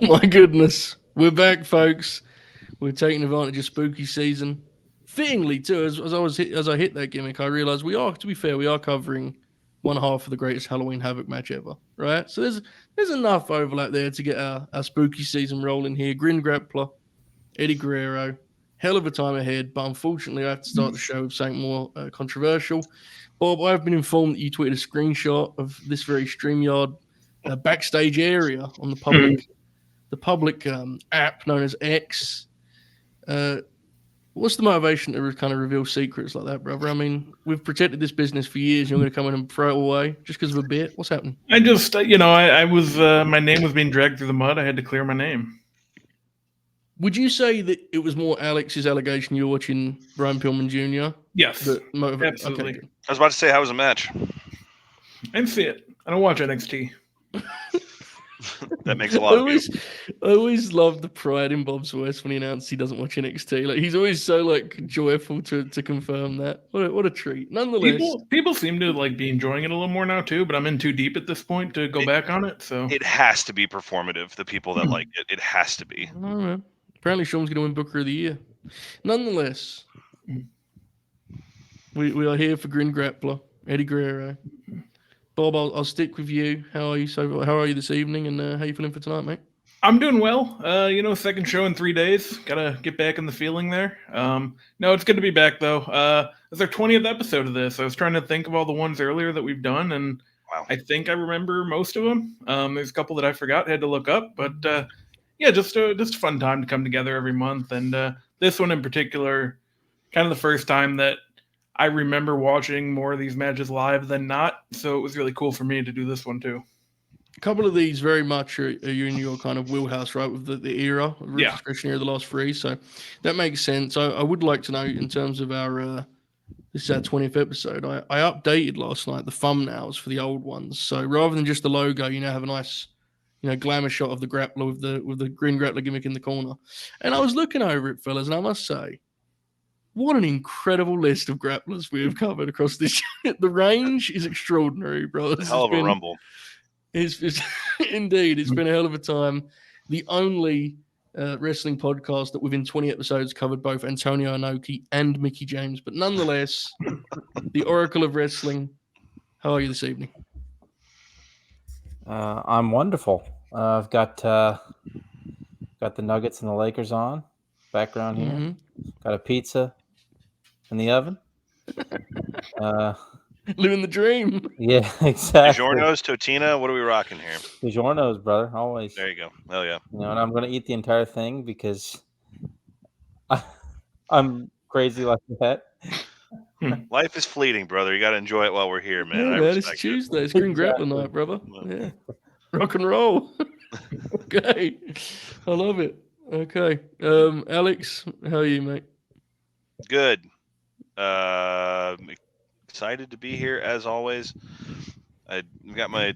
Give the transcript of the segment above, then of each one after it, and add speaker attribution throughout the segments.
Speaker 1: My goodness. We're back, folks. We're taking advantage of spooky season. Fittingly, too, as I hit that gimmick, I realized we are, to be fair, we are covering one half of the greatest Halloween Havoc match ever, right? So there's enough overlap there to get our spooky season rolling here. Grin Grappler, Eddie Guerrero, hell of a time ahead, but unfortunately I have to start the show with something more controversial. Bob, I've been informed that you tweeted a screenshot of this very StreamYard backstage area on the public app known as X. Uh, what's the motivation to kind of reveal secrets like that, brother? I mean, we've protected this business for years. You're going to come in and throw it away just because of a bit? What's happening?
Speaker 2: I just, I was, my name was being dragged through the mud. I had to clear my name.
Speaker 1: Would you say that it was more Alex's allegation you're watching Brian Pillman Jr.?
Speaker 2: Yes, absolutely.
Speaker 1: Okay,
Speaker 3: I was about to say, how was the match?
Speaker 2: I didn't see it. I don't watch NXT.
Speaker 3: That makes a lot of you.
Speaker 1: I always love the pride in Bob's voice when he announced he doesn't watch NXT. Like he's always so like joyful to confirm that. What a treat. Nonetheless,
Speaker 2: people seem to like be enjoying it a little more now too. But I'm in too deep at this point to go back on it. So
Speaker 3: it has to be performative. The people that like it has to be.
Speaker 1: I don't know. Apparently, Sean's going to win Booker of the Year. Nonetheless, we are here for Grin Grappler, Eddie Guerrero. Bob, I'll stick with you. How are you? How are you this evening? And how are you feeling for tonight, mate?
Speaker 2: I'm doing well. Second show in 3 days. Gotta get back in the feeling there. No, it's good to be back though. It's our 20th episode of this. I was trying to think of all the ones earlier that we've done, and wow. I think I remember most of them. There's a couple that I forgot, had to look up, but yeah, just a fun time to come together every month. And this one in particular, kind of the first time that I remember watching more of these matches live than not. So it was really cool for me to do this one too.
Speaker 1: A couple of these very much are you in your kind of wheelhouse, right, with the era, especially the last three. So that makes sense. I would like to know in terms of our this is our 20th episode. I updated last night the thumbnails for the old ones. So rather than just the logo, you now have a nice, glamour shot of the grappler with the Grin Grappler gimmick in the corner. And I was looking over it, fellas, and I must say, what an incredible list of grapplers we have covered across this. The range is extraordinary, bro.
Speaker 3: Hell of a rumble.
Speaker 1: It's indeed. It's been a hell of a time. The only wrestling podcast that within 20 episodes covered both Antonio Inoki and Mickie James. But nonetheless, the Oracle of Wrestling. How are you this evening?
Speaker 4: I'm wonderful. I've got the Nuggets and the Lakers on background here. Mm-hmm. Got a pizza in the oven.
Speaker 1: Living the dream.
Speaker 4: Yeah, exactly.
Speaker 3: DiGiorno's, Totina, what are we rocking here?
Speaker 4: DiGiorno's, brother, always.
Speaker 3: There you go. Hell yeah.
Speaker 4: And I'm going to eat the entire thing because I'm crazy like that.
Speaker 3: Life is fleeting, brother. You got to enjoy it while we're here, man.
Speaker 1: Yeah, man, it's Tuesday. It's Grin Grappler night, brother. Yeah. Rock and roll. Okay. I love it. Okay. Alex, how are you, mate?
Speaker 3: Good. Excited to be here as always. I got my,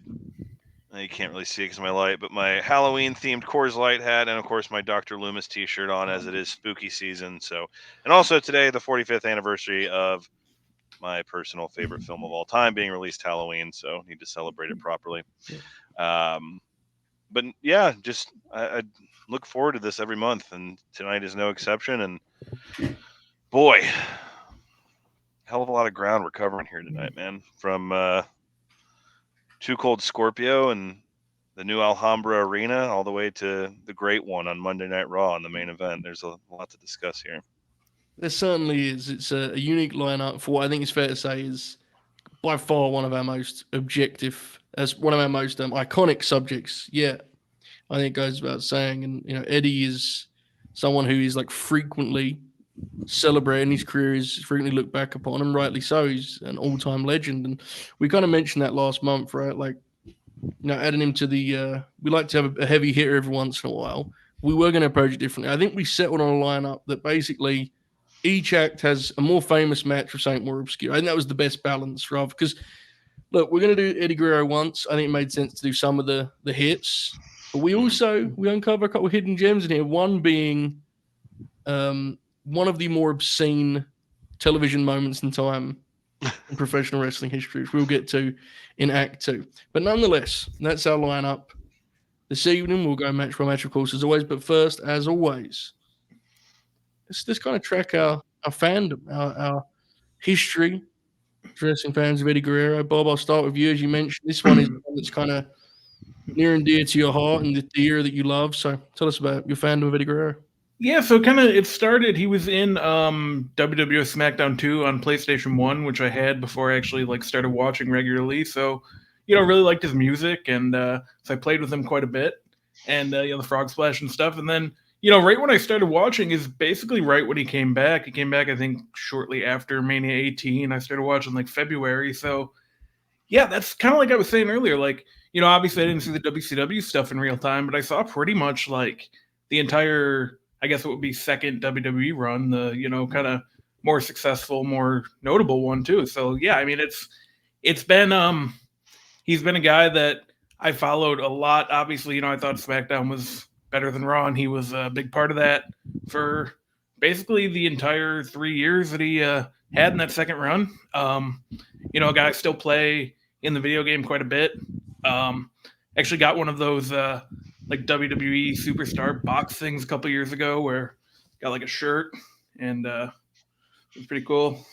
Speaker 3: you can't really see it because of my light, but my Halloween themed Coors Light hat, and of course my Dr. Loomis t-shirt on as it is spooky season. So, and also today, the 45th anniversary of my personal favorite film of all time being released, Halloween. So need to celebrate it properly. But yeah, just I look forward to this every month, and tonight is no exception. And boy, hell of a lot of ground we're covering here tonight, man. From Too Cold Scorpio and the new Alhambra Arena all the way to the great one on Monday Night Raw in the main event. There's a lot to discuss here.
Speaker 1: There certainly is. It's a unique lineup for what I think is fair to say is by far one of our most objective, as one of our most iconic subjects. Yeah, I think it goes without saying. And Eddie is someone who is like frequently celebrated in his career, is frequently looked back upon, and rightly so. He's an all-time legend, and we kind of mentioned that last month, right? Like, adding him to the we like to have a heavy hitter every once in a while. We were going to approach it differently. I think we settled on a lineup that basically each act has a more famous match with something more obscure. I think that was the best balance, Rob, because look, we're going to do Eddie Guerrero once. I think it made sense to do some of the hits, but we uncover a couple of hidden gems in here. One being one of the more obscene television moments in time in professional wrestling history, which we'll get to in Act 2. But nonetheless, that's our lineup. This evening, we'll go match by match, of course, as always. But first, as always, let's kind of track our fandom, our history, dressing fans of Eddie Guerrero. Bob, I'll start with you. As you mentioned, this one is one that's kind of near and dear to your heart and the era that you love. So tell us about your fandom of Eddie Guerrero.
Speaker 2: Yeah, so kind of it started. He was in WWF SmackDown 2 on PlayStation 1, which I had before I actually like started watching regularly. So, really liked his music, and so I played with him quite a bit, and the Frog Splash and stuff. And then, right when I started watching is basically right when he came back. He came back, I think, shortly after Mania 18. I started watching like February. So, yeah, that's kind of like I was saying earlier. Like, obviously I didn't see the WCW stuff in real time, but I saw pretty much like the entire, I guess it would be second WWE run, the, kind of more successful, more notable one too. So yeah, I mean, it's been, he's been a guy that I followed a lot. Obviously, I thought SmackDown was better than Raw, and he was a big part of that for basically the entire 3 years that he had in that second run. A guy I still play in the video game quite a bit. Actually got one of those like WWE Superstar box things a couple years ago where got like a shirt, and it was pretty cool.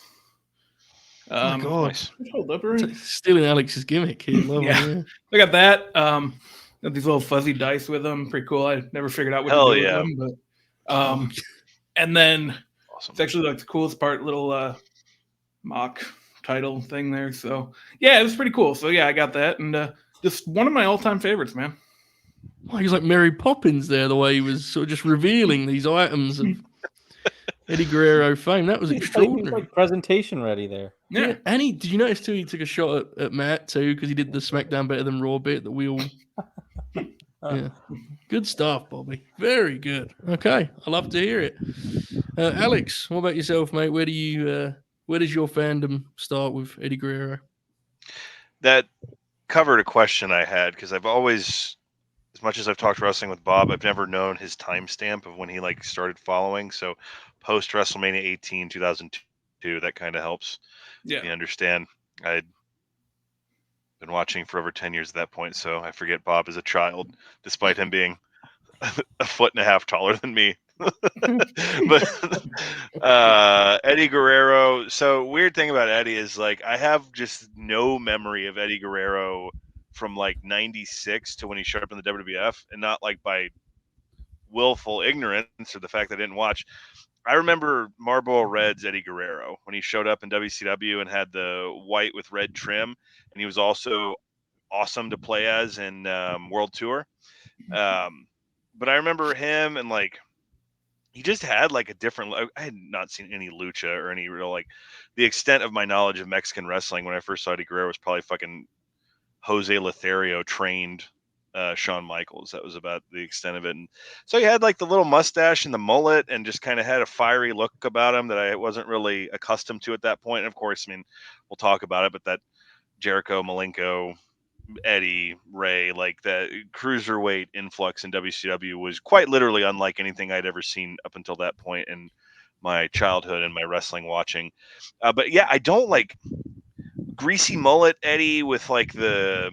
Speaker 1: Oh my God.
Speaker 3: Nice.
Speaker 2: Hold up, right?
Speaker 1: Stealing Alex's gimmick here. Love
Speaker 2: Yeah.
Speaker 1: it,
Speaker 2: I got that. Got these little fuzzy dice with them. Pretty cool. I never figured out what
Speaker 3: Hell
Speaker 2: to do
Speaker 3: yeah.
Speaker 2: with them. But and then
Speaker 3: Awesome.
Speaker 2: it's actually like the coolest part, little mock title thing there. So yeah, it was pretty cool. So yeah, I got that, and just one of my all-time favorites, man.
Speaker 1: Oh, he's like Mary Poppins there, the way he was sort of just revealing these items of Eddie Guerrero fame. That was extraordinary.
Speaker 4: He's like presentation ready there.
Speaker 1: Yeah. And did you notice too, he took a shot at Matt too, because he did the SmackDown Better Than Raw bit that we all. Yeah. Good stuff, Bobby. Very good. Okay. I love to hear it. Alex, what about yourself, mate? Where does your fandom start with Eddie Guerrero?
Speaker 3: That covered a question I had, because I've always, as much as I've talked wrestling with Bob, I've never known his timestamp of when he like started following. So post WrestleMania 18, 2002, that kind of helps me understand. I'd been watching for over 10 years at that point, so I forget Bob as a child, despite him being a foot and a half taller than me. But Eddie Guerrero. So weird thing about Eddie is like I have just no memory of Eddie Guerrero from like 96 to when he showed up in the WWF, and not like by willful ignorance or the fact that I didn't watch. I remember Marlboro Red's Eddie Guerrero when he showed up in WCW and had the white with red trim, and he was also awesome to play as in World Tour. But I remember him, and like he just had like a different. I had not seen any lucha or any real like the extent of my knowledge of Mexican wrestling when I first saw Eddie Guerrero was probably fucking Jose Lothario trained Shawn Michaels. That was about the extent of it. And so he had like the little mustache and the mullet, and just kind of had a fiery look about him that I wasn't really accustomed to at that point. And of course, I mean, we'll talk about it, but that Jericho, Malenko, Eddie, Ray, like that cruiserweight influx in WCW was quite literally unlike anything I'd ever seen up until that point in my childhood and my wrestling watching. But yeah, I don't like greasy mullet Eddie with like the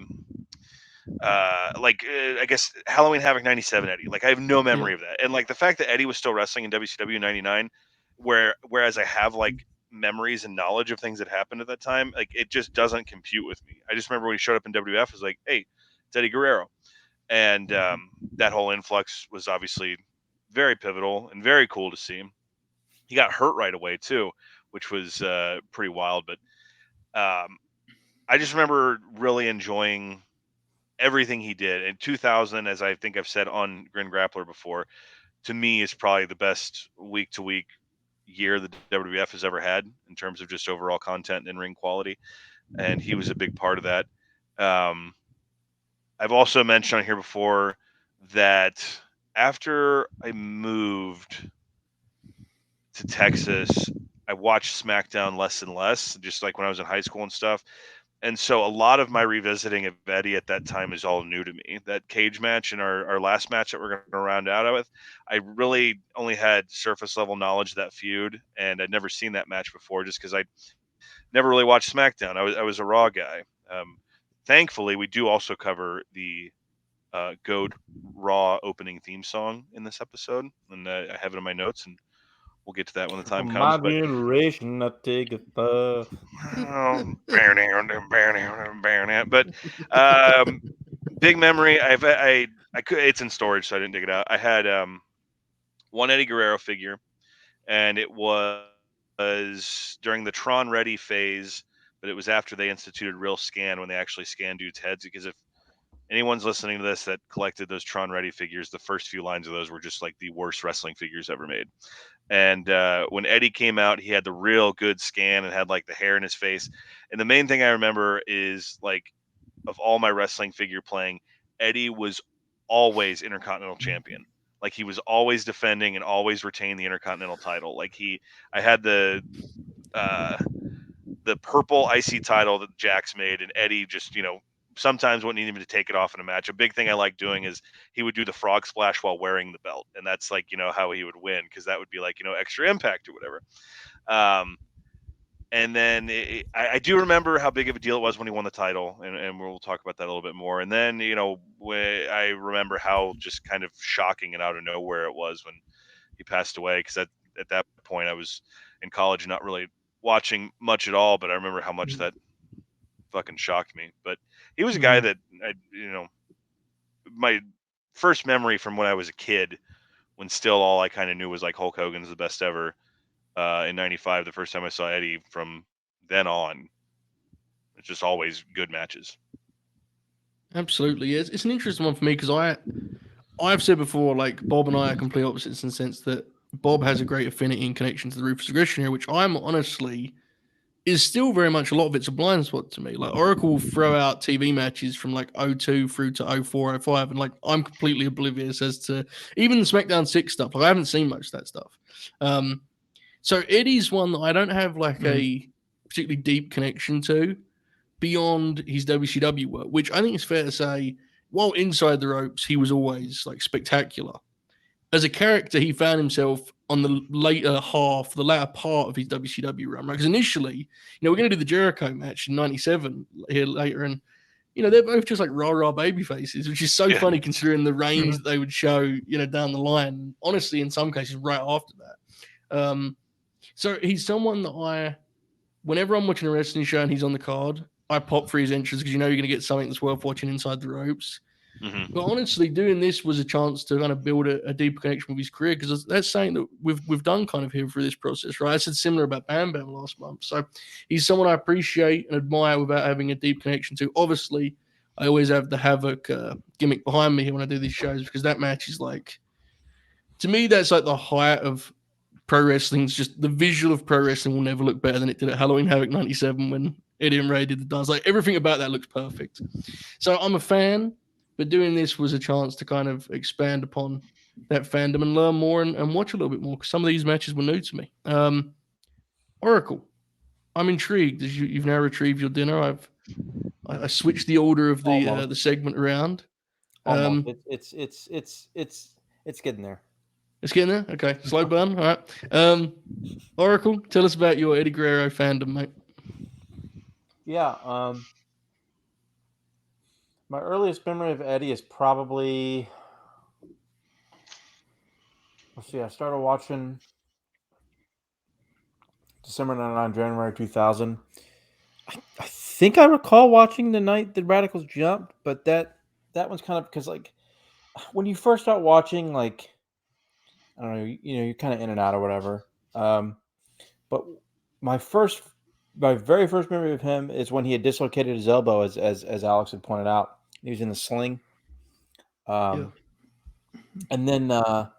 Speaker 3: I guess Halloween Havoc 97 Eddie. Like I have no memory of that. And like the fact that Eddie was still wrestling in WCW 99, whereas I have like memories and knowledge of things that happened at that time, like it just doesn't compute with me. I just remember when he showed up in WWF, it was like, hey, it's Eddie Guerrero. And that whole influx was obviously very pivotal and very cool to see. He got hurt right away too, which was pretty wild. But I just remember really enjoying everything he did. In 2000, as I think I've said on Grin Grappler before, to me is probably the best week-to-week year the WWF has ever had in terms of just overall content and ring quality, and he was a big part of that. I've also mentioned on here before that after I moved to Texas, I watched SmackDown less and less, just like when I was in high school and stuff. And so a lot of my revisiting of Eddie at that time is all new to me. That cage match and our last match that we're going to round out with, I really only had surface level knowledge of that feud, and I'd never seen that match before just because I never really watched SmackDown. I was a Raw guy. Thankfully, we do also cover the Goat Raw opening theme song in this episode, and I have it in my notes, and we'll get to that when the time comes.
Speaker 4: My
Speaker 3: But
Speaker 4: generation, I take a puff.
Speaker 3: but big memory. I could. It's in storage, so I didn't dig it out. I had one Eddie Guerrero figure, and it was during the Tron Ready phase, but it was after they instituted real scan, when they actually scanned dudes' heads. Because if anyone's listening to this that collected those Tron Ready figures, the first few lines of those were just like the worst wrestling figures ever made. And when Eddie came out, he had the real good scan and had like the hair in his face. And the main thing I remember is, like, of all my wrestling figure playing, Eddie was always Intercontinental Champion. Like, he was always defending and always retained the Intercontinental title. Like, I had the purple IC title that Jax made, and Eddie just, sometimes wouldn't need him to take it off in a match. A big thing I like doing is he would do the frog splash while wearing the belt. And that's like, how he would win, because that would be like, extra impact or whatever. And then I do remember how big of a deal it was when he won the title, and we'll talk about that a little bit more. And then, I remember how just kind of shocking and out of nowhere it was when he passed away, because at that point I was in college, not really watching much at all, but I remember how much that fucking shocked me. But he was a guy that my first memory from when I was a kid, when still all I kind of knew was like Hulk Hogan's the best ever, in '95, the first time I saw Eddie. From then on, it's just always good matches.
Speaker 1: Absolutely. It's an interesting one for me, because I've said before, like, Bob and I are complete opposites in the sense that Bob has a great affinity and connection to the Ruthless Aggression here, which I'm honestly is still very much, a lot of it's a blind spot to me. Like, Oracle will throw out TV matches from like 02 through to 04, 05, and like I'm completely oblivious as to even the SmackDown 6 stuff. Like, I haven't seen much of that stuff. So Eddie's one that I don't have like a particularly deep connection to beyond his WCW work, which I think is fair to say, while inside the ropes, he was always like spectacular. As a character, he found himself on the latter part of his WCW run, right? Because initially, we're going to do the Jericho match in '97 here later, and they're both just like rah baby faces, which is so funny considering the range that they would show, down the line. Honestly, in some cases, right after that. So he's someone that whenever I'm watching a wrestling show and he's on the card, I pop for his entrance, because you're going to get something that's worth watching inside the ropes.
Speaker 3: Mm-hmm.
Speaker 1: But honestly, doing this was a chance to kind of build a deeper connection with his career, because that's something that we've done kind of here through this process, right? I said similar about Bam Bam last month. So he's someone I appreciate and admire without having a deep connection to. Obviously, I always have the Havoc gimmick behind me when I do these shows, because that match is like, to me, that's like the height of pro wrestling. It's just the visual of pro wrestling will never look better than it did at Halloween Havoc '97 when Eddie and Ray did the dance. Like, everything about that looks perfect. So I'm a fan. But doing this was a chance to kind of expand upon that fandom and learn more and watch a little bit more, because some of these matches were new to me. Oracle, I'm intrigued as you've now retrieved your dinner. I switched the order of the segment around.
Speaker 4: Almost. It's getting there.
Speaker 1: It's getting there. Okay, slow burn. All right. Oracle, tell us about your Eddie Guerrero fandom, mate.
Speaker 4: Yeah. My earliest memory of Eddie is probably, let's see, I started watching December 99, January 2000. I think I recall watching the night the Radicals jumped, but that one's kind of, because like when you first start watching, like, I don't know, you're kind of in and out or whatever. But my very first memory of him is when he had dislocated his elbow, as Alex had pointed out. He was in the sling. And then the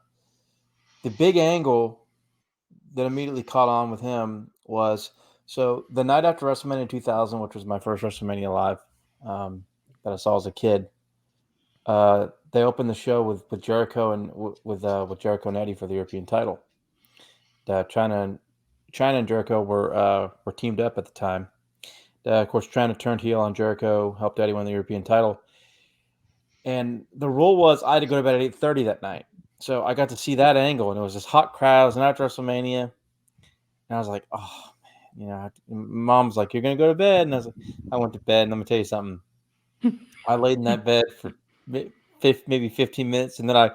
Speaker 4: big angle that immediately caught on with him was, so the night after WrestleMania 2000, which was my first WrestleMania live that I saw as a kid, they opened the show with Jericho and with Jericho and Eddie for the European title. China and Jericho were teamed up at the time. Of course, China turned heel on Jericho, helped Eddie win the European title. And the rule was I had to go to bed at 8:30 that night. So I got to see that angle, and it was this hot crowd. It was after WrestleMania. And I was like, oh, man. Mom's like, you're going to go to bed? And I was like, I went to bed, and let me tell you something. I laid in that bed for maybe 15 minutes, and then I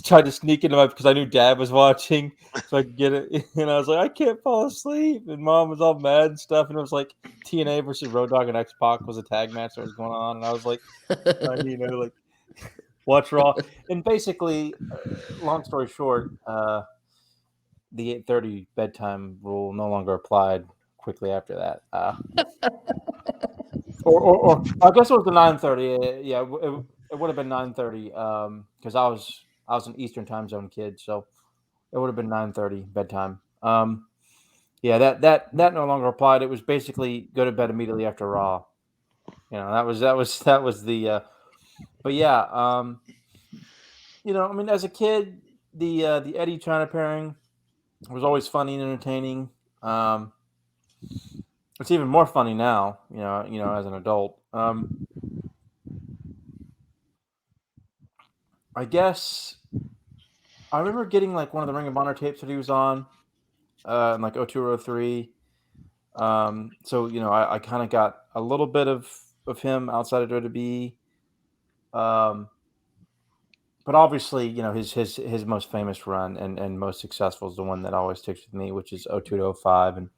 Speaker 4: tried to sneak into my because I knew Dad was watching, so I could get it. And I was like, I can't fall asleep, and Mom was all mad and stuff. And it was like TNA versus Road Dogg and X Pac was a tag match that was going on, and I was like, like watch Raw. And basically, long story short, the 8:30 bedtime rule no longer applied quickly after that. Or I guess it was the 9:30. Yeah, it would have been 9:30. Because I was an Eastern time zone kid, so it would have been 9:30 bedtime. Yeah, that no longer applied. It was basically go to bed immediately after Raw. That was the. But yeah, I mean, as a kid, the Eddie China pairing was always funny and entertaining. It's even more funny now, as an adult. I guess I remember getting like one of the Ring of Honor tapes that he was on, in like 02 or 03. So I kind of got a little bit of him outside of WWE. But obviously, his most famous run and most successful is the one that always sticks with me, which is 02 to 05. And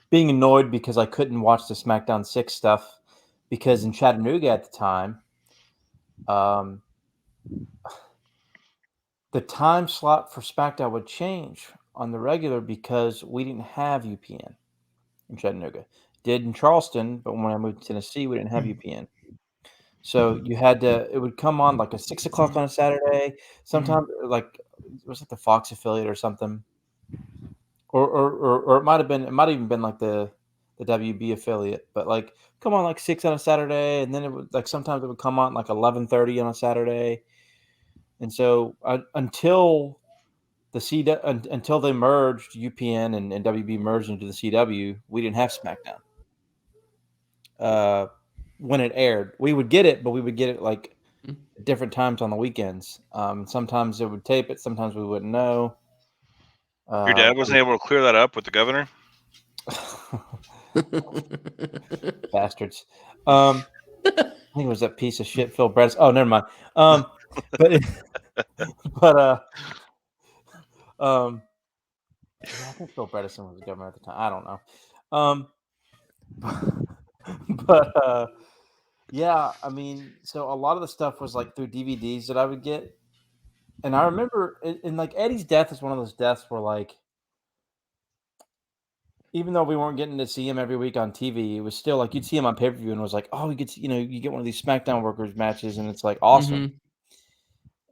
Speaker 4: being annoyed because I couldn't watch the SmackDown 6 stuff because in Chattanooga at the time, the time slot for SmackDown would change on the regular because we didn't have UPN in Chattanooga. Did in Charleston, but when I moved to Tennessee, we didn't have UPN. So you had to. It would come on like a 6 o'clock on a Saturday. Sometimes like it was like the Fox affiliate or something, or it might have been. It might have even been like the WB affiliate. But like come on like 6 on a Saturday, and then it would like sometimes it would come on like 11:30 on a Saturday. And so until until they merged UPN and WB merged into the CW, we didn't have SmackDown. When it aired, we would get it, but we would get it like at different times on the weekends. Sometimes it would tape it, sometimes we wouldn't know.
Speaker 3: Your dad wasn't able to clear that up with the governor?
Speaker 4: Bastards. I think it was that piece of shit Phil Bredesen. Oh, never mind. But yeah, I think Phil Bredesen was the governor at the time. I don't know. But yeah, I mean, so a lot of the stuff was like through DVDs that I would get. And I remember in like Eddie's death is one of those deaths where like even though we weren't getting to see him every week on TV, it was still like you'd see him on pay-per-view and it was like, oh, you get one of these SmackDown workers matches and it's like awesome.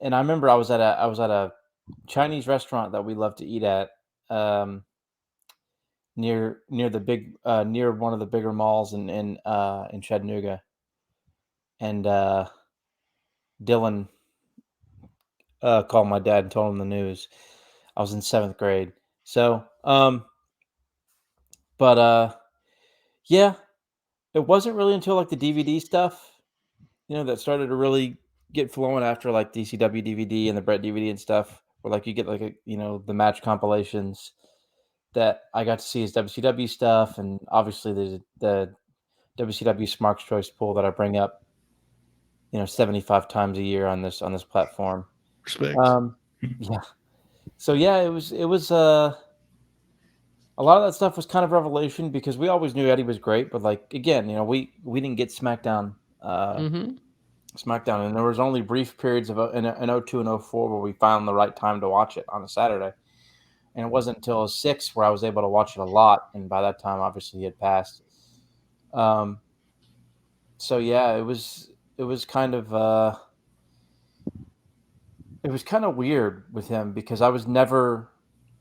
Speaker 4: And I remember I was at a Chinese restaurant that we love to eat at near the big near one of the bigger malls in Chattanooga. And Dylan called my dad and told him the news. I was in 7th grade. So, yeah, it wasn't really until like the DVD stuff, that started to really get flowing after like DCW DVD and the Brett DVD and stuff, where like you get like the match compilations that I got to see his WCW stuff, and obviously the WCW Smarks Choice pool that I bring up, 75 times a year on this platform.
Speaker 1: Respect.
Speaker 4: Yeah. So yeah, it was a lot of that stuff was kind of revelation because we always knew Eddie was great, but like again, we didn't get SmackDown, SmackDown, and there was only brief periods of in 02 and 04 where we found the right time to watch it on a Saturday, and it wasn't until 06 where I was able to watch it a lot, and by that time, obviously, he had passed. So yeah, it was kind of weird with him because I was never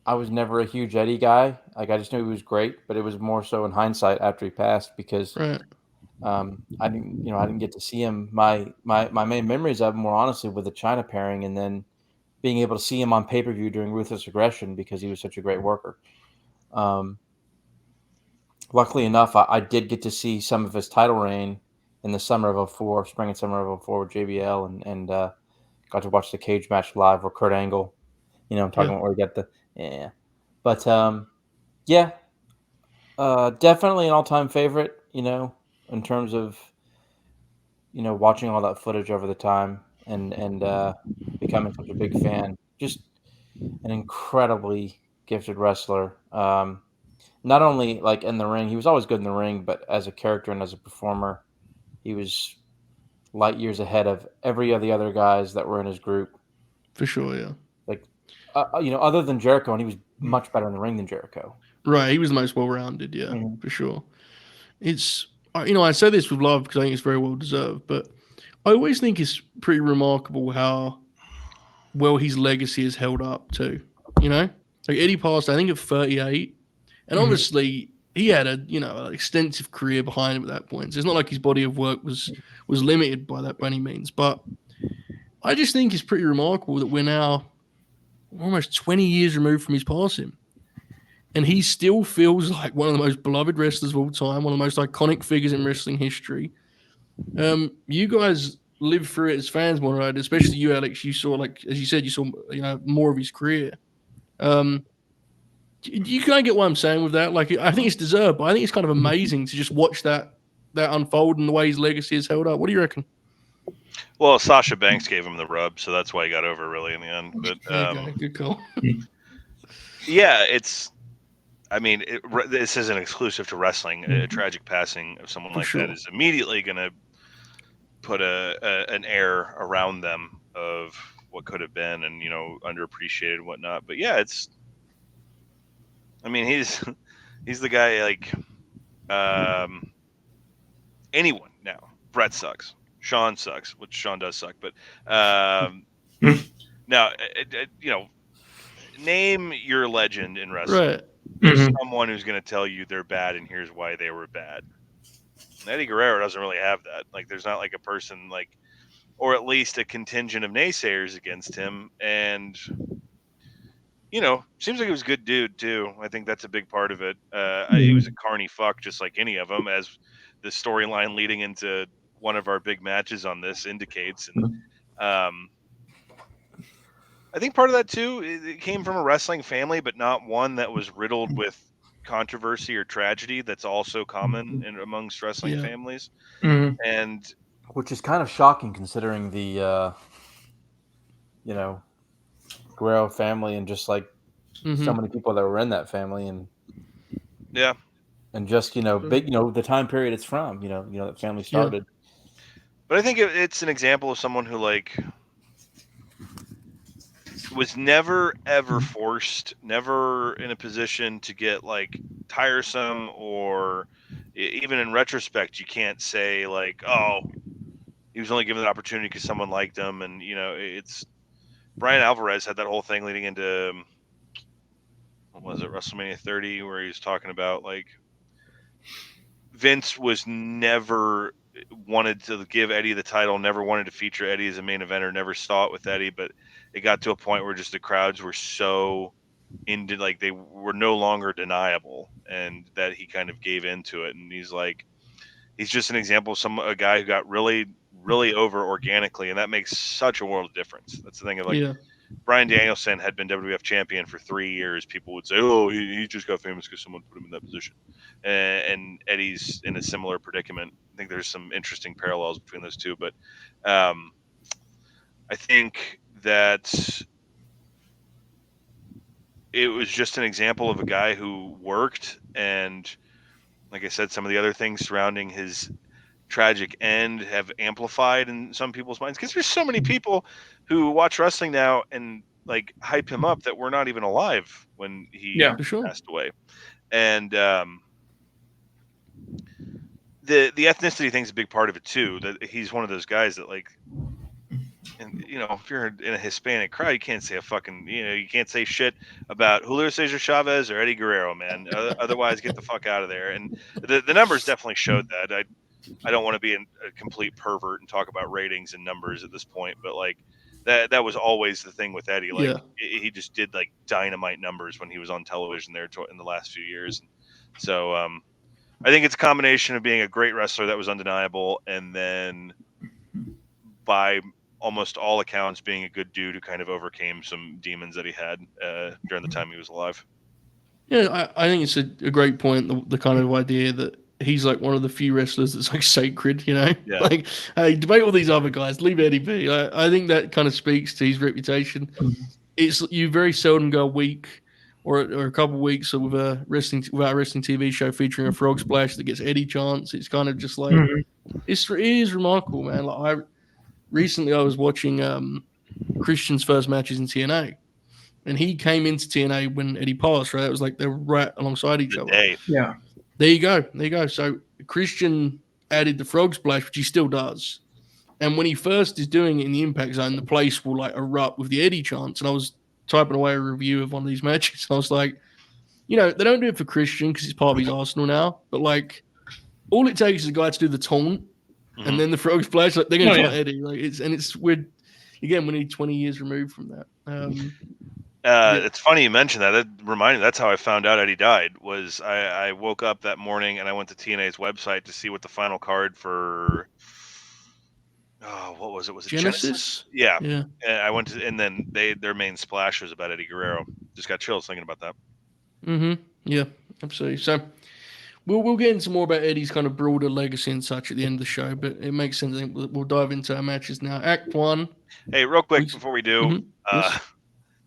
Speaker 4: a huge Eddie guy. Like I just knew he was great, but it was more so in hindsight after he passed because I didn't get to see him. My main memories of him were honestly with the China pairing, and then being able to see him on pay-per-view during Ruthless Aggression because he was such a great worker. Luckily enough, I did get to see some of his title reign in the summer of 04, spring and summer of 04 with JBL, and got to watch the cage match live with Kurt Angle. I'm talking about where we got the but yeah, definitely an all-time favorite. In terms of watching all that footage over the time. and becoming such a big fan. Just an incredibly gifted wrestler. Not only like in the ring, he was always good in the ring, but as a character and as a performer, he was light years ahead of every of the other guys that were in his group.
Speaker 1: For sure, yeah.
Speaker 4: Like, other than Jericho, and he was much better in the ring than Jericho.
Speaker 1: Right, he was the most well-rounded, yeah,
Speaker 4: Mhm.
Speaker 1: for sure. It's I say this with love because I think it's very well deserved, but I always think it's pretty remarkable how well his legacy is held up too. Like Eddie passed, I think, at 38, and
Speaker 2: Mhm.
Speaker 1: obviously he had an extensive career behind him at that point. So it's not like his body of work was limited by that by any means. But I just think it's pretty remarkable that we're now almost 20 years removed from his passing. And he still feels like one of the most beloved wrestlers of all time, one of the most iconic figures in wrestling history. You guys lived through it as fans more, right? Especially you, Alex. You saw, like as you said, you saw more of his career. Um, you kind of get what I'm saying with that. Like, I think it's deserved, but I think it's kind of amazing to just watch that unfold and the way his legacy is held up. What do you reckon?
Speaker 3: Well, Sasha Banks gave him the rub, so that's why he got over really in the end. But
Speaker 1: Okay, good call.
Speaker 3: yeah, this isn't exclusive to wrestling. A tragic passing of someone like that is immediately going to put an air around them of what could have been and underappreciated and whatnot. But yeah, he's the guy like anyone now. Brett sucks. Sean sucks, which Sean does suck. But now, name your legend in wrestling.
Speaker 1: Right.
Speaker 3: There's someone who's going to tell you they're bad and here's why they were bad. Eddie Guerrero doesn't really have that. Like, there's not like a person like, or at least a contingent of naysayers against him. And, seems like he was a good dude too. I think that's a big part of it. He was a carny fuck, just like any of them, as the storyline leading into one of our big matches on this indicates. And I think part of that too, it came from a wrestling family, but not one that was riddled with controversy or tragedy. That's also common amongst wrestling families. And
Speaker 4: which is kind of shocking considering the Guerrero family and just like so many people that were in that family and
Speaker 3: yeah,
Speaker 4: and just big the time period it's from that family started.
Speaker 3: But I think it's an example of someone who like was never ever forced, never in a position to get like tiresome, or even in retrospect you can't say like, oh, he was only given an opportunity because someone liked him. And it's Brian Alvarez had that whole thing leading into what was it, WrestleMania 30, where he was talking about like Vince was never wanted to give Eddie the title, never wanted to feature Eddie as a main eventer, never saw it with Eddie, but it got to a point where just the crowds were so into, like, they were no longer deniable, and that he kind of gave into it. And he's just an example of a guy who got really, really over organically, and that makes such a world of difference. That's the thing of like, Bryan Danielson had been WWF champion for 3 years. People would say, oh, he just got famous because someone put him in that position. And Eddie's in a similar predicament. I think there's some interesting parallels between those two. But I think that it was just an example of a guy who worked. And like I said, some of the other things surrounding his tragic end have amplified in some people's minds, because there's so many people who watch wrestling now and like hype him up that were not even alive when he passed away. And the ethnicity thing's a big part of it too, that he's one of those guys that like, and if you're in a Hispanic crowd, you can't say you can't say shit about Julio Cesar Chavez or Eddie Guerrero, man. Otherwise get the fuck out of there. And the numbers definitely showed that. I don't want to be a complete pervert and talk about ratings and numbers at this point, but like that was always the thing with Eddie. Like he just did like dynamite numbers when he was on television there in the last few years. So I think it's a combination of being a great wrestler that was undeniable, and then by almost all accounts being a good dude who kind of overcame some demons that he had during the time he was alive.
Speaker 1: Yeah, I think it's a great point. The kind of idea that he's like one of the few wrestlers that's like sacred, you know?
Speaker 3: Yeah.
Speaker 1: Like, hey, debate all these other guys, leave Eddie be. I think that kind of speaks to his reputation. It's you very seldom go a week or a couple of weeks with a wrestling TV show featuring a frog splash that gets Eddie chants. It's kind of just like it is remarkable, man. Like recently I was watching Christian's first matches in TNA. And he came into TNA when Eddie passed, right? It was like they were right alongside each
Speaker 3: The
Speaker 1: other.
Speaker 3: day.
Speaker 2: Yeah.
Speaker 1: There you go. There you go. So Christian added the frog splash, which he still does. And when he first is doing it in the impact zone, the place will like erupt with the Eddie chants. And I was typing away a review of one of these matches. And I was like, you know, they don't do it for Christian because he's part of his Arsenal now. But like, all it takes is a guy to do the taunt and then the frog splash. Like they're going to taunt Eddie. Like it's weird. Again, we need 20 years removed from that.
Speaker 3: It's funny you mentioned that. It reminded me, that's how I found out Eddie died. Was I woke up that morning and I went to TNA's website to see what the final card for what was it? Was it Genesis? Yeah. And I went to, and then their main splash was about Eddie Guerrero. Just got chills thinking about that.
Speaker 1: Yeah, absolutely. So we'll get into more about Eddie's kind of broader legacy and such at the end of the show, but it makes sense. I think we'll dive into our matches now. Act 1.
Speaker 3: Hey, real quick before we do,
Speaker 1: Yes.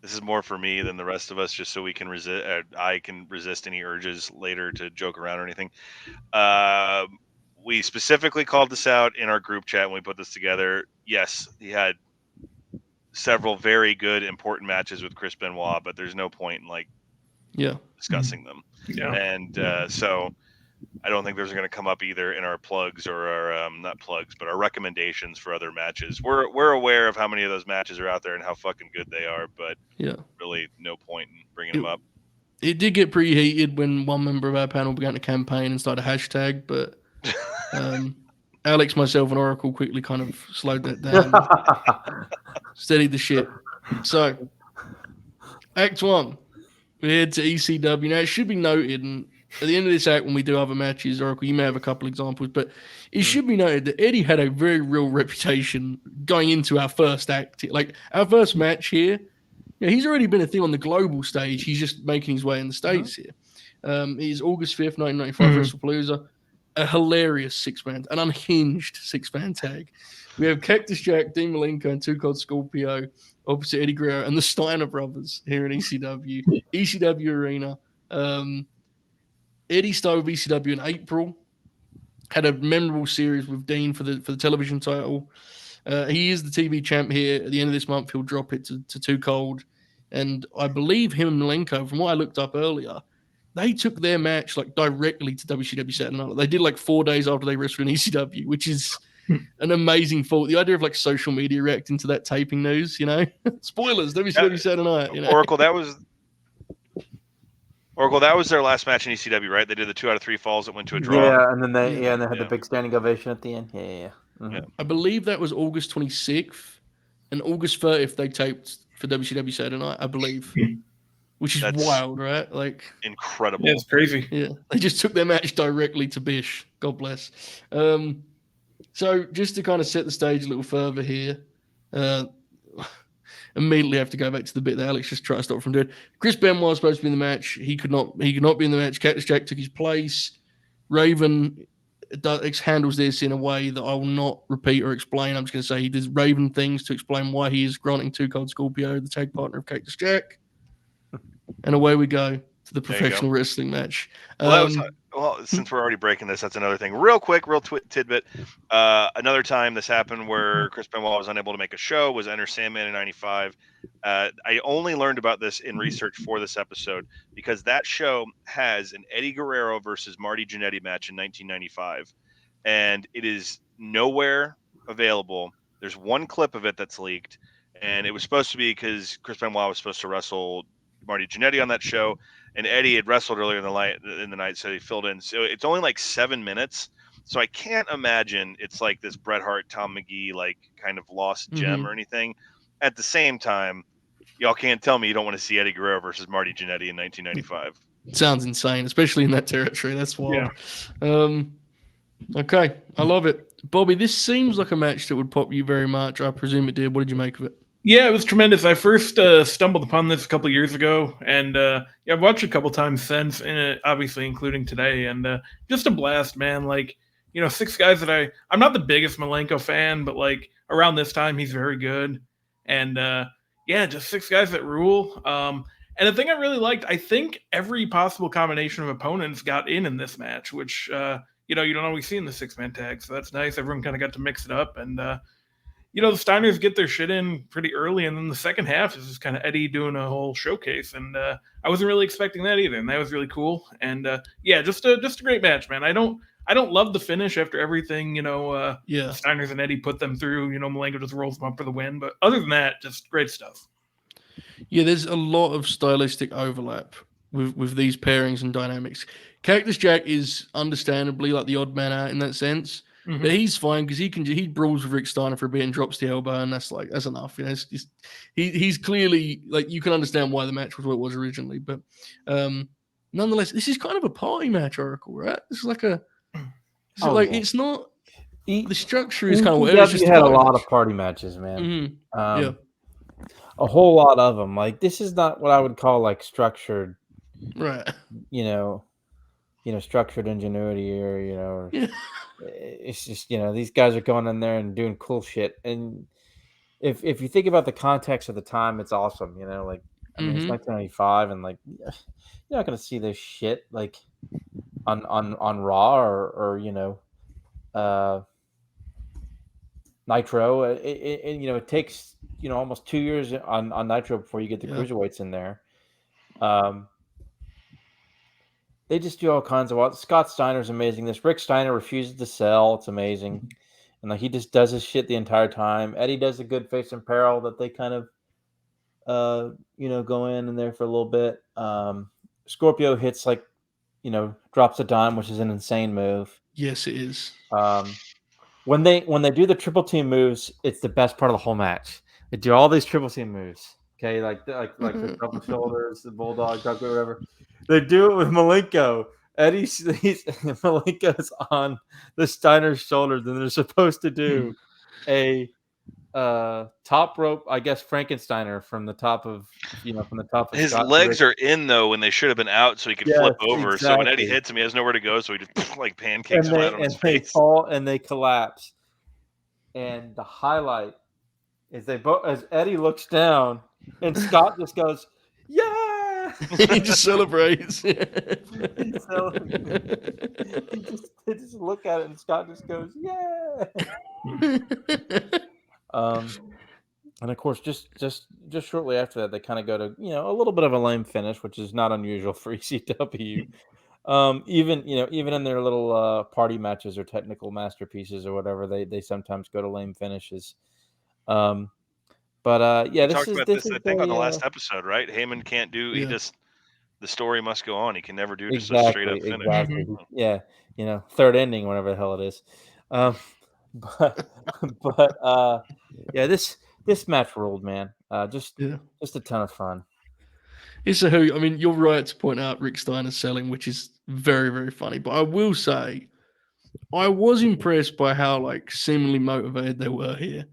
Speaker 3: this is more for me than the rest of us, just so we can resist. I can resist any urges later to joke around or anything. We specifically called this out in our group chat when we put this together. Yes, he had several very good, important matches with Chris Benoit, but there's no point in discussing them.
Speaker 2: Yeah.
Speaker 3: And so I don't think those are going to come up either in our plugs or our not plugs, but our recommendations for other matches. We're aware of how many of those matches are out there and how fucking good they are, but really no point in bringing them up.
Speaker 1: It did get pretty heated when one member of our panel began to campaign and start a hashtag, but Alex, myself, and Oracle quickly kind of slowed that down, steadied the ship. So, Act 1, we head to ECW. Now, it should be noted, and at the end of this act, when we do other matches, Oracle, you may have a couple examples, but it should be noted that Eddie had a very real reputation going into our first act. Like, our first match here, he's already been a thing on the global stage. He's just making his way in the States here. He's August 5th, 1995, WrestlePalooza. A hilarious six-man, an unhinged six-man tag. We have Cactus Jack, Dean Malenko, and Two Cold Scorpio opposite Eddie Guerrero and the Steiner brothers here in ECW. ECW Arena. Eddie started with ECW in April. Had a memorable series with Dean for the television title. He is the TV champ here. At the end of this month, he'll drop it to Too Cold. And I believe him and Malenko, from what I looked up earlier, they took their match directly to WCW Saturday Night. They did 4 days after they wrestled in ECW, which is an amazing thought. The idea of social media reacting to that taping news, spoilers, WCW Saturday Night.
Speaker 3: Oracle, that was their last match in ECW, right? They did the 2 out of 3 falls that went to a draw.
Speaker 4: Yeah, and then they had the big standing ovation at the end. Yeah. Mm-hmm.
Speaker 1: I believe that was August 26th, and August 30th they taped for WCW Saturday Night, I believe. Which is wild, right?
Speaker 3: Incredible.
Speaker 2: Yeah, it's crazy.
Speaker 1: Yeah, they just took their match directly to Bish. God bless. So just to kind of set the stage a little further here, immediately have to go back to the bit that Alex just tried to stop from doing. Chris Benoit was supposed to be in the match. He could not be in the match. Cactus Jack took his place. Raven handles this in a way that I will not repeat or explain. I'm just going to say he does Raven things to explain why he is granting Two Cold Scorpio the tag partner of Cactus Jack. And away we go to the professional wrestling match.
Speaker 3: Since we're already breaking this, that's another thing. Real quick, tidbit. Another time this happened where Chris Benoit was unable to make a show was Enter Sandman in '95. I only learned about this in research for this episode because that show has an Eddie Guerrero versus Marty Jannetty match in 1995, and it is nowhere available. There's one clip of it that's leaked, and it was supposed to be because Chris Benoit was supposed to wrestle Marty Jannetty on that show, and Eddie had wrestled earlier in the night, so he filled in. So it's only 7 minutes. So I can't imagine it's this Bret Hart, Tom McGee, kind of lost gem or anything. At the same time, y'all can't tell me you don't want to see Eddie Guerrero versus Marty Jannetty in 1995.
Speaker 1: Sounds insane, especially in that territory. That's wild. Yeah. Okay, I love it. Bobby, this seems like a match that would pop you very much. I presume it did. What did you make of it?
Speaker 2: Yeah, it was tremendous. I first stumbled upon this a couple years ago, and yeah, I've watched it a couple times since, and obviously including today, and just a blast, man. Like, you know, six guys that I'm not the biggest Malenko fan, but like around this time, he's very good, and yeah, just six guys that rule. And the thing I really liked, I think every possible combination of opponents got in this match, which you know, you don't always see in the 6-man tag, so that's nice. Everyone kind of got to mix it up, and you know, the Steiners get their shit in pretty early, and then the second half is just kind of Eddie doing a whole showcase, and I wasn't really expecting that either, and that was really cool. And yeah, just a great match, man. I don't love the finish after everything, you know,
Speaker 1: Yeah.
Speaker 2: the Steiners and Eddie put them through. You know, Malenko just rolls them up for the win, but other than that, just great stuff.
Speaker 1: Yeah, there's a lot of stylistic overlap with these pairings and dynamics. Cactus Jack is understandably like the odd man out in that sense, but he's fine because he brawls with Rick Steiner for a bit and drops the elbow, and that's enough. You know, he's clearly like you can understand why the match was what it was originally, but nonetheless, this is kind of a party match, Oracle, right? This is like a it's not the structure is kind of whatever. It's just
Speaker 4: ECW had a lot of party matches, man.
Speaker 1: Yeah.
Speaker 4: A whole lot of them. Like, this is not what I would call like structured,
Speaker 1: Right.
Speaker 4: you know, structured ingenuity, or or
Speaker 1: Yeah.
Speaker 4: it's just, these guys are going in there and doing cool shit. And if you think about the context of the time, it's awesome. Like, I mean, it's 1995, and like, you're not gonna see this shit like on Raw or Nitro. It takes almost 2 years on Nitro before you get the cruiserweights in there. They just do all kinds of Scott Steiner's amazing. This Rick Steiner refuses to sell. It's amazing. And like, he just does his shit the entire time. Eddie does a good face and peril that they kind of go in there for a little bit. Scorpio hits like, drops a dime, which is an insane move.
Speaker 1: Yes, it is.
Speaker 4: When they do the triple team moves, it's the best part of the whole match. They do all these triple team moves. Okay, like the double shoulders, the bulldog, whatever. They do it with Malenko. Malenko's on the Steiner's shoulders, and they're supposed to do a top rope, I guess, Frankensteiner from the top of
Speaker 3: his
Speaker 4: Scott
Speaker 3: legs are in though when they should have been out, so he could flip over.
Speaker 4: Exactly.
Speaker 3: So when Eddie hits him, he has nowhere to go, so he just like pancakes flat on his face.
Speaker 4: They fall and they collapse. And the highlight is as Eddie looks down, and Scott just goes, "Yeah!"
Speaker 1: He just celebrates.
Speaker 4: They just look at it, and Scott just goes, "Yeah!" And of course, just shortly after that, they kind of go to a little bit of a lame finish, which is not unusual for ECW. Even in their little party matches or technical masterpieces or whatever, they sometimes go to lame finishes. Yeah,
Speaker 3: we talked about this I think on the last episode, right? Heyman can't do. He just the story must go on. He can never do just a straight up finish.
Speaker 4: Exactly. Yeah, third ending, whatever the hell it is. Yeah, this match ruled, man. Just a ton of fun.
Speaker 1: It's a hoot. I mean, you're right to point out Rick Steiner's selling, which is very, very funny. But I will say, I was impressed by how like seemingly motivated they were here.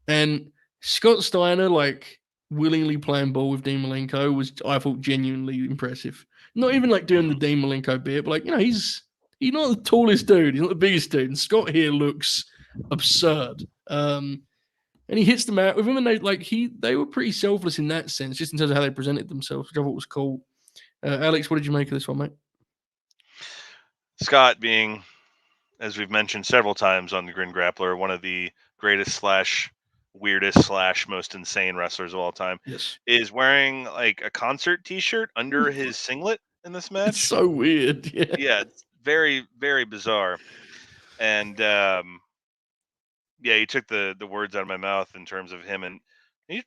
Speaker 1: And Scott Steiner, like willingly playing ball with Dean Malenko was, I thought, genuinely impressive. Not even like doing the Dean Malenko bit, but like, he's not the tallest dude. He's not the biggest dude. And Scott here looks absurd. And he hits them out with him, and they were pretty selfless in that sense, just in terms of how they presented themselves, which I thought was cool. Alex, what did you make of this one, mate?
Speaker 3: Scott being, as we've mentioned several times on the Grin Grappler, one of the greatest / weirdest / most insane wrestlers of all time, is wearing like a concert T-shirt under his singlet in this match.
Speaker 1: It's so weird.
Speaker 3: Yeah, it's very, very bizarre. And yeah, you took the words out of my mouth in terms of him, and he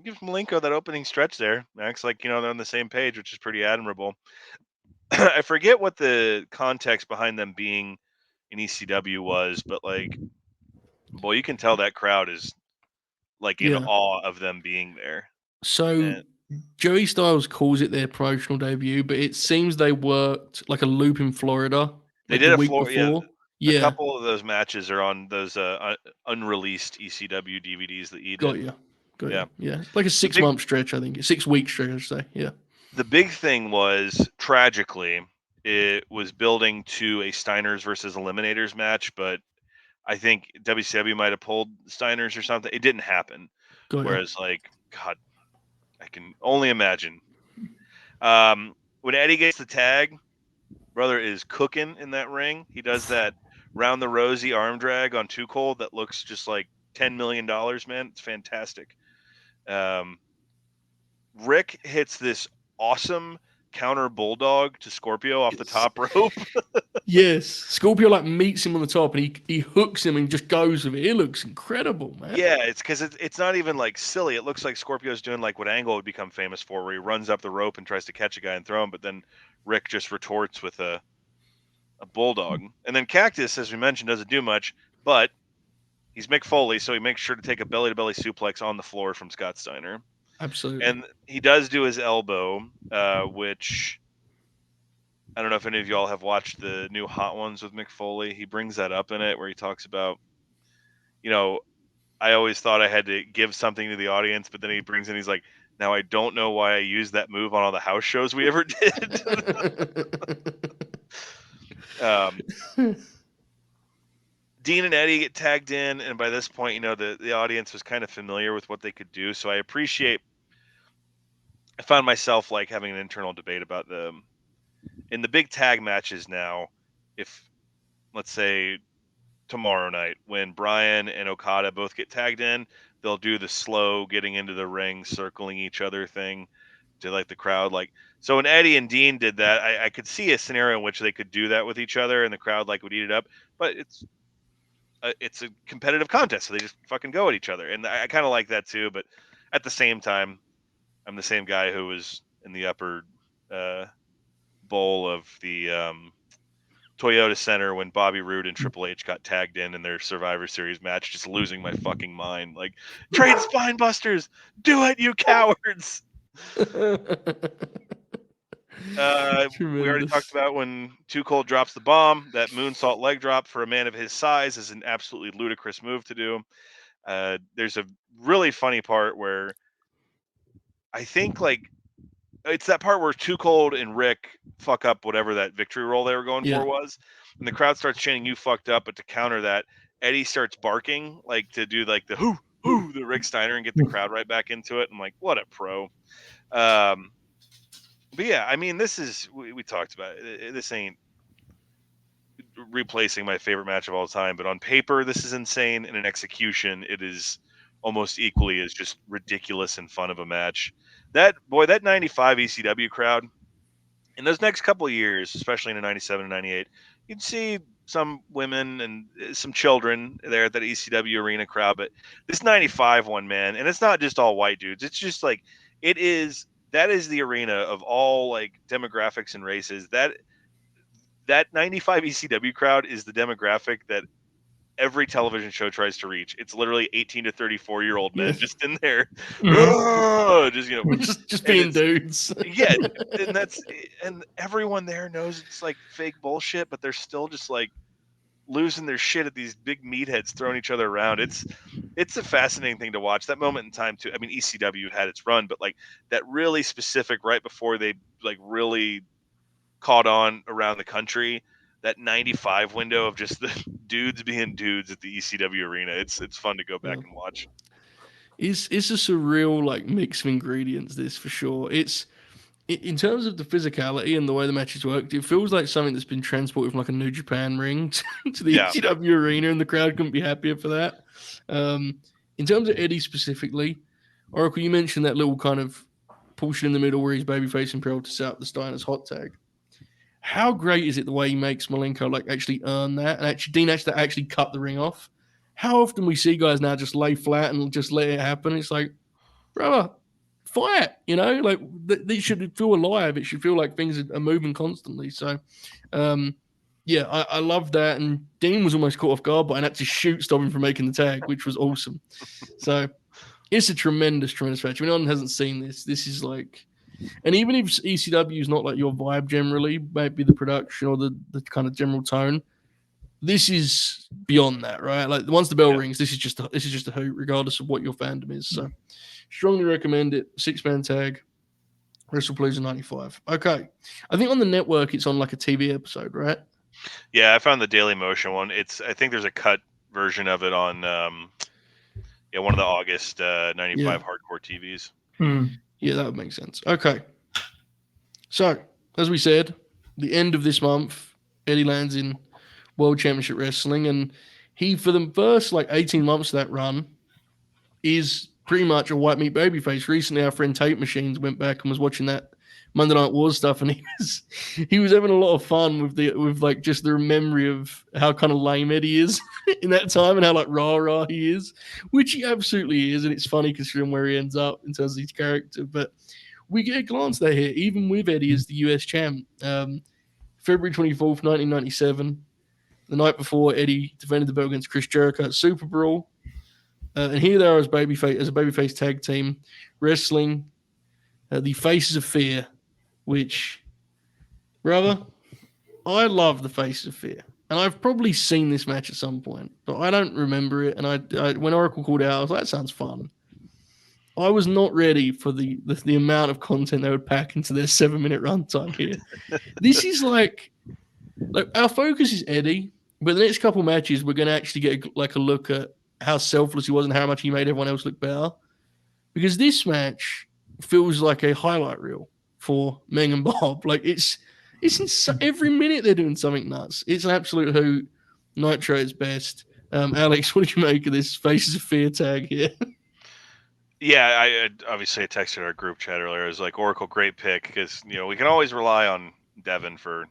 Speaker 3: gives Malenko that opening stretch there. Acts like they're on the same page, which is pretty admirable. I forget what the context behind them being in ECW was, but like, boy, you can tell that crowd is like in awe of them being there.
Speaker 1: So Joey Styles calls it their promotional debut, but it seems they worked like a loop in Florida.
Speaker 3: They did a week before. Yeah. A couple of those matches are on those unreleased ECW DVDs that you did.
Speaker 1: Got Got
Speaker 3: Yeah.
Speaker 1: you. Yeah. It's like a 6-month stretch, I think. 6-week stretch, I should say. Yeah.
Speaker 3: The big thing was, tragically, it was building to a Steiners versus Eliminators match, but I think WCW might have pulled Steiners or something. It didn't happen.
Speaker 1: Got you.
Speaker 3: Whereas, like, God, I can only imagine. When Eddie gets the tag, brother is cooking in that ring. He does that round the rosy arm drag on Too Cold that looks just like $10 million, man. It's fantastic. Rick hits this awesome counter bulldog to Scorpio off the top rope.
Speaker 1: Yes. Scorpio like meets him on the top and he hooks him and just goes with it. It looks incredible, man.
Speaker 3: Yeah, it's because it's not even like silly. It looks like Scorpio's doing like what Angle would become famous for, where he runs up the rope and tries to catch a guy and throw him, but then Rick just retorts with a bulldog. And then Cactus, as we mentioned, doesn't do much, but he's Mick Foley, so he makes sure to take a belly-to-belly suplex on the floor from Scott Steiner.
Speaker 1: Absolutely.
Speaker 3: And he does do his elbow, which I don't know if any of y'all have watched the new Hot Ones with Mick Foley. He brings that up in it where he talks about, I always thought I had to give something to the audience, but then he brings in, he's like, now I don't know why I used that move on all the house shows we ever did. Dean and Eddie get tagged in, and by this point, the audience was kind of familiar with what they could do. So I found myself like having an internal debate about them in the big tag matches now. If, let's say, tomorrow night when Bryan and Okada both get tagged in, they'll do the slow getting into the ring, circling each other thing to like the crowd. Like, so when Eddie and Dean did that, I could see a scenario in which they could do that with each other and the crowd like would eat it up, but it's a competitive contest, so they just fucking go at each other. And I kind of like that too, but at the same time, I'm the same guy who was in the upper bowl of the Toyota Center when Bobby Roode and Triple H got tagged in their Survivor Series match, just losing my fucking mind. Like, trade spine busters, do it, you cowards. We already talked about when Too Cold drops the bomb. That moonsault leg drop for a man of his size is an absolutely ludicrous move to do. There's a really funny part where I think like it's that part where Too Cold and Rick fuck up whatever that victory roll they were going for was, and the crowd starts chanting "You fucked up," but to counter that, Eddie starts barking like to do like the "hoo hoo" the Rick Steiner and get the crowd right back into it. I'm like, what a pro. But yeah, I mean, this is we talked about it. This ain't replacing my favorite match of all time, but on paper, this is insane, and in execution, it is almost equally as just ridiculous and fun of a match. That 95 ECW crowd in those next couple of years, especially in the 97 and 98, you'd see some women and some children there at that ECW arena crowd, but this 95 one, man, and it's not just all white dudes. It's just like, that is the arena of all like demographics and races. That 95 ECW crowd is the demographic that every television show tries to reach. It's literally 18 to 34-year-old men just in there,
Speaker 1: just being dudes.
Speaker 3: Yeah, and everyone there knows it's like fake bullshit, but they're still just like losing their shit at these big meatheads throwing each other around. It's a fascinating thing to watch. That moment in time too. I mean, ECW had its run, but like that really specific right before they like really caught on around the country, that 95 window of just the dudes being dudes at the ECW arena. It's fun to go back and watch.
Speaker 1: It's a surreal like mix of ingredients, this for sure. It's in terms of the physicality and the way the matches worked, it feels like something that's been transported from like a New Japan ring to the ECW arena, and the crowd couldn't be happier for that. In terms of Eddie specifically, Oracle, you mentioned that little kind of portion in the middle where he's babyface and Peril to set up the Steiner's hot tag. How great is it the way he makes Malenko like actually earn that, and actually Dean actually cut the ring off? How often we see guys now just lay flat and just let it happen? It's like, brother, fight, like they should feel alive. It should feel like things are moving constantly. So, I love that. And Dean was almost caught off guard, but I had to stop him from making the tag, which was awesome. So it's a tremendous match. If anyone hasn't seen this is like, and even if ECW is not like your vibe generally, maybe the production or the kind of general tone, this is beyond that, right? Like once the bell rings, this is just a hoot, regardless of what your fandom is. So Strongly recommend it. 6-man tag. WrestlePalooza 95. Okay. I think on the network it's on like a TV episode, right?
Speaker 3: Yeah, I found the Daily Motion one. I think there's a cut version of it on one of the August 95 hardcore TVs.
Speaker 1: Yeah, that would make sense. Okay. So, as we said, the end of this month, Eddie lands in World Championship Wrestling, and he, for the first 18 months of that run, is pretty much a white meat babyface. Recently, our friend Tape Machines went back and was watching that Monday Night Wars stuff, and he was having a lot of fun with just the memory of how kind of lame Eddie is in that time and how rah he is, which he absolutely is, and it's funny considering where he ends up in terms of his character. But we get a glance there here, even with Eddie as the US champ. February 24th, 1997, the night before Eddie defended the belt against Chris Jericho at Super Brawl. And here they are as a babyface tag team, wrestling the Faces of Fear, which, brother, I love the Faces of Fear. And I've probably seen this match at some point, but I don't remember it. And I when Oracle called out, I was like, that sounds fun. I was not ready for the amount of content they would pack into their 7-minute runtime here. This is like our focus is Eddie, but the next couple matches we're going to actually get a look at how selfless he was and how much he made everyone else look better. Because this match feels like a highlight reel for Meng and Bob. It's every minute they're doing something nuts. It's an absolute hoot. Nitro is best. Alex, what did you make of this Faces of Fear tag here?
Speaker 3: Yeah, I obviously texted our group chat earlier. I was like, Oracle, great pick, because we can always rely on Devin for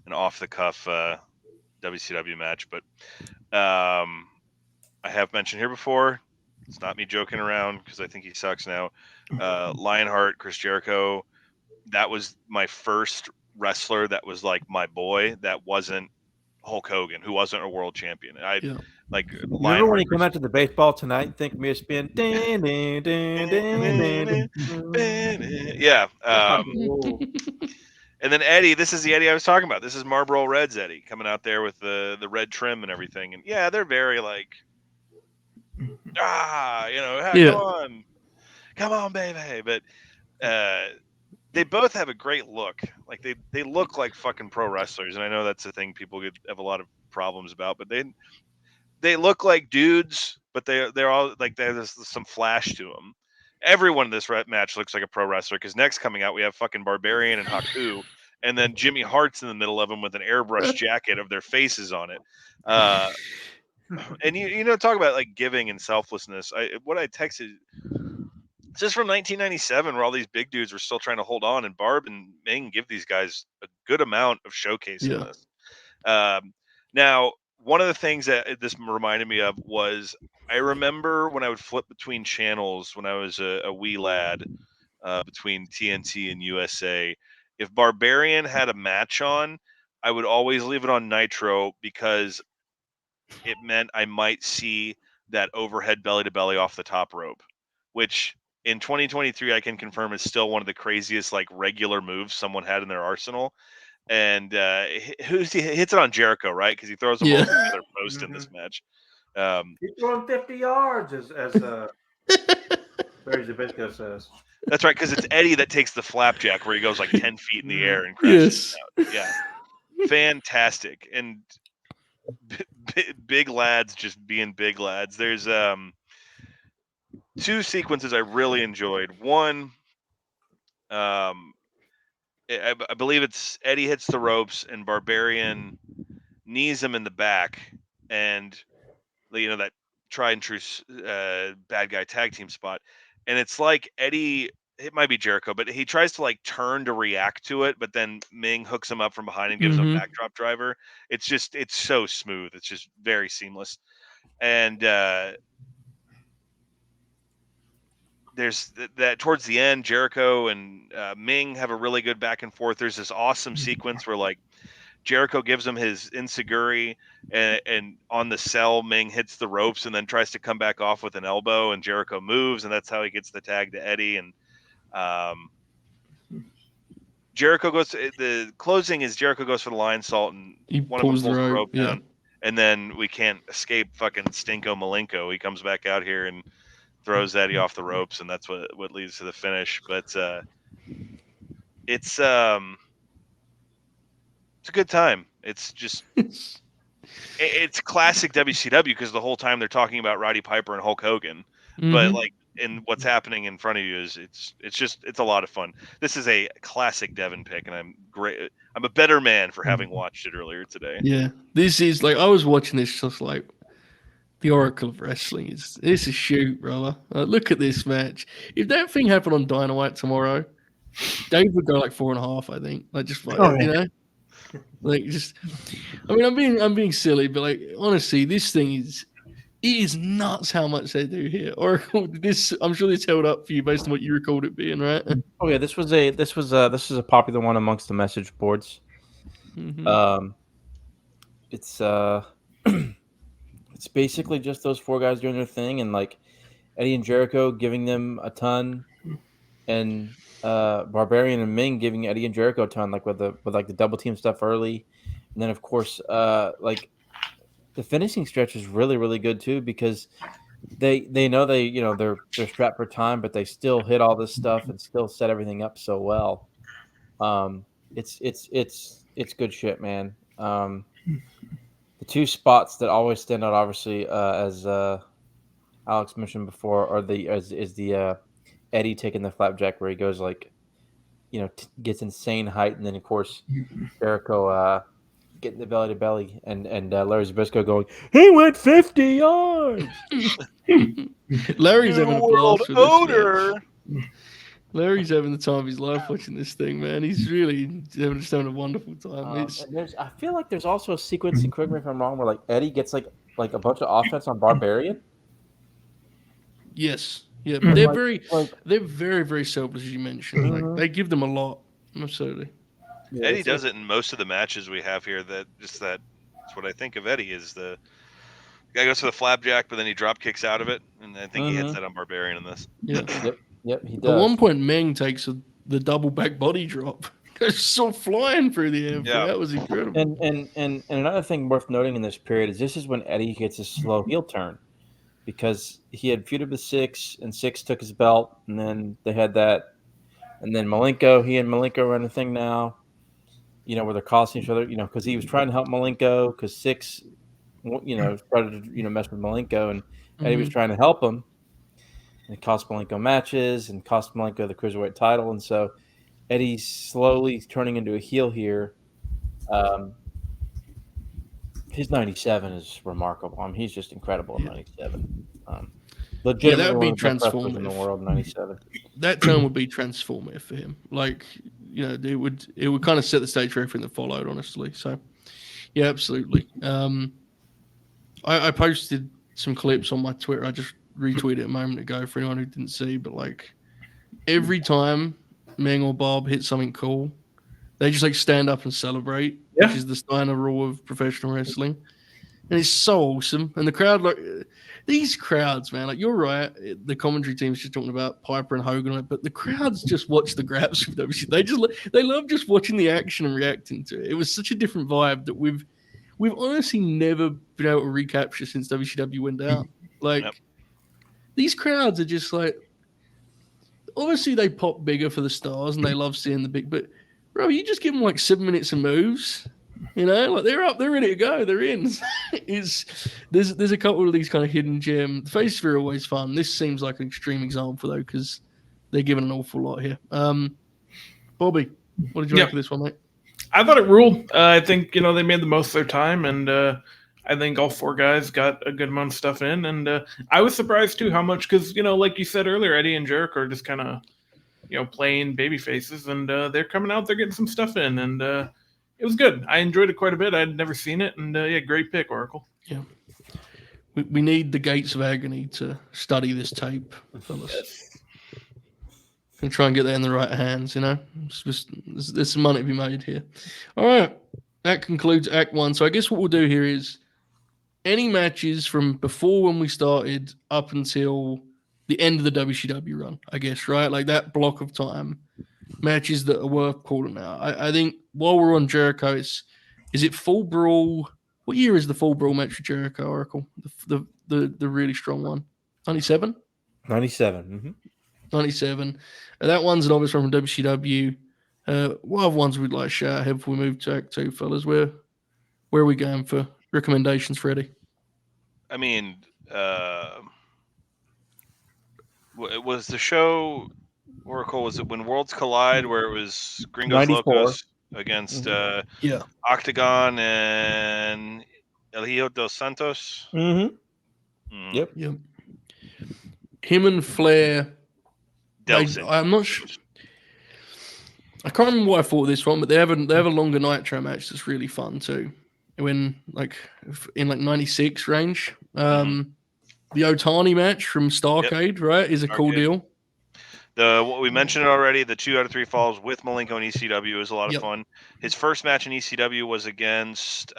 Speaker 3: an off-the-cuff WCW match. But I have mentioned here before, it's not me joking around because I think he sucks now. Lionheart, Chris Jericho, that was my first wrestler that was like my boy that wasn't Hulk Hogan, who wasn't a world champion.
Speaker 4: Remember when he came out to the baseball tonight and think me spin?
Speaker 3: Yeah. And then Eddie, this is the Eddie I was talking about. This is Marlboro Reds Eddie coming out there with the red trim and everything. And yeah, they're very come on, baby. But they both have a great look. Like they look like fucking pro wrestlers, and I know that's a thing people have a lot of problems about. But they look like dudes, but they're all like there's some flash to them. Everyone in this match looks like a pro wrestler because next coming out we have fucking Barbarian and Haku, and then Jimmy Hart's in the middle of them with an airbrush jacket of their faces on it. And talk about giving and selflessness. What I texted. It's just from 1997 where all these big dudes were still trying to hold on, and Barb and Ming give these guys a good amount of showcase in this. Now, one of the things that this reminded me of was I remember when I would flip between channels when I was a wee lad between TNT and USA. If Barbarian had a match on, I would always leave it on Nitro because it meant I might see that overhead belly to belly off the top rope, which in 2023, I can confirm is still one of the craziest regular moves someone had in their arsenal. And he hits it on Jericho, right? Because he throws them both together post in this match.
Speaker 4: He's throwing 50 yards, as Barry Zbyszko says.
Speaker 3: That's right, because it's Eddie that takes the flapjack where he goes 10 feet in the air and crashes out. Yeah, fantastic. And big lads just being big lads. There's two sequences I really enjoyed. One, I believe it's Eddie hits the ropes and Barbarian knees him in the back, and that tried and true bad guy tag team spot. And it's like Eddie, it might be Jericho, but he tries to turn to react to it, but then Ming hooks him up from behind and gives him a backdrop driver. It's so smooth. It's just very seamless. And there's that towards the end, Jericho and Ming have a really good back and forth. There's this awesome sequence where Jericho gives him his enziguri, and on the cell, Ming hits the ropes and then tries to come back off with an elbow, and Jericho moves, and that's how he gets the tag to Eddie. And Jericho goes. The closing is Jericho goes for the lion salt, and one of them pulls the rope down, and then we can't escape fucking Stinko Malenko. He comes back out here and throws Eddie off the ropes, and that's what leads to the finish. But it's a good time. It's just it's classic WCW because the whole time they're talking about Roddy Piper and Hulk Hogan, but like, and what's happening in front of you is it's a lot of fun. This is a classic Devin pick, and I'm a better man for having watched it earlier today.
Speaker 1: Yeah, this is like, I was watching this just like, the Oracle of Wrestling is this is shoot, brother. Look at this match. If that thing happened on Dynamite tomorrow, Dave would go like 4.5. I think, like, just like, you know, like, just. I mean, I'm being silly, but like, honestly, this thing is nuts how much they do here. Oracle, I'm sure this held up for you based on what you recalled it being, right?
Speaker 4: Oh yeah, this was a popular one amongst the message boards. It's it's basically just those four guys doing their thing, and like Eddie and Jericho giving them a ton, and Barbarian and Ming giving Eddie and Jericho a ton, like with the double team stuff early, and then of course like the finishing stretch is really, really good too, because they know they're strapped for time, but they still hit all this stuff and still set everything up so well. It's good shit, man. The two spots that always stand out, obviously, as Alex mentioned before, are the Eddie taking the flapjack where he goes like, gets insane height, and then of course Jericho getting the belly to belly, and Larry Zbyszko going, he went 50 yards.
Speaker 1: Larry's having a blast with
Speaker 3: odor.
Speaker 1: this. Larry's having the time of his life watching this thing, man. He's really having a wonderful time.
Speaker 4: I feel like there's also a sequence, and correct me if I'm wrong, where like Eddie gets like a bunch of offense on Barbarian.
Speaker 1: Yes, yeah, they're very, very selfless, as you mentioned. Like, they give them a lot, absolutely.
Speaker 3: Yeah, Eddie does it in most of the matches we have here. That's what I think of Eddie is the guy goes for the flapjack, but then he drop kicks out of it, and I think he hits that on Barbarian in this.
Speaker 1: Yeah.
Speaker 4: Yep, he does.
Speaker 1: At one point, Meng takes the double back body drop. Goes so flying through the air. Yeah. That was incredible.
Speaker 4: And another thing worth noting in this period is this is when Eddie gets a slow heel turn, because he had feuded with Six, and Six took his belt, and then they had that, and then he and Malenko run a thing now, where they're costing each other, because he was trying to help Malenko, because Six, started to, mess with Malenko, and Eddie was trying to help him. And it cost Malenko matches and cost Malenko the Cruiserweight title. And so Eddie's slowly turning into a heel here. His 97 is remarkable. I mean, he's just incredible in 97. Legitimately,
Speaker 1: that would be
Speaker 4: one of the best wrestlers
Speaker 1: transformative
Speaker 4: in the world in 97.
Speaker 1: That turn would be transformative for him. Like, it would kind of set the stage for everything that followed, honestly. So, yeah, absolutely. I posted some clips on my Twitter. I just retweeted it a moment ago for anyone who didn't see, but like, every time Meng or Bob hit something cool, they just like stand up and celebrate, which is the Steiner rule of professional wrestling. And it's so awesome. And the crowd, like, these crowds, man, like, you're right. The commentary team's just talking about Piper and Hogan, but the crowds just watch the graps with WCW. They love just watching the action and reacting to it. It was such a different vibe that we've honestly never been able to recapture since WCW went down. Like, these crowds are just like, obviously they pop bigger for the stars and they love seeing the big, but bro, you just give them like 7 minutes of moves, like they're up, they're ready to go, they're in. There's a couple of these kind of hidden gems. The faces are always fun. This seems like an extreme example though, because they're given an awful lot here. Bobby, what did you make of this one, mate? I
Speaker 2: thought it ruled. I think they made the most of their time, and I think all four guys got a good amount of stuff in, and I was surprised too how much, because like you said earlier, Eddie and Jericho are just kind of playing baby faces, and they're coming out, they're getting some stuff in, and it was good. I enjoyed it quite a bit. I'd never seen it, and great pick, Oracle.
Speaker 1: Yeah, we need the Gates of Agony to study this tape, fellas.
Speaker 2: Yes.
Speaker 1: And try and get that in the right hands. There's some money to be made here. All right, that concludes Act 1. So I guess what we'll do here is any matches from before when we started up until the end of the WCW run, I guess, right? Like that block of time, matches that are worth calling out. I think while we're on Jericho, is it Full Brawl? What year is the Full Brawl match with Jericho, Oracle? The really strong one? 97?
Speaker 4: 97. Mm-hmm.
Speaker 1: 97. That one's an obvious one from WCW. What other ones we'd like to shout out before we move to Act 2, fellas? Where are we going for recommendations, Freddie?
Speaker 3: I mean, was the show Oracle? Was it When Worlds Collide, where it was Gringos
Speaker 4: 94.
Speaker 3: Locos against
Speaker 1: Yeah.
Speaker 3: Octagon and El Hijo dos Santos?
Speaker 4: Mm-hmm.
Speaker 3: Mm.
Speaker 1: Yep. Him and Flair.
Speaker 3: Delson.
Speaker 1: I'm not sure. I can't remember what I thought of this one, but they have a longer Nitro match that's really fun too. When in 96 range. The Otani match from Starcade, right, is a cool deal.
Speaker 3: What we mentioned already, the 2 out of 3 falls with Malenko in ECW is a lot of
Speaker 1: Yep.
Speaker 3: fun. His first match in ECW was against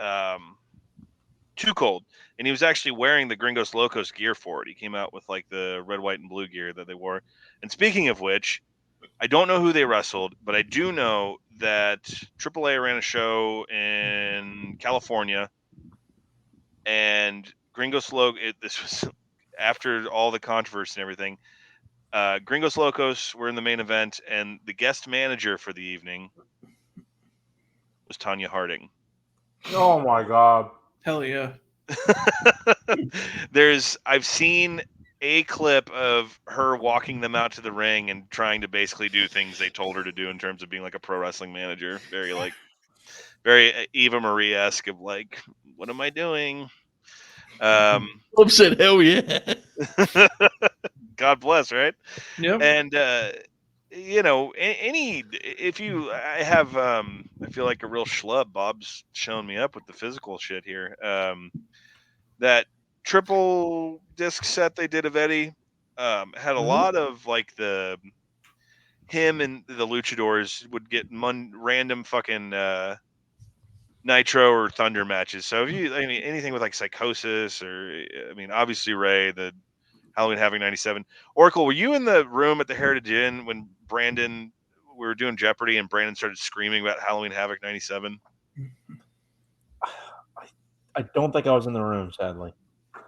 Speaker 3: Too Cold, and he was actually wearing the Gringos Locos gear for it. He came out with like the red, white, and blue gear that they wore. And speaking of which, I don't know who they wrestled, but I do know that AAA ran a show in California, and Gringos Locos. This was after all the controversy and everything. Gringos Locos were in the main event, and the guest manager for the evening was Tanya Harding.
Speaker 4: Oh my God!
Speaker 2: Hell yeah!
Speaker 3: I've seen a clip of her walking them out to the ring and trying to basically do things they told her to do in terms of being like a pro wrestling manager. Very Eva Marie-esque of like, what am I doing?
Speaker 1: Bob said, hell yeah.
Speaker 3: God bless, right?
Speaker 2: Yep.
Speaker 3: And I feel like a real schlub. Bob's showing me up with the physical shit here. That triple disc set they did of Eddie had a lot of like him and the luchadors would get random fucking Nitro or Thunder matches. So anything with like Psychosis or obviously Ray, the Halloween Havoc 97. Oracle, were you in the room at the Heritage Inn when we were doing Jeopardy and Brandon started screaming about Halloween Havoc 97?
Speaker 4: I don't think I was in the room, sadly.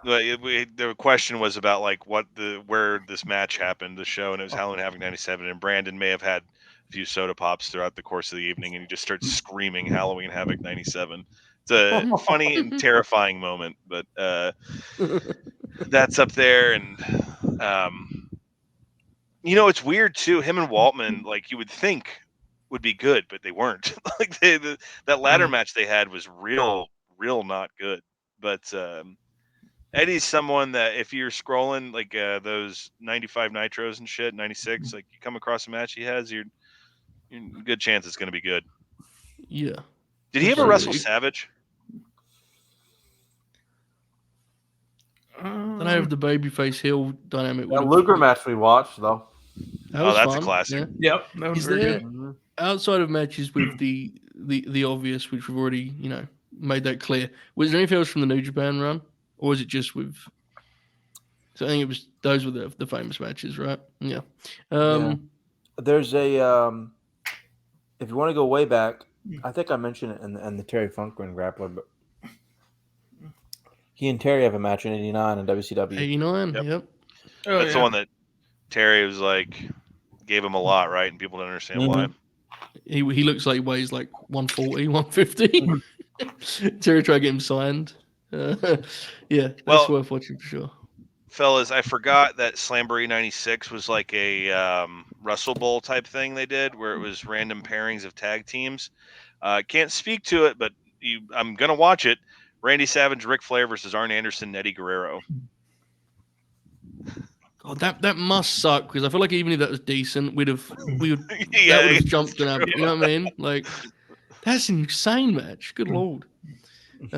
Speaker 3: The question was about like where this match happened, the show, and it was Halloween Havoc 97, and Brandon may have had a few soda pops throughout the course of the evening, and he just started screaming Halloween Havoc 97. It's a funny and terrifying moment, but that's up there. And it's weird too. Him and Waltman, like you would think would be good, but they weren't. Like that ladder match they had was real not good. But Eddie's someone that if you're scrolling like those 95 Nitros and shit, 96, like you come across a match he has, you're good chance it's going to be good.
Speaker 1: Yeah.
Speaker 3: Did he ever wrestle Savage?
Speaker 1: Then I have the babyface heel dynamic.
Speaker 4: That Luger match we watched, though.
Speaker 1: That's
Speaker 3: fun.
Speaker 1: A
Speaker 3: classic.
Speaker 1: Yeah.
Speaker 2: Yep, that was
Speaker 1: Is
Speaker 2: very
Speaker 1: there,
Speaker 2: good.
Speaker 1: outside of matches with the obvious, which we've already made that clear, was there anything else from the New Japan run, or was it just with? So I think those were the famous matches, right? Yeah.
Speaker 4: There's a if you want to go way back, I think I mentioned it in the Terry Funk Grin Grappler, but he and Terry have a match in '89 in WCW.
Speaker 1: '89, yep.
Speaker 2: Oh,
Speaker 3: That's the one that Terry was like gave him a lot, right? And people don't understand why.
Speaker 1: He looks like he weighs like 140, 150. Terry tried to get him signed. Yeah, that's worth watching for sure.
Speaker 3: Fellas, I forgot that Slamboree 96 was like a Russell Bowl type thing they did where it was random pairings of tag teams. Can't speak to it, but I'm going to watch it. Randy Savage, Ric Flair versus Arn Anderson, Eddie Guerrero.
Speaker 1: Oh, that must suck because I feel like even if that was decent, we would
Speaker 3: Yeah,
Speaker 1: that would have jumped and up. You know what I mean? Like that's an insane match. Good lord. This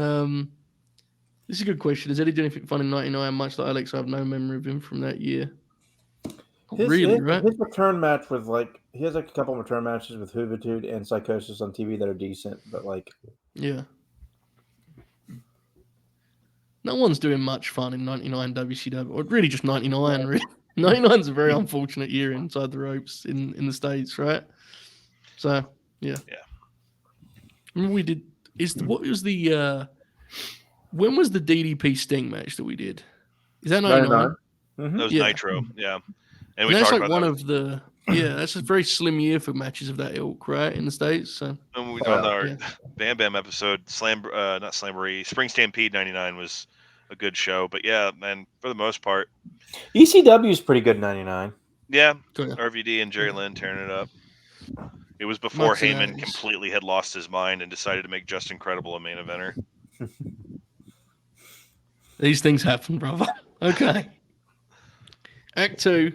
Speaker 1: is a good question. Has Eddie done anything fun in '99? Much like Alex, I have no memory of him from that year. Right?
Speaker 4: His return match was like he has like a couple of return matches with Juventud and Psychosis on TV that are decent, but like
Speaker 1: yeah. No one's doing much fun in '99 WCW, or really just '99. Really, '99's a very unfortunate year inside the ropes in the States, right? So yeah. Remember we did. When was the DDP Sting match that we did? Is that '99?
Speaker 4: Mhm.
Speaker 3: was
Speaker 1: Yeah.
Speaker 3: Nitro. Yeah, and
Speaker 1: And
Speaker 3: we
Speaker 1: that's
Speaker 3: talked
Speaker 1: like
Speaker 3: about
Speaker 1: one
Speaker 3: that.
Speaker 1: of the that's a very slim year for matches of that ilk, right, in the States. So
Speaker 3: And we,
Speaker 4: Oh,
Speaker 3: on
Speaker 4: yeah.
Speaker 3: our
Speaker 1: Yeah.
Speaker 3: Bam Bam episode, not Slamboree, Spring Stampede '99 was a good show. But yeah, man, for the most part,
Speaker 4: ECW is pretty good in '99.
Speaker 3: yeah,
Speaker 1: got ya.
Speaker 3: RVD and Jerry Lynn tearing it up. It was before
Speaker 1: Much of that
Speaker 3: Heyman
Speaker 1: is-
Speaker 3: completely had lost his mind and decided to make Justin Credible a main eventer.
Speaker 1: These things happen, brother. Okay. Act 2.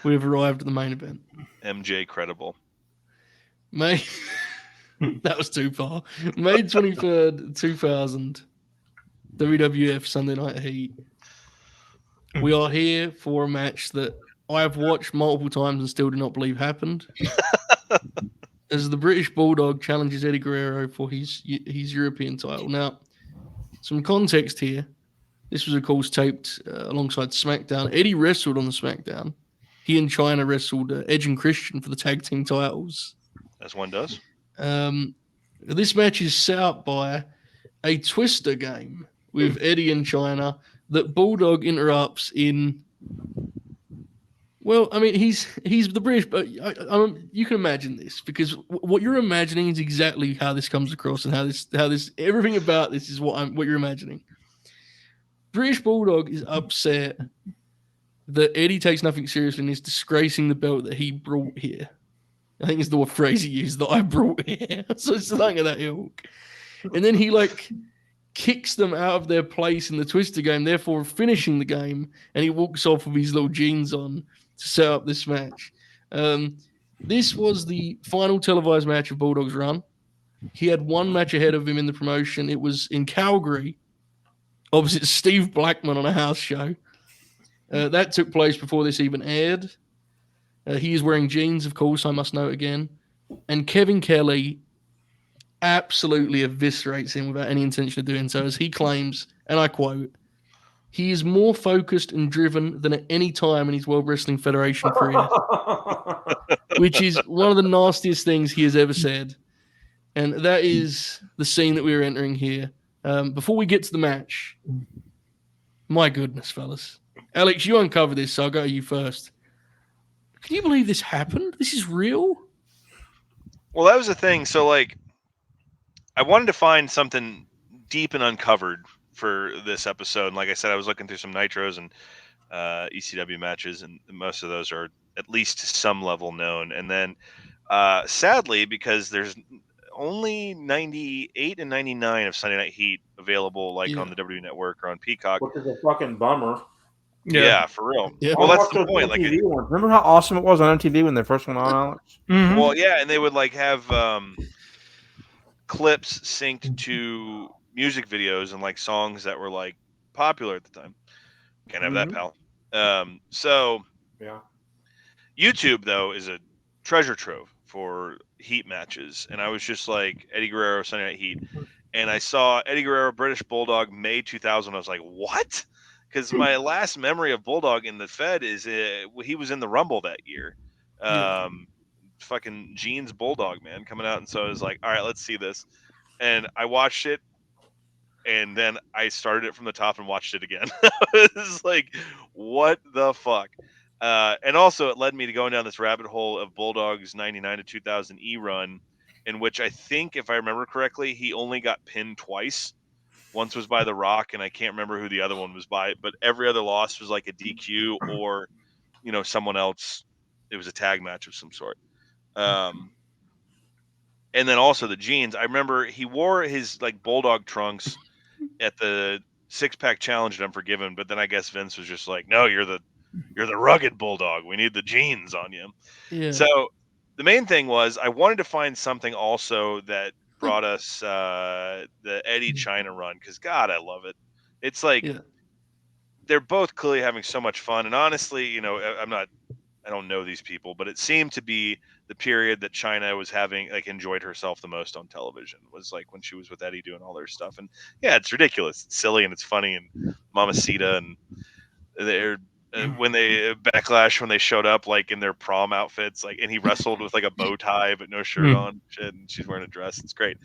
Speaker 1: We've arrived at the main event.
Speaker 3: MJ Credible.
Speaker 1: May that was too far. May 23rd, 2000. WWF Sunday Night Heat. We are here for a match that I have watched multiple times and still do not believe happened. As the British Bulldog challenges Eddie Guerrero for his European title. Now, some context here. This was, of course, taped alongside SmackDown. Eddie wrestled on the SmackDown. He and China wrestled Edge and Christian for the tag team titles.
Speaker 3: As one does.
Speaker 1: This match is set up by a twister game with Eddie and China that Bulldog interrupts in. Well, I mean, he's the British, but you can imagine this because what you're imagining is exactly how this comes across and how this everything about this is what you're imagining. British Bulldog is upset that Eddie takes nothing seriously and is disgracing the belt that he brought here. I think it's the phrase he used, that I brought here. So it's something of that ilk. And then he kicks them out of their place in the Twister game, therefore finishing the game, and he walks off with his little jeans on to set up this match. This was the final televised match of Bulldog's run. He had one match ahead of him in the promotion. It was in Calgary, opposite Steve Blackman on a house show. That took place before this even aired. He is wearing jeans, of course, I must note again. And Kevin Kelly absolutely eviscerates him without any intention of doing so, as he claims, and I quote, "He is more focused and driven than at any time in his World Wrestling Federation career," which is one of the nastiest things he has ever said. And that is the scene that we are entering here. Before we get to the match, my goodness, fellas. Alex, you uncovered this, so I'll go to you first. Can you believe this happened? This is real?
Speaker 3: Well, that was the thing. So, I wanted to find something deep and uncovered for this episode. And like I said, I was looking through some Nitros and ECW matches, and most of those are at least to some level known. And then, sadly, because there's only 98 and 99 of Sunday Night Heat available, on the WWE Network or on Peacock.
Speaker 4: Which is a fucking bummer.
Speaker 3: Yeah, for real.
Speaker 1: Yeah.
Speaker 3: Well,
Speaker 4: I
Speaker 3: that's
Speaker 4: watched
Speaker 3: the
Speaker 4: those
Speaker 3: point.
Speaker 4: MTV ones. Remember how awesome it was on MTV when they first went on, Alex?
Speaker 2: Mhm.
Speaker 3: Well, yeah, and they would have clips synced to music videos and songs that were popular at the time. Can't have that, pal. So
Speaker 4: Yeah.
Speaker 3: YouTube though is a treasure trove for Heat matches, and I was just like Eddie Guerrero Sunday Night Heat, and I saw Eddie Guerrero British Bulldog May 2000. I was like, what? Because my last memory of Bulldog in the Fed is he was in the Rumble that year. Fucking Jeans Bulldog, man, coming out, and so I was like, all right, let's see this, and I watched it, and then I started it from the top and watched it again. It was like, what the fuck? And also, it led me to going down this rabbit hole of Bulldog's 99 to 2000 E run, in which I think, if I remember correctly, he only got pinned twice. Once was by The Rock, and I can't remember who the other one was by, but every other loss was like a DQ or, someone else. It was a tag match of some sort. And then also the jeans. I remember he wore his Bulldog trunks at the 6-pack challenge at Unforgiven, but then I guess Vince was just like, no, you're the rugged Bulldog. We need the jeans on you.
Speaker 1: Yeah.
Speaker 3: So the main thing was I wanted to find something also that brought us the Eddie China run, because God, I love it. It's they're both clearly having so much fun, and honestly, I don't know these people, but it seemed to be the period that China was having enjoyed herself the most on television was when she was with Eddie doing all their stuff. And yeah, it's ridiculous, it's silly, and it's funny, and Mamacita, and they're when they Backlash, when they showed up in their prom outfits, and he wrestled with a bow tie but no shirt on, shit, and she's wearing a dress. It's great.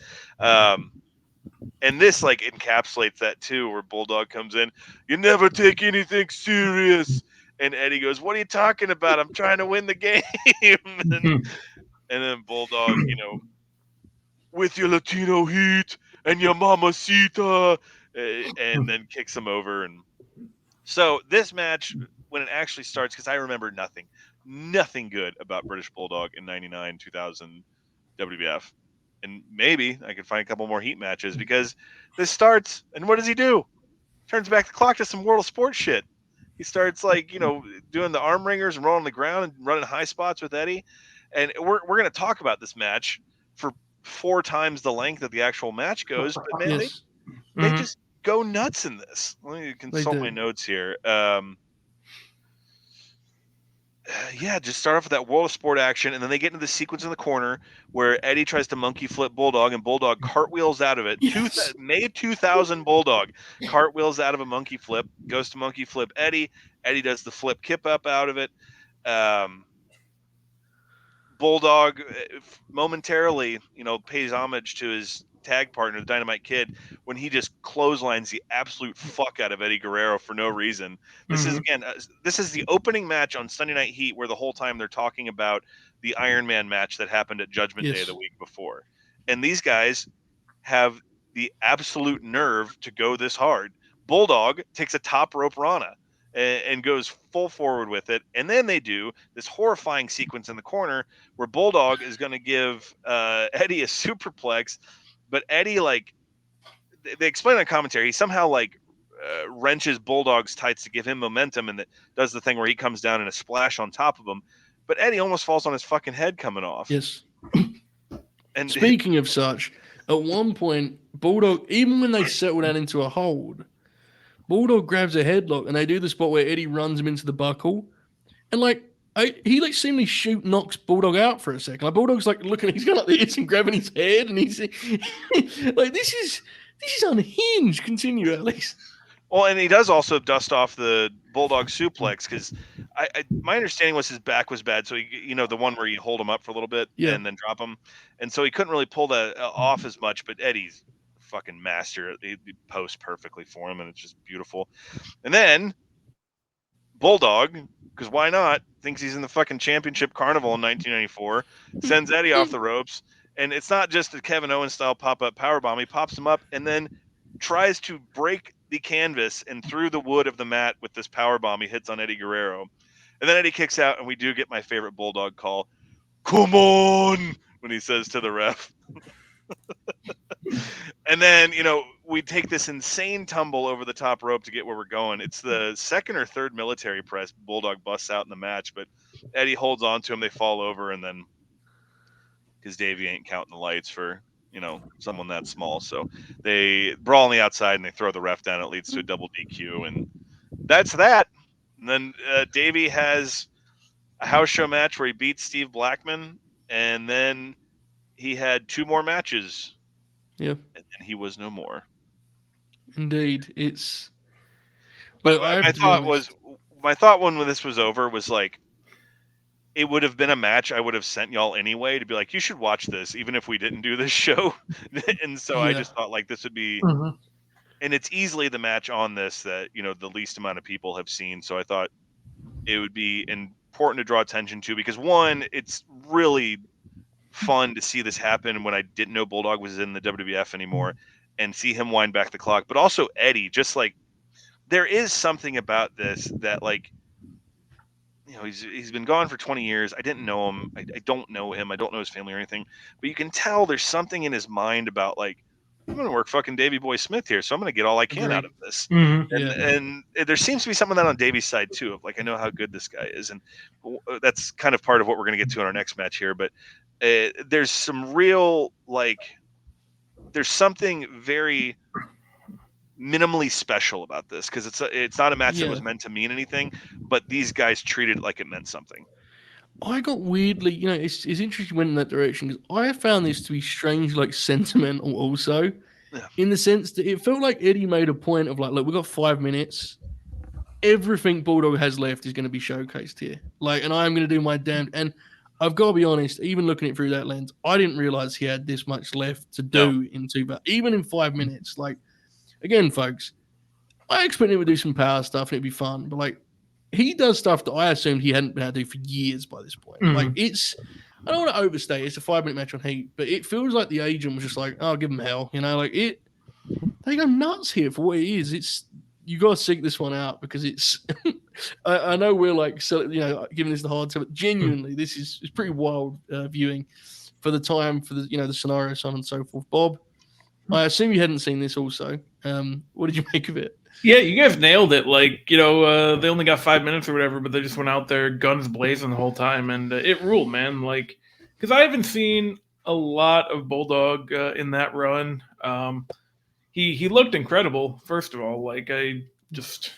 Speaker 3: And this like encapsulates that too, where Bulldog comes in, you never take anything serious. And Eddie goes, "What are you talking about? I'm trying to win the game." and then Bulldog, with your Latino heat and your mamacita, and then kicks him over. And so this match, when it actually starts, because I remember nothing good about British Bulldog in 99, 2000 WWF. And maybe I could find a couple more heat matches, because this starts, and what does he do? Turns back the clock to some World of Sports shit. He starts doing the arm ringers and rolling on the ground and running high spots with Eddie. And we're going to talk about this match for 4 times the length of the actual match goes. But man,
Speaker 1: Yes.
Speaker 3: they just go nuts in this. Let me consult my notes here. Just start off with that World of Sport action, and then they get into the sequence in the corner where Eddie tries to monkey flip Bulldog, and Bulldog cartwheels out of it.
Speaker 1: Yes.
Speaker 3: May 2000 Bulldog cartwheels out of a monkey flip, goes to monkey flip Eddie. Eddie does the flip kip up out of it. Bulldog momentarily, pays homage to his tag partner, the Dynamite Kid, when he just clotheslines the absolute fuck out of Eddie Guerrero for no reason. This is this is the opening match on Sunday Night Heat, where the whole time they're talking about the Iron Man match that happened at Judgment Day the week before. And these guys have the absolute nerve to go this hard. Bulldog takes a top rope Rana and goes full forward with it. And then they do this horrifying sequence in the corner where Bulldog is going to give Eddie a superplex, but Eddie, they explain on commentary, he somehow wrenches Bulldog's tights to give him momentum, and that does the thing where he comes down in a splash on top of him. But Eddie almost falls on his fucking head coming off.
Speaker 1: Yes.
Speaker 3: And
Speaker 1: speaking of such, at one point, Bulldog, even when they settle down into a hold, Bulldog grabs a headlock, and they do the spot where Eddie runs him into the buckle, and he seemingly knocks Bulldog out for a second. Bulldog's looking, he's going like this and grabbing his head, and he's this is unhinged. Continue, Alex.
Speaker 3: Well, and he does also dust off the Bulldog suplex, because my understanding was his back was bad. So he, the one where you hold him up for a little bit and then drop him, and so he couldn't really pull that off as much. But Eddie's fucking master. He posts perfectly for him, and it's just beautiful. And then Bulldog, because why not, thinks he's in the fucking championship carnival in 1994, sends Eddie off the ropes, and it's not just a Kevin Owens style pop-up powerbomb. He pops him up and then tries to break the canvas and through the wood of the mat with this powerbomb he hits on Eddie Guerrero. And then Eddie kicks out, and we do get my favorite Bulldog call, "Come on," when he says to the ref. And then, we take this insane tumble over the top rope to get where we're going. It's the second or third military press Bulldog busts out in the match, but Eddie holds on to him. They fall over, and then, because Davey ain't counting the lights for, someone that small. So they brawl on the outside, and they throw the ref down. It leads to a double DQ, and that's that. And then Davey has a house show match where he beats Steve Blackman, and then he had 2 more matches.
Speaker 1: Yeah.
Speaker 3: And then he was no more.
Speaker 1: Indeed. It's.
Speaker 3: But my thought when this was over was it would have been a match I would have sent y'all anyway to be like, you should watch this, even if we didn't do this show. And so I just thought this would be, and it's easily the match on this that, the least amount of people have seen. So I thought it would be important to draw attention to, because one, it's really fun to see this happen when I didn't know Bulldog was in the WWF anymore, and see him wind back the clock. But also Eddie, just there is something about this that he's been gone for 20 years. I didn't know him. I don't know him. I don't know his family or anything, but you can tell there's something in his mind about I'm going to work fucking Davey Boy Smith here, so I'm going to get all I can out of this. And there seems to be some of that on Davey's side too, of I know how good this guy is. And that's kind of part of what we're going to get to in our next match here. But there's some real, there's something very minimally special about this, because it's not a match that was meant to mean anything, but these guys treated it like it meant something.
Speaker 1: I got weirdly, it's interesting went in that direction, because I found this to be strangely sentimental also, in the sense that it felt like Eddie made a point of look, we've got 5 minutes. Everything Bulldog has left is going to be showcased here. And I'm going to do my damned. And I've got to be honest, even looking at it through that lens, I didn't realize he had this much left to do in 2 even in 5 minutes. Like, again, folks, I expect him to do some power stuff and it'd be fun, but like, he does stuff that I assumed he hadn't been able to do for years by this point. Like, I don't want to overstate it. It's a 5-minute match on Heat, but it feels like the agent was just like, "Oh, give him hell," like it. They go nuts here for what it is. You got to seek this one out because it's. I know we're like, giving this the hard time, but genuinely, this is pretty wild viewing for the time, for the scenario, so on and so forth. Bob, I assume you hadn't seen this also. What did you make of it?
Speaker 2: Yeah, you guys nailed it. Like, they only got 5 minutes or whatever, but they just went out there guns blazing the whole time, and it ruled, man. Like, because I haven't seen a lot of Bulldog in that run. He looked incredible, first of all. Like, I just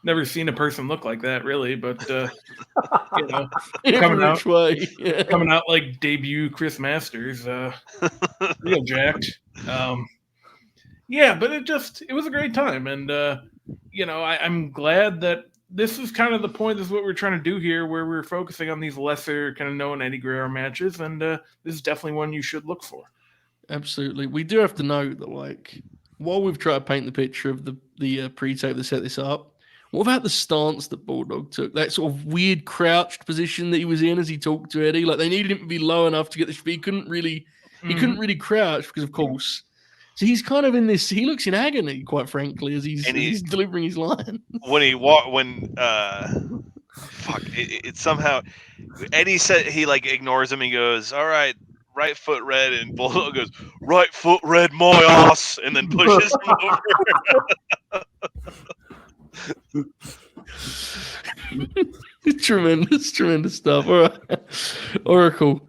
Speaker 2: never seen a person look like that, really. But coming out like debut Chris Masters, real jacked. Yeah, but it was a great time, and I'm glad that this is kind of the point. This is what we're trying to do here, where we're focusing on these lesser kind of known Eddie Guerrero matches, and this is definitely one you should look for.
Speaker 1: Absolutely, we do have to note that, like, while we've tried to paint the picture of the pre-tape that set this up, what about the stance that Bulldog took? That sort of weird crouched position that he was in as he talked to Eddie. Like, they needed him to be low enough to get this. He couldn't really crouch because, of course. So he's kind of in this. He looks in agony, quite frankly, as he's delivering his line.
Speaker 3: It somehow Eddie said he like ignores him. He goes, "All right, right foot red," and Bulldog goes, "Right foot red, my ass," and then pushes him over.
Speaker 1: Tremendous stuff. All right, Oracle.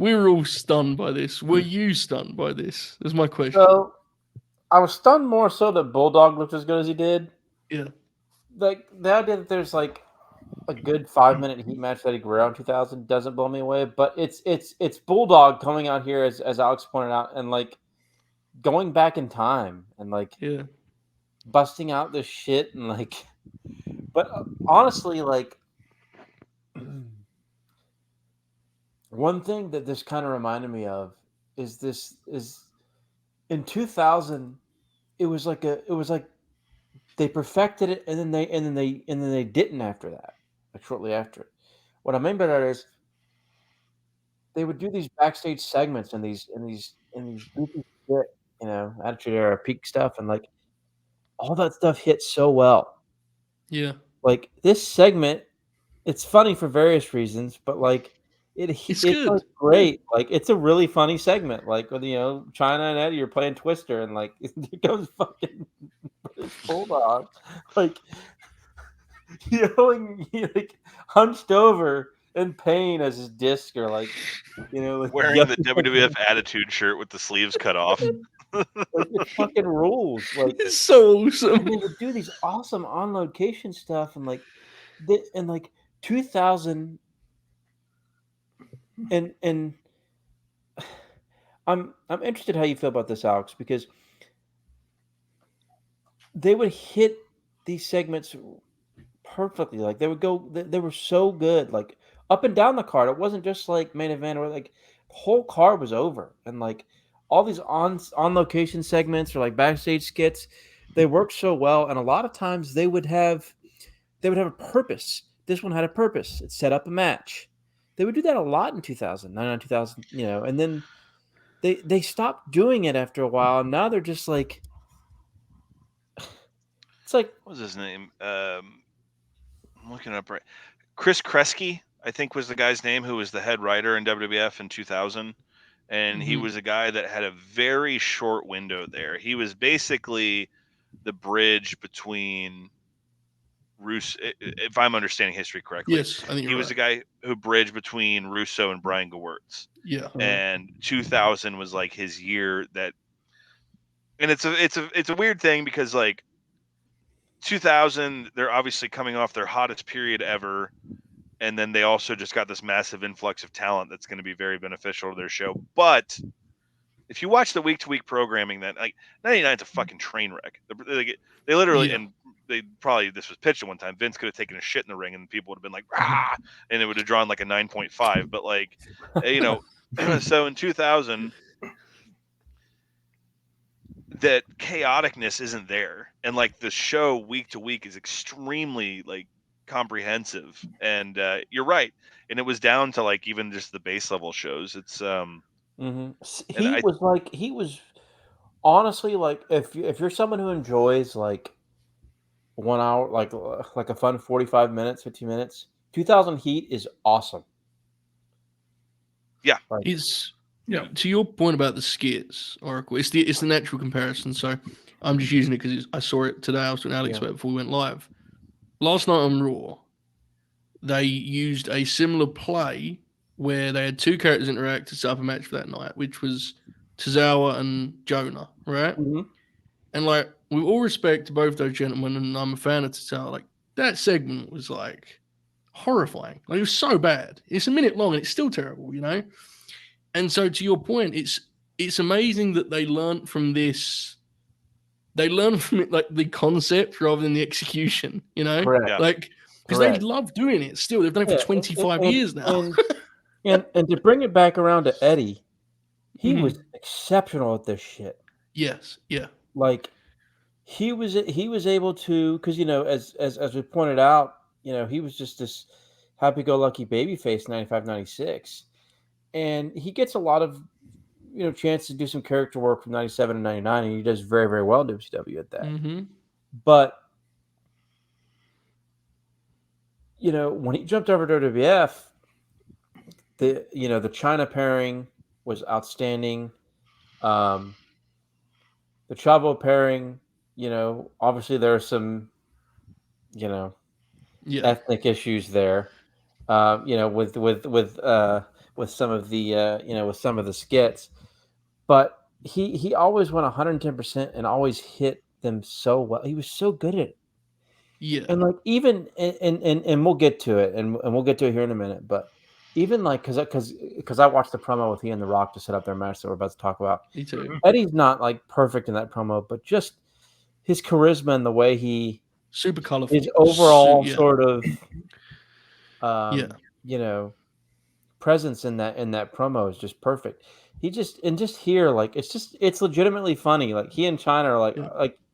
Speaker 1: We were all stunned by this. Were you stunned by this? That's my question.
Speaker 4: So, I was stunned more so that Bulldog looked as good as he did.
Speaker 1: Yeah.
Speaker 4: Like, the idea that there's, like, a good 5-minute Heat match that he grew out in 2000 doesn't blow me away. But it's Bulldog coming out here, as Alex pointed out, and, like, going back in time and, like, busting out this shit and, like... But, honestly, like... One thing that this kind of reminded me of is in 2000, it was like they perfected it and then they didn't after that, like shortly after it. What I mean by that is they would do these backstage segments and these goofy shit, Attitude Era peak stuff, and like all that stuff hit so well.
Speaker 1: Yeah.
Speaker 4: Like this segment, it's funny for various reasons, but like it's good. Great. Like it's a really funny segment. Like with China and Eddie are playing Twister, and like there goes fucking Bulldog, like like hunched over in pain as his disc, or like like,
Speaker 3: wearing the WWF Attitude shirt with the sleeves cut off.
Speaker 4: Like it fucking rules. Like
Speaker 1: it's so awesome.
Speaker 4: They would do these awesome on location stuff, and like 2000. And I'm interested how you feel about this, Alex, because they would hit these segments perfectly. Like they were so good, like up and down the card. It wasn't just like main event, or like the whole card was over, and like all these on location segments or like backstage skits, they worked so well. And a lot of times they would have a purpose. This one had a purpose. It set up a match. They would do that a lot in 2000, 2000, and then they stopped doing it after a while, and now they're just like, it's like,
Speaker 3: what was his name? I'm looking up right. Chris Kresge, I think, was the guy's name, who was the head writer in WWF in 2000, and he was a guy that had a very short window there. He was basically the bridge between Russo, if I'm understanding history correctly.
Speaker 1: Yes, I think
Speaker 3: he was the guy who bridged between Russo and Brian Gewirtz.
Speaker 1: Yeah,
Speaker 3: and 2000 was like his year that, and it's a weird thing because like 2000, they're obviously coming off their hottest period ever, and then they also just got this massive influx of talent that's going to be very beneficial to their show. But if you watch the week-to-week programming, that like 99 is a fucking train wreck. They literally,
Speaker 1: Yeah.
Speaker 3: and they probably, this was pitched at one time, Vince could have taken a shit in the ring and people would have been like, rah, and it would have drawn like a 9.5. But like, so in 2000, that chaoticness isn't there, and like the show week to week is extremely like comprehensive. And you're right, and it was down to like even just the base level shows. It's and
Speaker 4: He was honestly like if you're someone who enjoys like 1 hour like a fun 45 minutes, 50 minutes, 2000 Heat is awesome.
Speaker 3: Yeah,
Speaker 4: like,
Speaker 1: It's to your point about the skits, Oracle. It's the natural comparison. So I'm just using it because I saw it today. I was with Alex about it before we went live. Last night on Raw, they used a similar play where they had two characters interact to set up a match for that night, which was Tozawa and Jonah, right?
Speaker 4: mhm.
Speaker 1: And like, with all respect to both those gentlemen, and I'm a fan of Tozawa, like that segment was like horrifying. Like it was so bad. It's a minute long and it's still terrible, you know. And so, to your point, it's amazing that they learned from this. They learned from it like the concept rather than the execution, you know.
Speaker 4: Correct.
Speaker 3: Yeah.
Speaker 1: Like because they love doing it. Still, they've done it for 25 years now.
Speaker 4: And to bring it back around to Eddie, he
Speaker 1: Mhm.
Speaker 4: was exceptional at this shit.
Speaker 1: Yes, yeah,
Speaker 4: Like he was able to, because as we pointed out, he was just this happy-go-lucky babyface 95, 96, and he gets a lot of chance to do some character work from 97 and 99, and he does very, very well in WCW at that.
Speaker 1: mm-hmm.
Speaker 4: But when he jumped over to WWF, the China pairing was outstanding. The Chavo pairing, obviously there are some, ethnic issues there. With some of the with some of the skits, but he always went 110% and always hit them so well. He was so good at it.
Speaker 1: Yeah,
Speaker 4: And like even and we'll get to it, and we'll get to it here in a minute. But even like because I watched the promo with he and The Rock to set up their match that we're about to talk about.
Speaker 1: me too.
Speaker 4: Eddie's not like perfect in that promo, but just his charisma and the way he
Speaker 1: Super colorful.
Speaker 4: his overall
Speaker 1: yeah.
Speaker 4: sort of
Speaker 1: Yeah.
Speaker 4: presence in that promo is just perfect. He just here like it's legitimately funny. Like he and China are like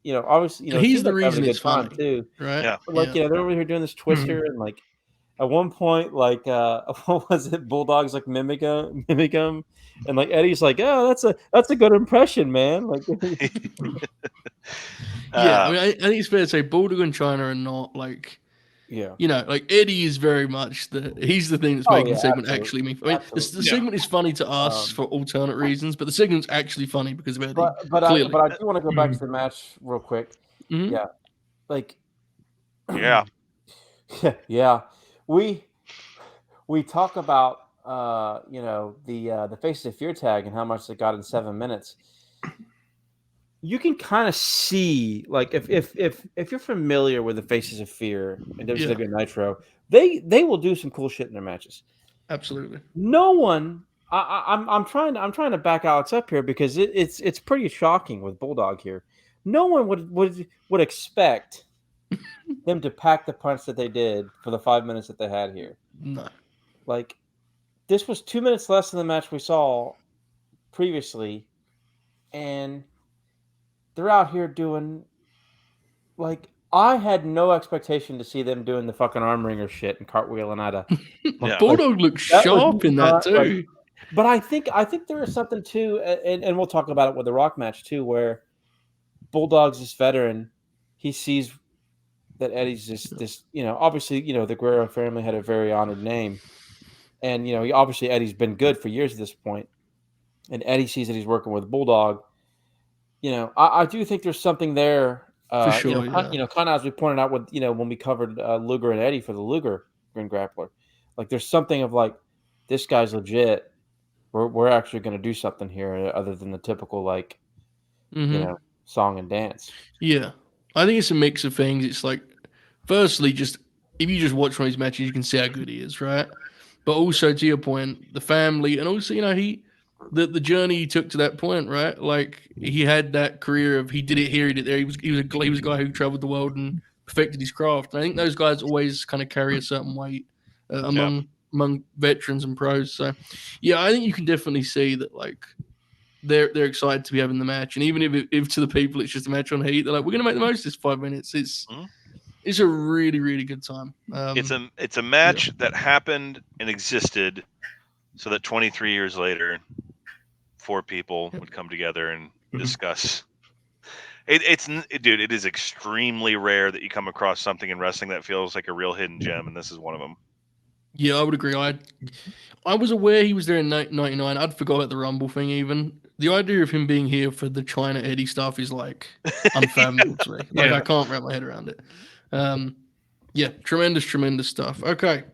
Speaker 4: obviously it
Speaker 1: He's
Speaker 4: seems
Speaker 1: the
Speaker 4: like they're having
Speaker 1: reason
Speaker 4: a
Speaker 1: it's
Speaker 4: good time
Speaker 1: funny,
Speaker 4: too.
Speaker 1: right?
Speaker 3: Yeah.
Speaker 4: But like they're over here doing this twister and like at one point like what was it? Bulldog's like mimic him, and like Eddie's like, oh, that's a good impression, man. Like
Speaker 1: I mean, I think it's fair to say Bulldog and China are not like.
Speaker 4: yeah.
Speaker 1: Like Eddie is very much he's the thing that's making the segment actually mean. I mean, the segment is funny to us for alternate reasons, but the segment's actually funny because of Eddie.
Speaker 4: But I
Speaker 1: clearly.
Speaker 4: do want to go back to the match real quick.
Speaker 1: Mhm.
Speaker 4: Yeah, like
Speaker 3: yeah.
Speaker 4: yeah, we talk about the Faces of Fear tag and how much they got in 7 minutes. You can kind of see like if you're familiar with the Faces of Fear and WCW Nitro, they will do some cool shit in their matches.
Speaker 1: Absolutely.
Speaker 4: No one. I'm trying to back Alex up here because it's pretty shocking with Bulldog here. No one would expect them to pack the punch that they did for the 5 minutes that they had here.
Speaker 1: No.
Speaker 4: Like this was 2 minutes less than the match we saw previously, and they're out here doing like I had no expectation to see them doing the fucking arm wringer shit and cartwheeling out of.
Speaker 3: Yeah.
Speaker 1: Bulldog looks sharp in that too.
Speaker 4: But I think there is something too, and we'll talk about it with the Rock match too, where Bulldog's this veteran, he sees that Eddie's this obviously the Guerrero family had a very honored name, and obviously Eddie's been good for years at this point, and Eddie sees that he's working with Bulldog. I do think there's something there.
Speaker 1: For sure,
Speaker 4: kind of as we pointed out with when we covered Luger and Eddie for the Luger Grin Grappler, like there's something of like this guy's legit. We're actually going to do something here other than the typical like song and dance.
Speaker 1: Yeah, I think it's a mix of things. It's like, firstly, just if you just watch one of these matches, you can see how good he is, right? But also to your point, the family, and also the journey he took to that point, right? Like he had that career of he did it here, he did it there. He was a guy who traveled the world and perfected his craft. And I think those guys always kind of carry a certain weight among veterans and pros. So yeah, I think you can definitely see that like they're excited to be having the match. And even if to the people it's just a match on heat, they're like, we're gonna make the most of this 5 minutes. It's a really, really good time.
Speaker 3: It's a match that happened and existed so that 23 years later 4 people would come together and discuss. Dude, it is extremely rare that you come across something in wrestling that feels like a real hidden gem, and this is one of them.
Speaker 1: Yeah, I would agree. I was aware he was there in 99. I'd forgot about the Rumble thing even. The idea of him being here for the China Eddie stuff is like unfathomable to me. Like I can't wrap my head around it. Yeah, tremendous stuff. Okay,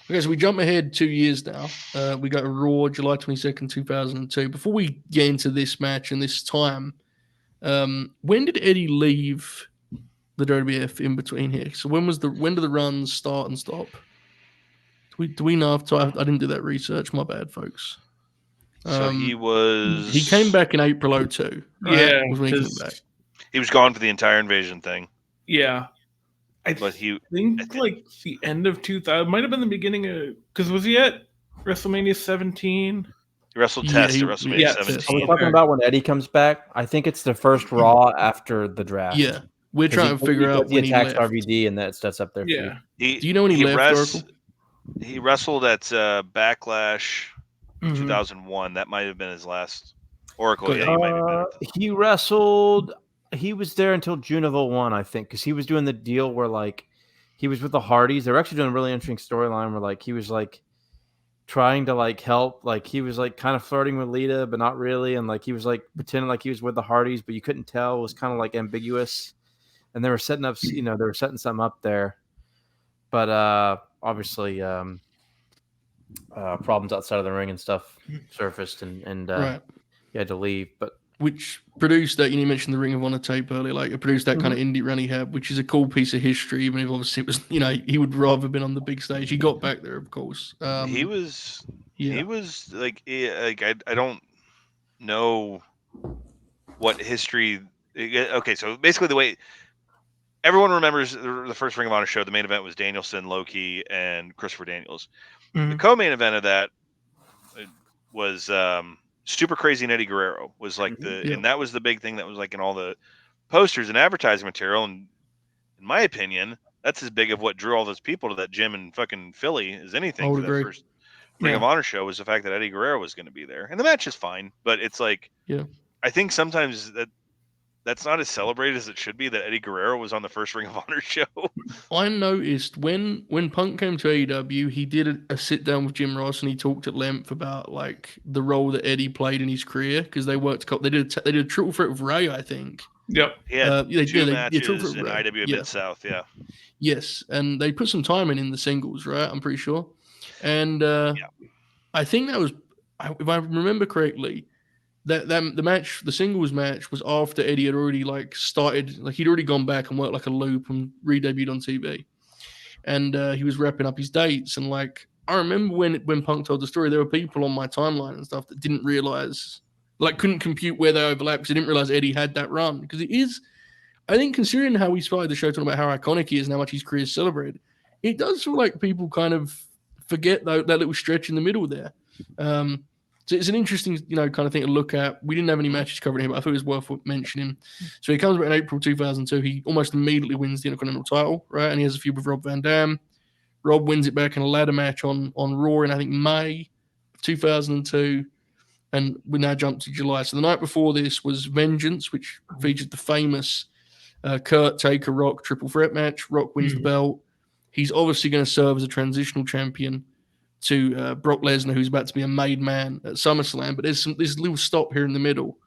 Speaker 1: so we jump ahead 2 years now. We got Raw, July 22nd, 2002. Before we get into this match and this time, when did Eddie leave the WWF in between here? So when did the runs start and stop? Do we know? I didn't do that research. My bad, folks.
Speaker 3: So
Speaker 1: he came back in April 02. Right?
Speaker 2: Yeah,
Speaker 1: was when he came back.
Speaker 3: He was gone for the entire invasion thing.
Speaker 2: Yeah. I think like the end of 2000 might have been the beginning of, because was he at WrestleMania 17?
Speaker 3: He wrestled Test at WrestleMania 17.
Speaker 4: Are we talking about when Eddie comes back? I think it's the first Raw after the draft.
Speaker 1: Yeah, we're trying to figure out when he left.
Speaker 4: RVD, and that's up there.
Speaker 2: Yeah.
Speaker 1: Do you know when he left, Oracle?
Speaker 3: He wrestled at Backlash 2001. That might have been his last. Oracle, yeah, he might have been.
Speaker 4: He wrestled. He was there until June of 01, I think, because he was doing the deal where like he was with the Hardys. They were actually doing a really interesting storyline where like he was like trying to like help, like he was like kind of flirting with Lita, but not really, and like he was like pretending like he was with the Hardys, but you couldn't tell. It was kind of like ambiguous, and they were setting up, they were setting something up there, but obviously problems outside of the ring and stuff surfaced, and he had to leave, but.
Speaker 1: Which produced that, you mentioned the Ring of Honor tape earlier, like it produced that kind of indie run he had, which is a cool piece of history, even if obviously it was, he would rather have been on the big stage. He got back there, of course.
Speaker 3: He was like I don't know what history. Okay, so basically the way everyone remembers the first Ring of Honor show, the main event was Danielson, Loki, and Christopher Daniels. The co-main event of that was Super Crazy and Eddie Guerrero was like and that was the big thing that was like in all the posters and advertising material. And in my opinion, that's as big of what drew all those people to that gym in fucking Philly as anything. For that first Ring of Honor show was the fact that Eddie Guerrero was going to be there, and the match is fine, but it's like, I think sometimes that's not as celebrated as it should be that Eddie Guerrero was on the first Ring of Honor show.
Speaker 1: I noticed when Punk came to AEW, he did a sit down with Jim Ross and he talked at length about like the role that Eddie played in his career, because they worked. They did a triple threat with Ray, I think.
Speaker 2: Yep.
Speaker 3: Yeah. Two matches in IWA Mid-South. Yeah.
Speaker 1: Yes, and they put some time in the singles, right? I'm pretty sure, and I think that was, if I remember correctly. The singles match was after Eddie had already like started, like he'd already gone back and worked like a loop and re-debuted on TV, and he was wrapping up his dates. And like I remember when Punk told the story, there were people on my timeline and stuff that didn't realize, like couldn't compute where they overlapped because they didn't realize Eddie had that run, because it is, I think, considering how we started the show talking about how iconic he is and how much his career is celebrated, it does feel like people kind of forget that little stretch in the middle there. So it's an interesting, kind of thing to look at. We didn't have any matches covered here, but I thought it was worth mentioning. So he comes back in April 2002. He almost immediately wins the Intercontinental title, right? And he has a feud with Rob Van Dam. Rob wins it back in a ladder match on Raw in, I think, May 2002. And we now jump to July. So the night before this was Vengeance, which featured the famous Kurt, Taker, Rock triple threat match. Rock wins the belt. He's obviously going to serve as a transitional champion to Brock Lesnar, who's about to be a made man at SummerSlam. But there's this little stop here in the middle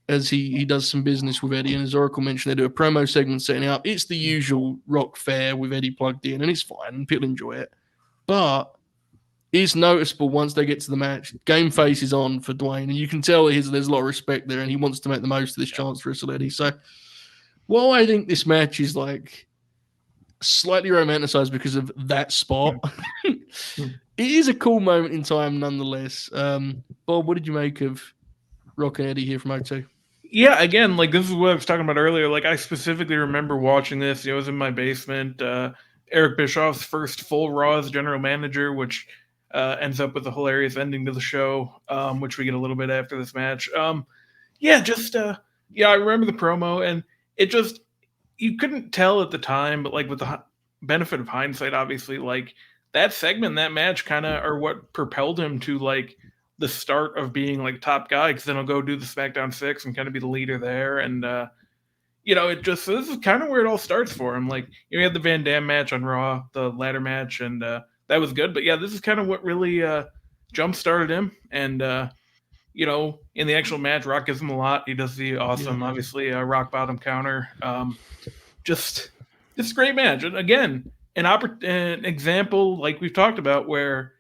Speaker 1: as he does some business with Eddie. And as Oracle mentioned, they do a promo segment setting up. It's the usual Rock fare with Eddie plugged in, and it's fine, and people enjoy it. But it's noticeable once they get to the match. Game face is on for Dwayne, and you can tell there's a lot of respect there, and he wants to make the most of this chance to wrestle Eddie. So while I think this match is like slightly romanticized because of that spot, it is a cool moment in time, nonetheless. Bob, what did you make of Rock and Eddie here from O2?
Speaker 2: Yeah, again, like this is what I was talking about earlier. Like I specifically remember watching this. It was in my basement. Eric Bischoff's first full Raw as general manager, which ends up with a hilarious ending to the show, which we get a little bit after this match. Yeah, just I remember the promo, and it just you couldn't tell at the time, but like with the benefit of hindsight, obviously, like that segment, that match, kind of are what propelled him to like the start of being like top guy. Because then he'll go do the SmackDown 6 and kind of be the leader there, and it just so this is kind of where it all starts for him. Like you had the Van Dam match on Raw, the ladder match, and that was good. But yeah, this is kind of what really jump started him, and in the actual match, Rock gives him a lot. He does the awesome, obviously, rock bottom counter. Just it's a great match. And again, an example like we've talked about where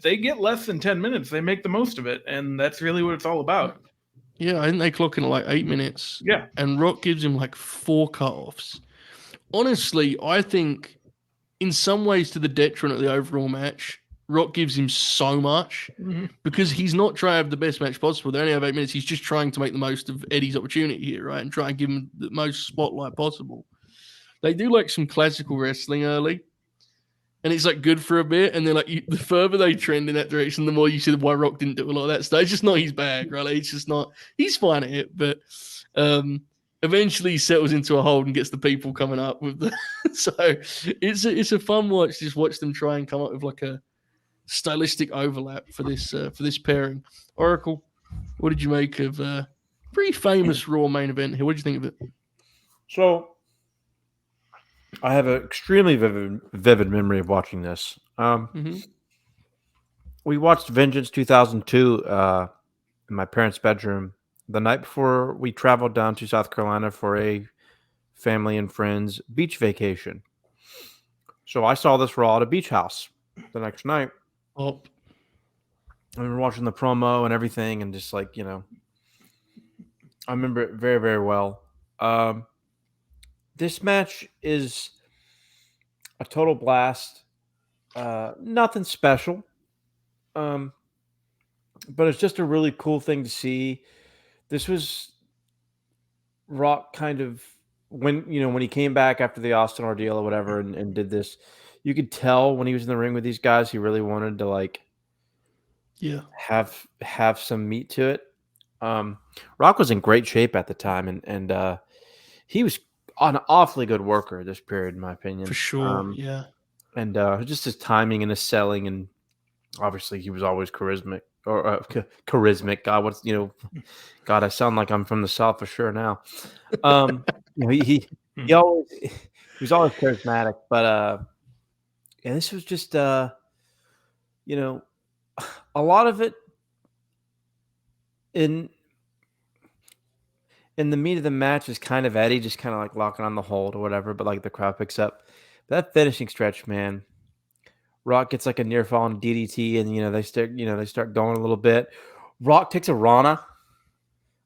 Speaker 2: they get less than 10 minutes. They make the most of it. And that's really what it's all about.
Speaker 1: Yeah, I think they clock in at like 8 minutes.
Speaker 2: Yeah.
Speaker 1: And Rock gives him like 4 cut-offs. Honestly, I think in some ways to the detriment of the overall match, Rock gives him so much because he's not trying to have the best match possible. They only have 8 minutes. He's just trying to make the most of Eddie's opportunity here, right? And try and give him the most spotlight possible. They do like some classical wrestling early, and it's like good for a bit. And then like the further they trend in that direction, the more you see why Rock didn't do a lot of that stuff. It's just not his bag, right? Like, it's just not. He's fine at it, but eventually he settles into a hold and gets the people coming up with the. So it's a fun watch. Just watch them try and come up with like a stylistic overlap for this pairing. Oracle, what did you make of pretty famous Raw main event here? What did you think of it?
Speaker 4: So I have an extremely vivid memory of watching this. We watched Vengeance 2002 in my parents' bedroom the night before we traveled down to South Carolina for a family and friends beach vacation. So I saw this Raw at a beach house the next night.
Speaker 1: Oh,
Speaker 4: I remember watching the promo and everything, and just like, I remember it very, very well. This match is a total blast. Nothing special. But it's just a really cool thing to see. This was Rock kind of when he came back after the Austin ordeal or whatever and did this, you could tell when he was in the ring with these guys, he really wanted to like have some meat to it. Rock was in great shape at the time, and he was an awfully good worker this period, in my opinion.
Speaker 1: For sure,
Speaker 4: And just his timing and his selling, and obviously he was always charismatic. God, God, I sound like I'm from the South for sure now. He was always charismatic, but this was just a lot of it in the meat of the match is kind of Eddie just kind of like locking on the hold or whatever, but like the crowd picks up. That finishing stretch, man. Rock gets like a near falling DDT, and they start going a little bit. Rock takes a Rana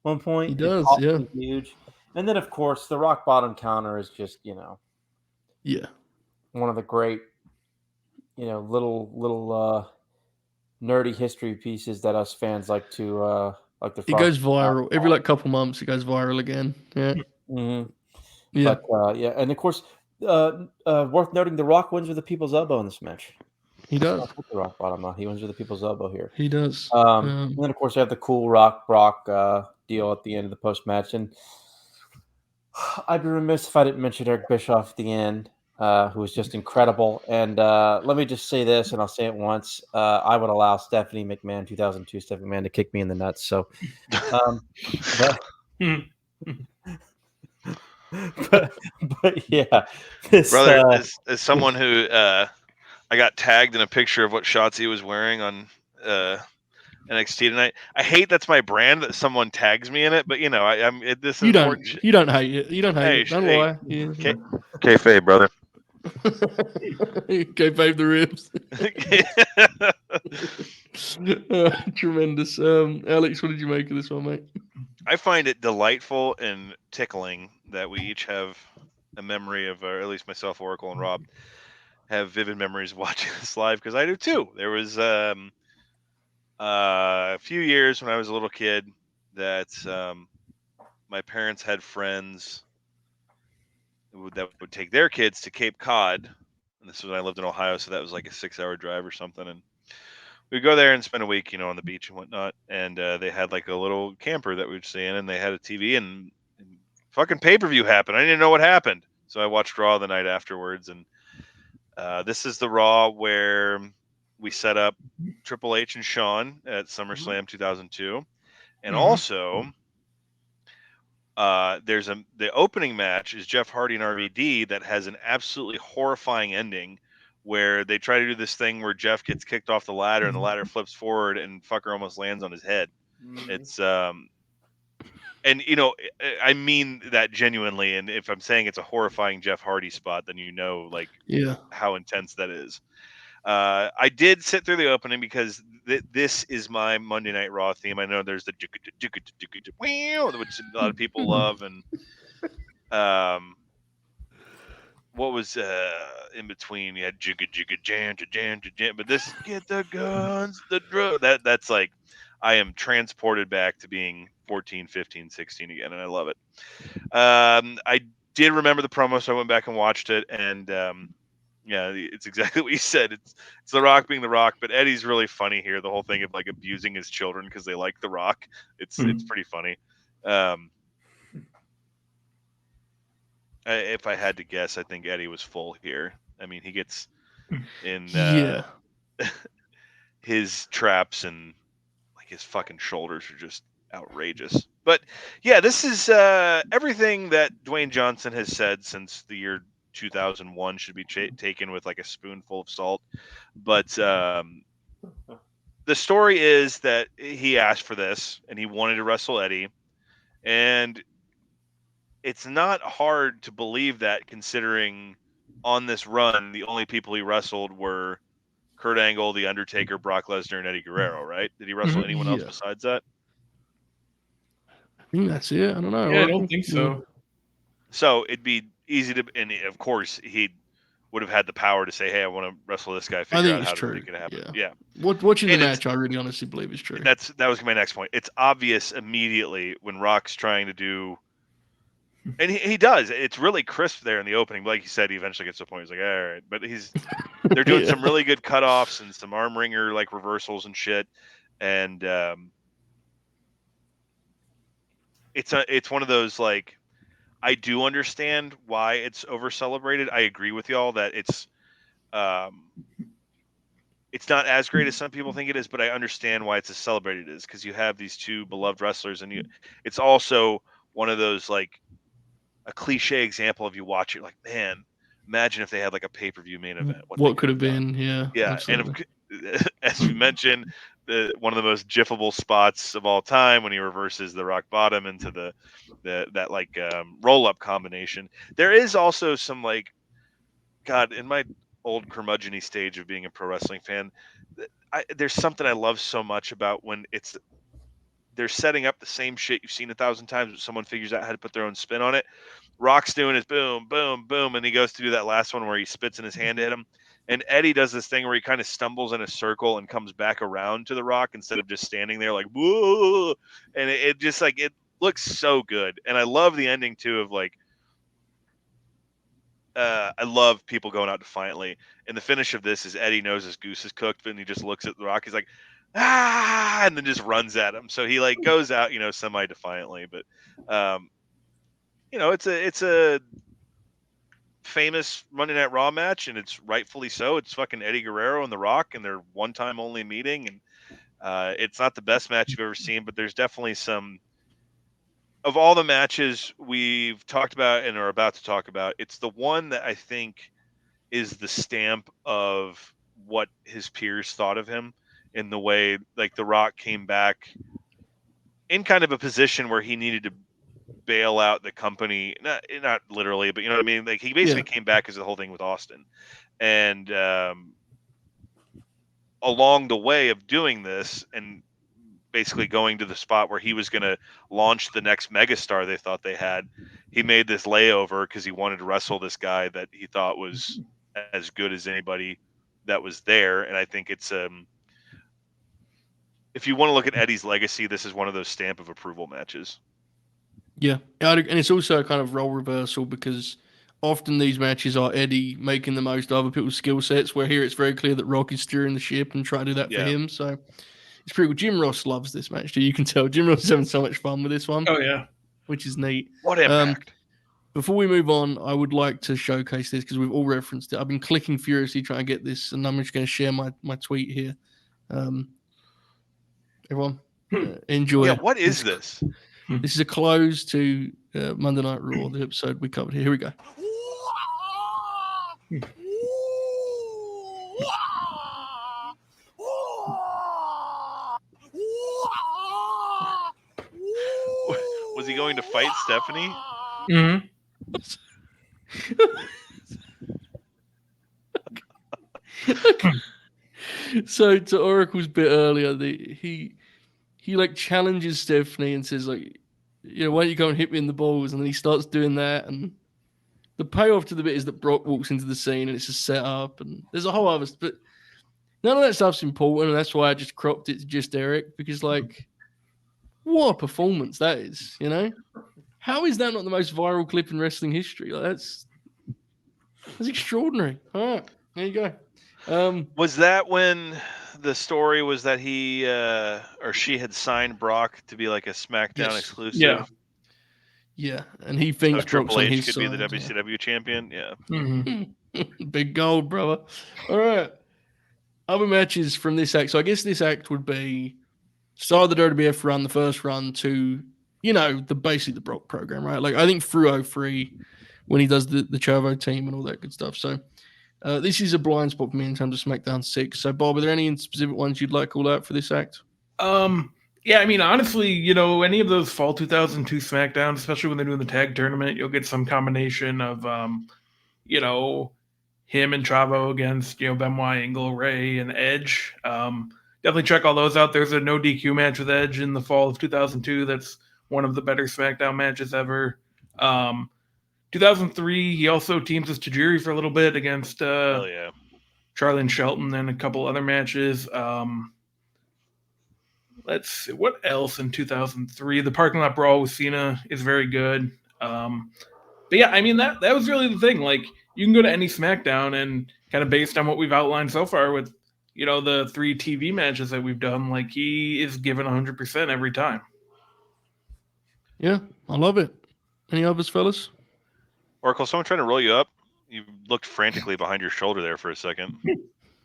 Speaker 4: one point.
Speaker 1: He does,
Speaker 4: huge. And then of course the rock bottom counter is just one of the great little nerdy history pieces that us fans like to like the.
Speaker 1: It goes viral every like couple months. It goes viral again. Yeah.
Speaker 4: Mm-hmm.
Speaker 1: Yeah.
Speaker 4: But and of course, worth noting, the Rock wins with the people's elbow in this match.
Speaker 1: He does.
Speaker 4: The rock bottom. He wins with the people's elbow here.
Speaker 1: He does.
Speaker 4: And then of course they have the cool Rock Brock deal at the end of the post match, and I'd be remiss if I didn't mention Eric Bischoff at the end, who was just incredible. And let me just say this, and I'll say it once: I would allow Stephanie McMahon, 2002 Stephanie McMahon, to kick me in the nuts. So, but yeah,
Speaker 3: brother, as someone who I got tagged in a picture of what Shotzi was wearing on NXT tonight. I hate that's my brand that someone tags me in it, but I'm this.
Speaker 1: You don't hate it. You don't hate it. Don't lie.
Speaker 3: Kayfabe, brother.
Speaker 1: Kayfabe the ribs. Tremendous. Alex, what did you make of this one, mate?
Speaker 3: I find it delightful and tickling that we each have a memory of, or at least myself, Oracle, and Rob, have vivid memories of watching this live because I do too. There was a few years when I was a little kid that my parents had friends that would take their kids to Cape Cod. And this was when I lived in Ohio, so that was like a 6-hour drive or something. And we'd go there and spend a week, on the beach and whatnot. And they had like a little camper that we'd stay in, and they had a TV, and fucking pay-per-view happened. I didn't know what happened. So I watched Raw the night afterwards. And this is the Raw where we set up Triple H and Shawn at SummerSlam 2002. And also, the opening match is Jeff Hardy and RVD that has an absolutely horrifying ending where they try to do this thing where Jeff gets kicked off the ladder and the ladder flips forward and fucker almost lands on his head. It's and I mean that genuinely, and if I'm saying it's a horrifying Jeff Hardy spot, then like how intense that is. I did sit through the opening because this is my Monday Night Raw theme. I know there's the which a lot of people love, and what was in between? You had jigga jigga jan jan jan, but this get the guns, the drug. That's like I am transported back to being 14, 15, 16 again, and I love it. I did remember the promo, so I went back and watched it, and yeah, it's exactly what you said. It's The Rock being The Rock, but Eddie's really funny here. The whole thing of like abusing his children because they like The Rock. It's pretty funny. If I had to guess, I think Eddie was full here. I mean, he gets in his traps, and like his fucking shoulders are just outrageous. But yeah, this is everything that Dwayne Johnson has said since the year 2001 should be taken with like a spoonful of salt. But the story is that he asked for this and he wanted to wrestle Eddie, and it's not hard to believe that, considering on this run the only people he wrestled were Kurt Angle, The Undertaker, Brock Lesnar, and Eddie Guerrero, right? Did he wrestle anyone else besides that?
Speaker 1: I think that's it. I don't know.
Speaker 2: Yeah, I don't think so.
Speaker 3: So it'd be easy to, and of course he would have had the power to say, "Hey, I want to wrestle this guy." Figure out how to make it happen. Yeah.
Speaker 1: Watching the match, I really honestly believe is true.
Speaker 3: That was my next point. It's obvious immediately when Rock's trying to do, and he does. It's really crisp there in the opening. Like you said, he eventually gets to a point. He's like, "All right," but they're doing some really good cutoffs and some arm wringer like reversals and shit, and it's one of those like. I do understand why it's over celebrated. I agree with y'all that it's not as great as some people think it is, but I understand why it's as celebrated as, because you have these two beloved wrestlers, and it's also one of those like a cliche example of you watch it like, man, imagine if they had like a pay-per-view main event.
Speaker 1: What could have been, yeah.
Speaker 3: Absolutely. And as we mentioned, one of the most jiffable spots of all time when he reverses the rock bottom into that like roll-up combination. There is also some like, God, in my old curmudgeon-y stage of being a pro wrestling fan, there's something I love so much about when they're setting up the same shit you've seen 1,000 times, but someone figures out how to put their own spin on it. Rock's doing his boom, boom, boom, and he goes to do that last one where he spits in his hand to hit him. And Eddie does this thing where he kind of stumbles in a circle and comes back around to the Rock instead of just standing there like, whoa. And it just like, it looks so good. And I love the ending too of like, I love people going out defiantly. And the finish of this is Eddie knows his goose is cooked, and he just looks at the Rock. He's like, ah, and then just runs at him. So he like goes out, semi-defiantly. But, it's a famous Monday Night Raw match, and it's rightfully so. It's fucking Eddie Guerrero and The Rock and their one-time only meeting. And it's not the best match you've ever seen, but there's definitely some. Of all the matches we've talked about and are about to talk about, it's the one that I think is the stamp of what his peers thought of him, in the way like The Rock came back in kind of a position where he needed to bail out the company, not literally, but you know what I mean? Like he basically came back as the whole thing with Austin. And along the way of doing this and basically going to the spot where he was going to launch the next megastar they thought they had, he made this layover because he wanted to wrestle this guy that he thought was as good as anybody that was there. And I think it's if you want to look at Eddie's legacy, this is one of those stamp of approval matches.
Speaker 1: Yeah, and it's also a kind of role reversal because often these matches are Eddie making the most of other people's skill sets, where here it's very clear that Rock is steering the ship and trying to do that for
Speaker 3: Yeah.
Speaker 1: him. So it's pretty cool. Jim Ross loves this match too. You can tell Jim Ross is having so much fun with this one.
Speaker 2: Oh yeah,
Speaker 1: which is neat.
Speaker 3: What impact?
Speaker 1: Before we move on, I would like to showcase this because we've all referenced it. I've been clicking furiously trying to get this, and I'm just going to share my tweet here. Everyone, enjoy.
Speaker 3: Yeah, what is this?
Speaker 1: This is a close to Monday Night Raw, the episode we covered here. Here we go.
Speaker 3: Was he going to fight Stephanie?
Speaker 2: Mm-hmm.
Speaker 1: So to Oracle's bit earlier, he like challenges Stephanie and says like, why don't you go and hit me in the balls? And then he starts doing that, and the payoff to the bit is that Brock walks into the scene and it's a setup, and there's a whole other, but none of that stuff's important, and that's why I just cropped it to just Eric because like, what a performance that is, How is that not the most viral clip in wrestling history? Like that's extraordinary. All right, there you go.
Speaker 3: Was that when the story was that he or she had signed Brock to be like a SmackDown exclusive?
Speaker 1: Yeah, and he thinks
Speaker 3: so Triple
Speaker 1: Brock's on
Speaker 3: H
Speaker 1: his
Speaker 3: could
Speaker 1: side,
Speaker 3: be the WCW champion. Yeah.
Speaker 2: Mm-hmm.
Speaker 1: Big gold, brother. All right. Other matches from this act. So I guess this act would be start of the WWF run, the first run to, basically the Brock program, right? Like I think through 03 when he does the Chavo team and all that good stuff. So this is a blind spot for me in terms of SmackDown 6. So Bob, are there any specific ones you'd like called out for this act?
Speaker 2: Yeah, I mean, honestly, any of those fall 2002 SmackDowns, especially when they're doing the tag tournament, you'll get some combination of, him and Chavo against, Benoit, Angle, Ray, and Edge. Definitely check all those out. There's a no DQ match with Edge in the fall of 2002. That's one of the better SmackDown matches ever. 2003, he also teams with Tajiri for a little bit against
Speaker 3: Hell yeah.
Speaker 2: Charlie and Shelton and a couple other matches. Let's see, what else in 2003? The parking lot brawl with Cena is very good. But yeah, I mean, that was really the thing. Like, you can go to any SmackDown and kind of based on what we've outlined so far with, the 3 TV matches that we've done, like he is given 100% every time.
Speaker 1: Yeah, I love it. Any others, fellas?
Speaker 3: Oracle, someone trying to roll you up? You looked frantically behind your shoulder there for a second.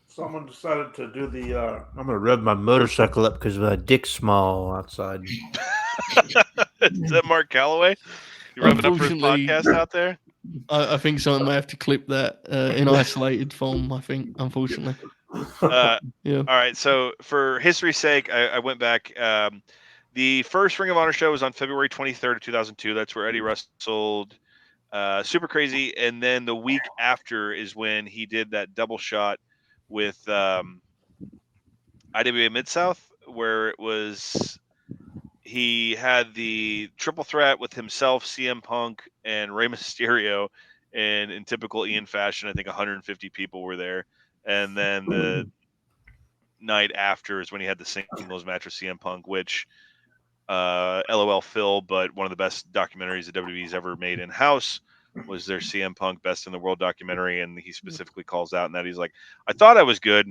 Speaker 4: Someone decided to do the. I'm gonna rub my motorcycle up because my dick's small outside.
Speaker 3: Is that Mark Calloway? You rubbing up for his
Speaker 1: Unfortunately,
Speaker 3: podcast out there?
Speaker 1: I think someone may have to clip that in isolated form. I think, unfortunately. Yeah.
Speaker 3: All right. So for history's sake, I went back. The first Ring of Honor show was on February 23rd of 2002. That's where Eddie wrestled Super Crazy. And then the week after is when he did that double shot with IWA Mid-South, where it was he had the triple threat with himself, CM Punk, and Rey Mysterio. And in typical Ian fashion, I think 150 people were there. And then the night after is when he had the singles match with CM Punk, which LOL Phil, but one of the best documentaries that WWE's ever made in-house was their CM Punk Best in the World documentary, and he specifically calls out in that he's like, I thought I was good,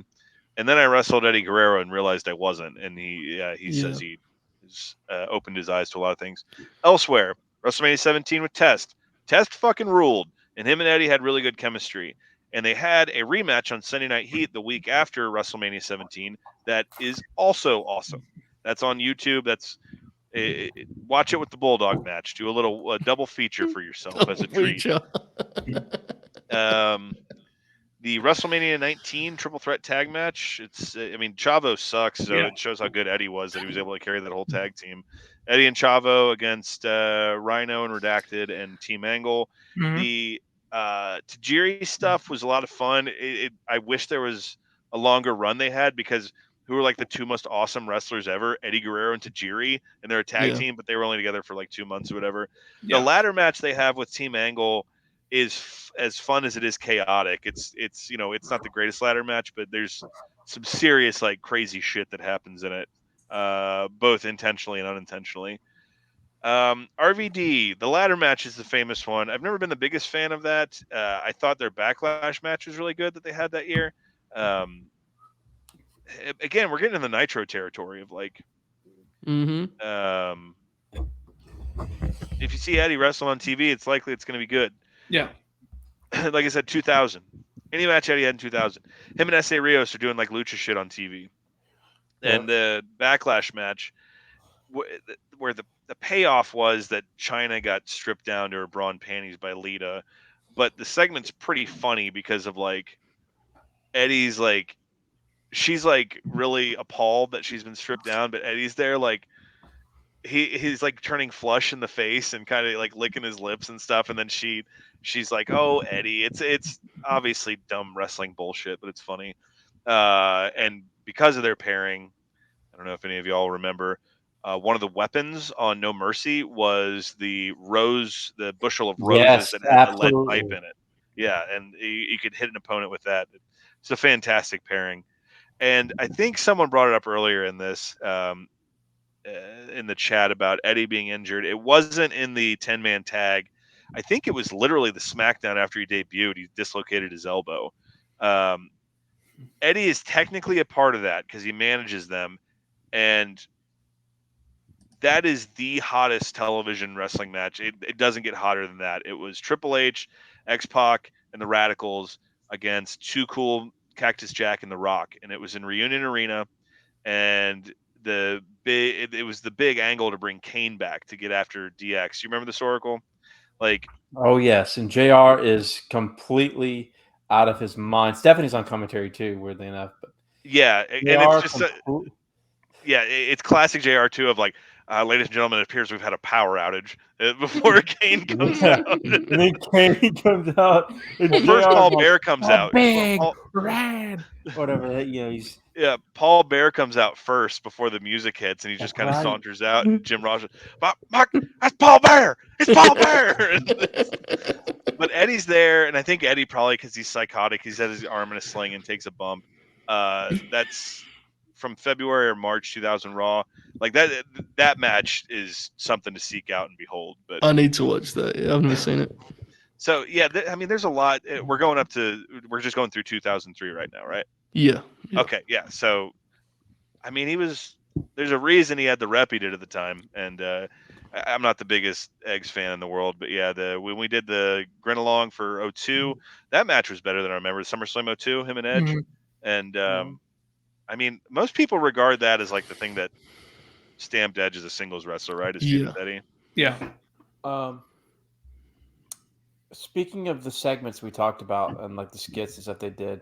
Speaker 3: and then I wrestled Eddie Guerrero and realized I wasn't, and he says he opened his eyes to a lot of things. Elsewhere, WrestleMania 17 with Test fucking ruled, and him and Eddie had really good chemistry. And they had a rematch on Sunday Night Heat the week after WrestleMania 17 that is also awesome. That's on YouTube. That's watch it with the Bulldog match. Do a little double feature for yourself as a treat. The WrestleMania 19 triple threat tag match. Chavo sucks, so it shows how good Eddie was that he was able to carry that whole tag team. Eddie and Chavo against Rhino and Redacted and Team Angle.
Speaker 2: Mm-hmm.
Speaker 3: The Tajiri stuff was a lot of fun. I wish there was a longer run they had, because who were like the 2 most awesome wrestlers ever, Eddie Guerrero and Tajiri, and they're a tag team, but they were only together for like 2 months or whatever. The ladder match they have with Team Angle is as fun as it is chaotic. It's it's not the greatest ladder match, but there's some serious like crazy shit that happens in it, both intentionally and unintentionally. RVD, the ladder match is the famous one. I've never been the biggest fan of that. I thought their Backlash match was really good that they had that year. Again, we're getting in the Nitro territory of like, if you see Eddie wrestle on TV, it's likely it's going to be good.
Speaker 2: Yeah.
Speaker 3: Like I said, 2000. Any match Eddie had in 2000. Him and S.A. Rios are doing like lucha shit on TV. And the Backlash match, where the payoff was that China got stripped down to her bra and panties by Lita. But the segment's pretty funny because of like Eddie's like, she's like really appalled that she's been stripped down, but Eddie's there like he's like turning flush in the face and kind of like licking his lips and stuff, and then she's like, "Oh, Eddie, it's obviously dumb wrestling bullshit, but it's funny." And because of their pairing, I don't know if any of y'all remember, one of the weapons on No Mercy was the bushel of roses that had the lead pipe in it. Yeah, and you could hit an opponent with that. It's a fantastic pairing. And I think someone brought it up earlier in this, in the chat about Eddie being injured. It wasn't in the 10-man tag. I think it was literally the SmackDown after he debuted. He dislocated his elbow. Eddie is technically a part of that because he manages them. And that is the hottest television wrestling match. It doesn't get hotter than that. It was Triple H, X-Pac, and the Radicals against Too Cool, Cactus Jack, and The Rock. And it was in Reunion Arena. And it was the big angle to bring Kane back to get after DX. You remember this, Oracle? Like,
Speaker 4: oh yes, and JR is completely out of his mind. Stephanie's on commentary too, weirdly enough. But
Speaker 3: yeah, and it's just it's classic JR too of like, ladies and gentlemen, it appears we've had a power outage before Kane comes out.
Speaker 4: And then Kane comes out. And
Speaker 3: well, first Paul Bear comes out.
Speaker 4: Big, red. Whatever. He's
Speaker 3: Paul Bear comes out first before the music hits, and he just kind of saunters out. And Jim Ross, Mark, that's Paul Bear. It's Paul Bear. But Eddie's there, and I think Eddie probably because he's psychotic, he's had his arm in a sling and takes a bump. That's from February or March 2000 Raw. Like that match is something to seek out and behold. But
Speaker 1: I need to watch that. Yeah, I've never seen it.
Speaker 3: So yeah, I mean, there's a lot. We're just going through 2003 right now, right?
Speaker 1: Yeah.
Speaker 3: Okay, yeah. So, I mean, there's a reason he had the rep he did at the time, and I'm not the biggest Eggs fan in the world, but yeah, when we did the Grin Along for 02, that match was better than I remember. SummerSlam 02, him and Edge, and I mean, most people regard that as like the thing that stamped Edge as a singles wrestler, right? As feud with Eddie.
Speaker 2: Yeah.
Speaker 4: Speaking of the segments we talked about and like the skits that they did,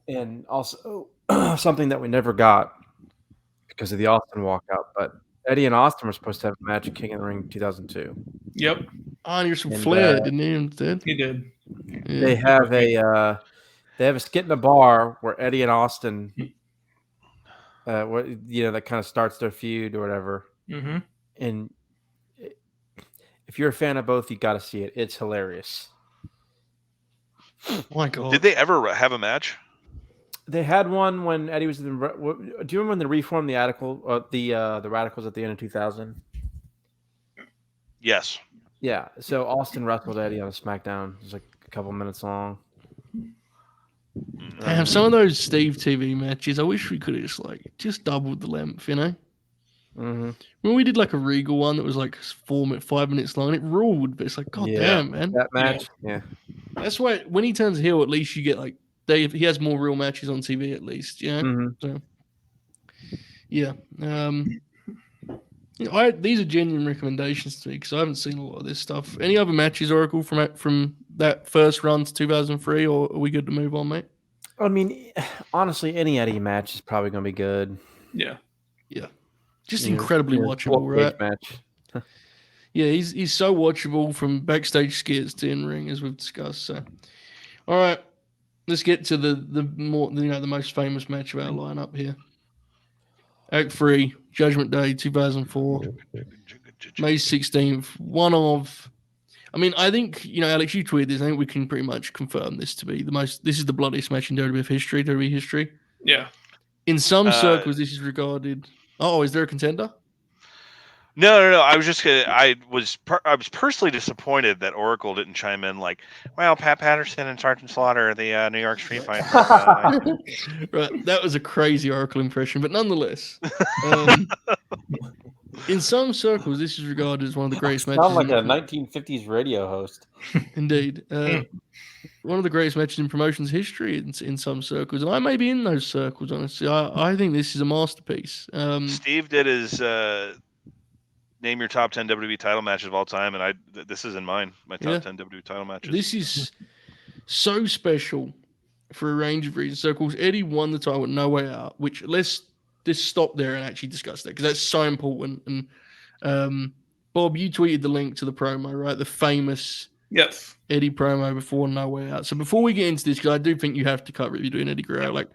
Speaker 4: and also something that we never got because of the Austin walkout, but Eddie and Austin were supposed to have a match at King of the Ring 2002.
Speaker 2: Yep.
Speaker 1: Anderson Flair, didn't he? Instead?
Speaker 2: He did.
Speaker 1: Yeah.
Speaker 4: They have a skit in a bar where Eddie and Austin, that kind of starts their feud or whatever.
Speaker 2: Mm-hmm.
Speaker 4: And if you're a fan of both, you got to see it. It's hilarious.
Speaker 1: Oh my God.
Speaker 3: Did they ever have a match?
Speaker 4: They had one when Eddie was in. Do you remember when they reformed the the Radicals at the end of 2000?
Speaker 3: Yes.
Speaker 4: Yeah. So Austin wrestled Eddie on a SmackDown. It was like a couple minutes long.
Speaker 1: Damn, some of those Steve TV matches, I wish we could have just doubled the length, you know?
Speaker 4: Mm-hmm.
Speaker 1: When we did like a Regal one that was like 5 minutes long, it ruled, but it's like, God damn, man.
Speaker 4: That match, yeah.
Speaker 1: That's why when he turns heel, at least you get like, he has more real matches on TV at least, you know?
Speaker 4: Mm-hmm.
Speaker 1: So, yeah. These are genuine recommendations to me because I haven't seen a lot of this stuff. Any other matches, Oracle, from that first run to 2003, or are we good to move on, mate?
Speaker 4: I mean, honestly, any Eddie match is probably going to be good.
Speaker 2: Yeah.
Speaker 1: Yeah. Just incredibly watchable, right?
Speaker 4: Match.
Speaker 1: Yeah, he's so watchable from backstage skits to in ring, as we've discussed. So, all right, let's get to the most famous match of our lineup here. Act 3, Judgment Day, 2004, May 16th. I mean, I think, Alex, you tweeted this. I think we can pretty much confirm this to be this is the bloodiest match in WWE history.
Speaker 2: Yeah.
Speaker 1: In some circles, this is regarded. Oh, is there a contender?
Speaker 3: No. I was just gonna. I was personally disappointed that Oracle didn't chime in like, well, Pat Patterson and Sergeant Slaughter, the New York Street Fight.
Speaker 1: Right, that was a crazy Oracle impression, but nonetheless, in some circles, this is regarded as one of the greatest matches.
Speaker 4: Sound like a 1950s radio host.
Speaker 1: Indeed, one of the greatest matches in promotions history in some circles, and I may be in those circles. Honestly, I think this is a masterpiece.
Speaker 3: Steve did his name your top 10 WWE title matches of all time, and this is in mine. My top 10 WWE title matches.
Speaker 1: This is so special for a range of reasons. So, of course, Eddie won the title with No Way Out, which let's just stop there and actually discuss that because that's so important. And Bob, you tweeted the link to the promo, right? The famous Eddie promo before No Way Out. So before we get into this, because I do think you have to cover it if you're doing Eddie Guerrero, like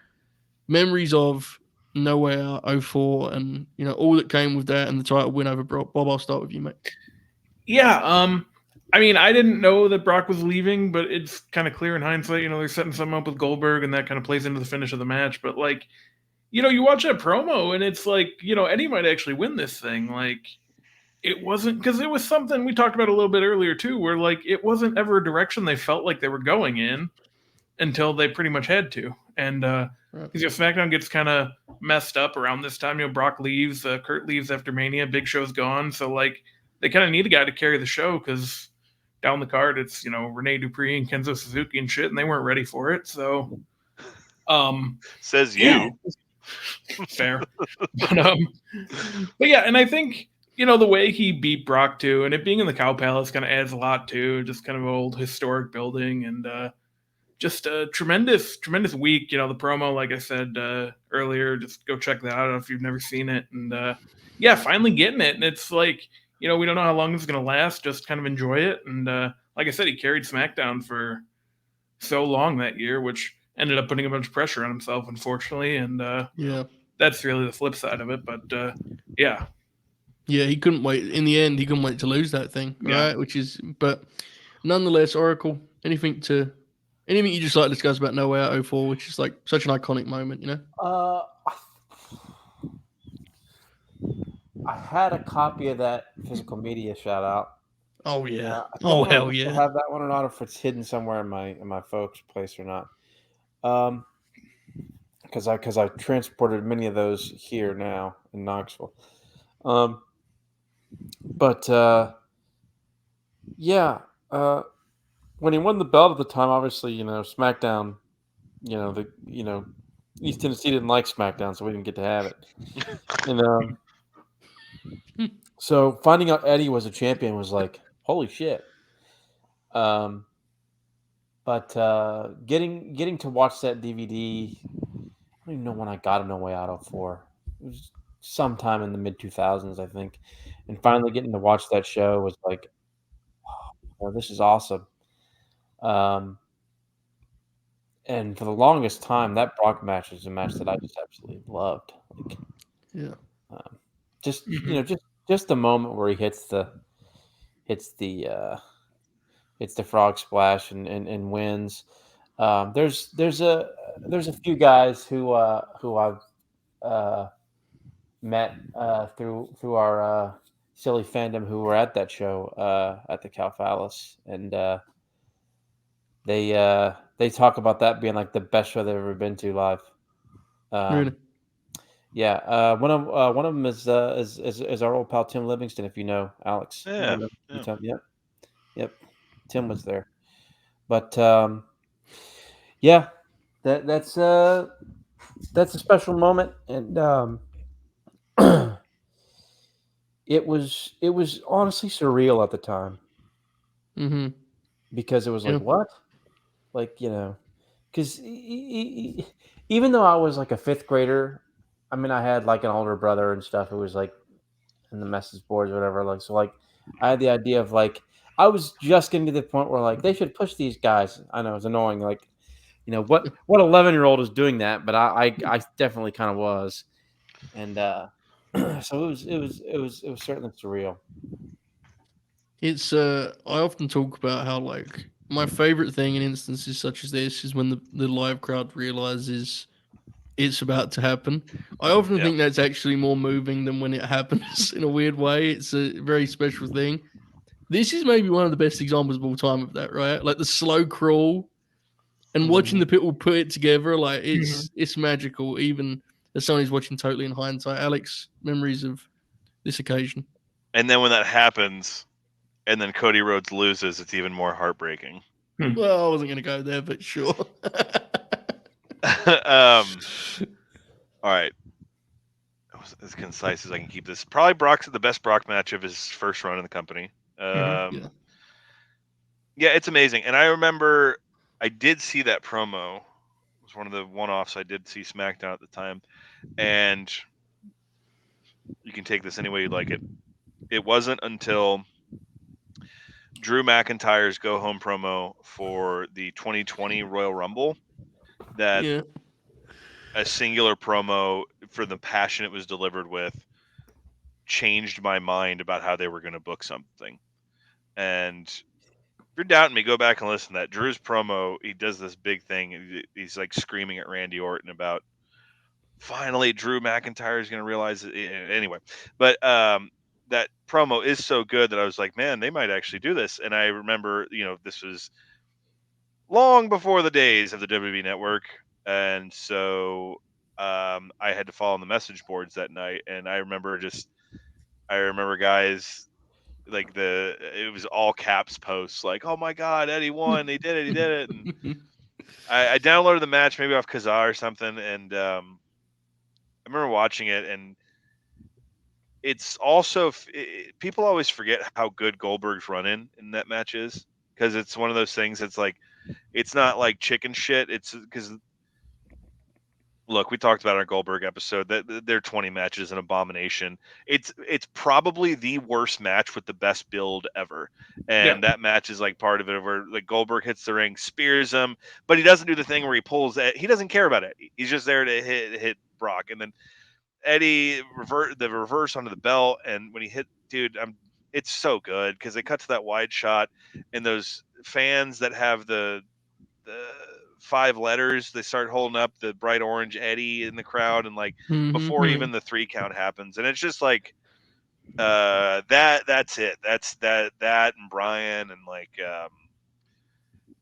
Speaker 1: memories of No Way Out 04 and all that came with that and the title win over Brock. Bob, I'll start with you, mate.
Speaker 2: Yeah, I mean, I didn't know that Brock was leaving, but it's kind of clear in hindsight. They're setting something up with Goldberg, and that kind of plays into the finish of the match. But you watch that promo, and it's like, Eddie might actually win this thing. Like, it wasn't, because it was something we talked about a little bit earlier too, where it wasn't ever a direction they felt like they were going in until they pretty much had to. And SmackDown gets kind of messed up around this time. Brock leaves, Kurt leaves after Mania, Big Show's gone, so they kind of need a guy to carry the show because down the card, it's, Rene Dupree and Kenzo Suzuki and shit, and they weren't ready for it. So,
Speaker 3: says you.
Speaker 2: Fair. But yeah, and I think, the way he beat Brock too, and it being in the Cow Palace kind of adds a lot too, just kind of old historic building and just a tremendous week. The promo, like I said earlier, just go check that out if you've never seen it. And finally getting it. And it's like, we don't know how long this is going to last. Just kind of enjoy it. And like I said, he carried SmackDown for so long that year, which ended up putting a bunch of pressure on himself, unfortunately. And that's really the flip side of it. But yeah,
Speaker 1: he couldn't wait. In the end, he couldn't wait to lose that thing, right? But nonetheless, Oracle, anything you just like to discuss about No Way Out 04, which is like such an iconic moment,
Speaker 4: I had a copy of that physical media shout out.
Speaker 1: Oh yeah.
Speaker 4: Hell
Speaker 1: yeah.
Speaker 4: I have that one or not, if it's hidden somewhere in my folks' place or not. Because I transported many of those here now in Knoxville. When he won the belt at the time, obviously, SmackDown, East Tennessee didn't like SmackDown, so we didn't get to have it. And so finding out Eddie was a champion was like, holy shit. But getting to watch that DVD, I don't even know when I got it. No Way Out 04. It was sometime in the mid 2000s, I think. And finally getting to watch that show was like, oh, this is awesome. And for the longest time, that Brock match is a match that I just absolutely loved. Just the moment where he hits the frog splash and wins. There's a few guys who I've met through our silly fandom who were at that show at the Cow Palace, and they talk about that being like the best show they've ever been to live.
Speaker 1: Really?
Speaker 4: Yeah. One of them is our old pal Tim Livingston, if you know Alex.
Speaker 3: Yeah.
Speaker 4: Yep. Tim was there, but that's a special moment, and it was honestly surreal at the time.
Speaker 1: Mm-hmm.
Speaker 4: Because it was like, what? Like, because even though I was like a fifth grader, I mean, I had like an older brother and stuff who was like in the message boards or whatever. Like, so like I had the idea of like, I was just getting to the point where like they should push these guys. I know it's annoying. Like, what 11-year-old is doing that, but I definitely kind of was. And so it was certainly surreal.
Speaker 1: It's I often talk about how like my favorite thing in instances such as this is when the live crowd realizes it's about to happen. I often
Speaker 3: Yeah.
Speaker 1: think that's actually more moving than when it happens in a weird way. It's a very special thing. This is maybe one of the best examples of all time of that, right? Like the slow crawl and watching the people put it together, like it's magical, even as someone who's watching totally in hindsight. Alex, memories of this occasion.
Speaker 3: And then when that happens, and then Cody Rhodes loses, it's even more heartbreaking.
Speaker 1: Well, I wasn't going to go there, but sure.
Speaker 3: All right. As concise as I can keep this. Probably Brock's the best Brock match of his first run in the company.
Speaker 1: Yeah.
Speaker 3: Yeah, it's amazing. And I remember I did see that promo. It was one of the one-offs I did see SmackDown at the time. And you can take this any way you'd like it. It wasn't until Drew McIntyre's go home promo for the 2020 Royal Rumble that
Speaker 1: Yeah.
Speaker 3: a singular promo for the passion it was delivered with changed my mind about how they were going to book something. And if you're doubting me, go back and listen to that. Drew's promo, he does this big thing. He's like screaming at Randy Orton about finally Drew McIntyre is going to realize it. Anyway, but that promo is so good that I was like, man, they might actually do this. And I remember, this was long before the days of the WWE Network. And so I had to follow on the message boards that night. And I remember guys like it was all caps posts like, oh my God, Eddie won. He did it. And I downloaded the match maybe off Kazaa or something. And I remember watching it, and it's also people always forget how good Goldberg's run in that match is, because it's one of those things that's like, it's not like chicken shit. It's because, look, we talked about our Goldberg episode that their 20 match is an abomination. It's probably the worst match with the best build ever. And that match is like part of it, where like Goldberg hits the ring, spears him, but he doesn't do the thing where he pulls it. He doesn't care about it. He's just there to hit Brock. And then Eddie the reverse onto the belt. And when he hit, dude, it's so good because they cut to that wide shot, and those fans that have the 5 letters, they start holding up the bright orange Eddie in the crowd, and like before even the 3 count happens, and it's just like that's it. That's that and Brian, and like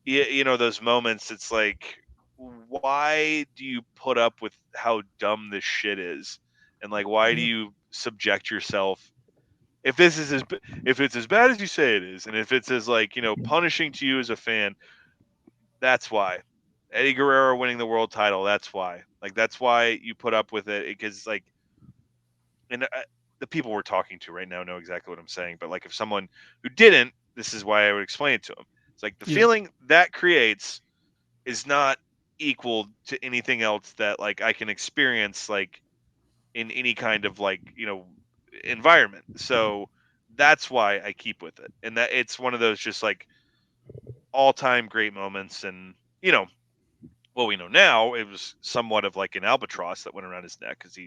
Speaker 3: those moments. It's like, why do you put up with how dumb this shit is, and like why do you subject yourself? If it's as bad as you say it is, and if it's as like punishing to you as a fan, that's why. Eddie Guerrero winning the world title, that's why. Like, that's why you put up with it, because like, and the people we're talking to right now know exactly what I'm saying. But like, if someone who didn't, this is why I would explain it to them. It's like the feeling that creates is not equal to anything else that like I can experience like in any kind of like environment. So that's why I keep with it, and that it's one of those just like all-time great moments. And what we know now, it was somewhat of like an albatross that went around his neck, because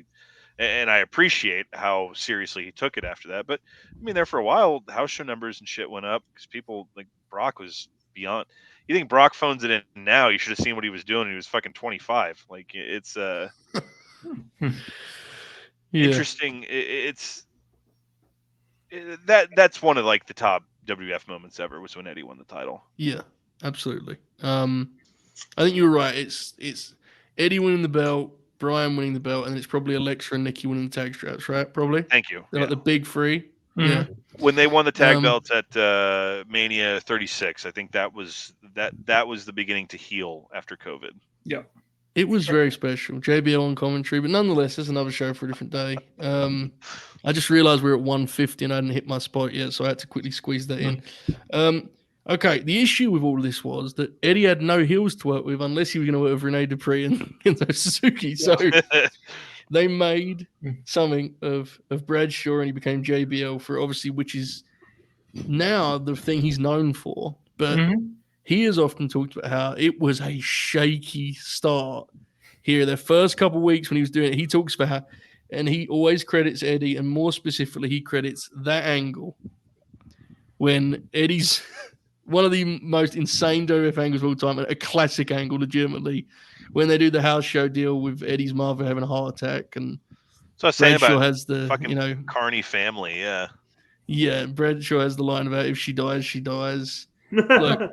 Speaker 3: and I appreciate how seriously he took it after that. But I mean, there for a while, house show numbers and shit went up because people like Brock was beyond. You think Brock phones it in now? You should have seen what he was doing. He was fucking 25. Like, it's interesting. That's one of like the top WF moments ever, was when Eddie won the title.
Speaker 1: Yeah, absolutely. I think you were right. It's Eddie winning the belt, Brian winning the belt, and it's probably Alexa and Nikki winning the tag straps, right? Probably.
Speaker 3: Thank you.
Speaker 1: They're like the big 3. Yeah.
Speaker 3: When they won the tag belts at Mania 36, I think that was the beginning to heal after COVID.
Speaker 2: Yeah.
Speaker 1: It was very special. JBL on commentary, but nonetheless, it's another show for a different day. I just realized we we're at 150 and I hadn't hit my spot yet, so I had to quickly squeeze that in. Okay, the issue with all of this was that Eddie had no heels to work with unless he was going to work with Rene Dupree and Kenzo Suzuki. So they made something of Bradshaw, and he became JBL for obviously, which is now the thing he's known for. But he has often talked about how it was a shaky start here. The first couple of weeks when he was doing it, he talks about how, and he always credits Eddie, and more specifically, he credits that angle when Eddie's one of the most insane WF angles of all time, a classic angle, legitimately, when they do the house show deal with Eddie's mother having a heart attack, and
Speaker 3: So I was saying
Speaker 1: Bradshaw
Speaker 3: about
Speaker 1: has the,
Speaker 3: fucking Carney family. Yeah.
Speaker 1: Yeah, Bradshaw has the line about if she dies, she dies. Look,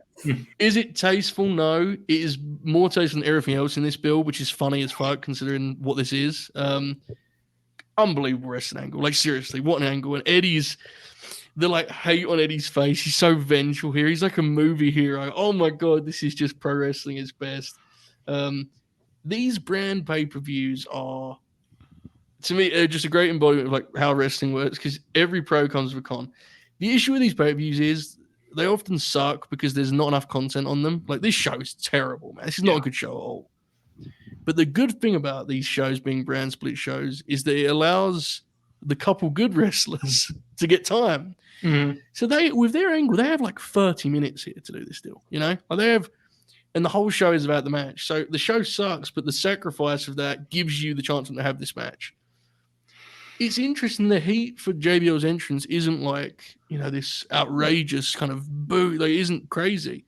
Speaker 1: is it tasteful? No. It is more tasteful than everything else in this build, which is funny as fuck considering what this is. Unbelievable wrestling angle. Like, seriously, what an angle. And Eddie's the like hate on Eddie's face. He's so vengeful here. He's like a movie hero. Oh my god, this is just pro wrestling at its best. These brand pay-per-views are, to me, just a great embodiment of like how wrestling works, because every pro comes with a con. The issue with these pay-per-views is they often suck because there's not enough content on them. Like, this show is terrible, man. This is not a good show at all. But the good thing about these shows being brand split shows is that it allows the couple good wrestlers to get time.
Speaker 2: Mhm.
Speaker 1: So they, with their angle, they have like 30 minutes here to do this deal, you know? Like, they have, and the whole show is about the match. So the show sucks, but the sacrifice of that gives you the chance to have this match. It's interesting, the heat for JBL's entrance isn't like, you know, this outrageous kind of boo. Like, it isn't crazy.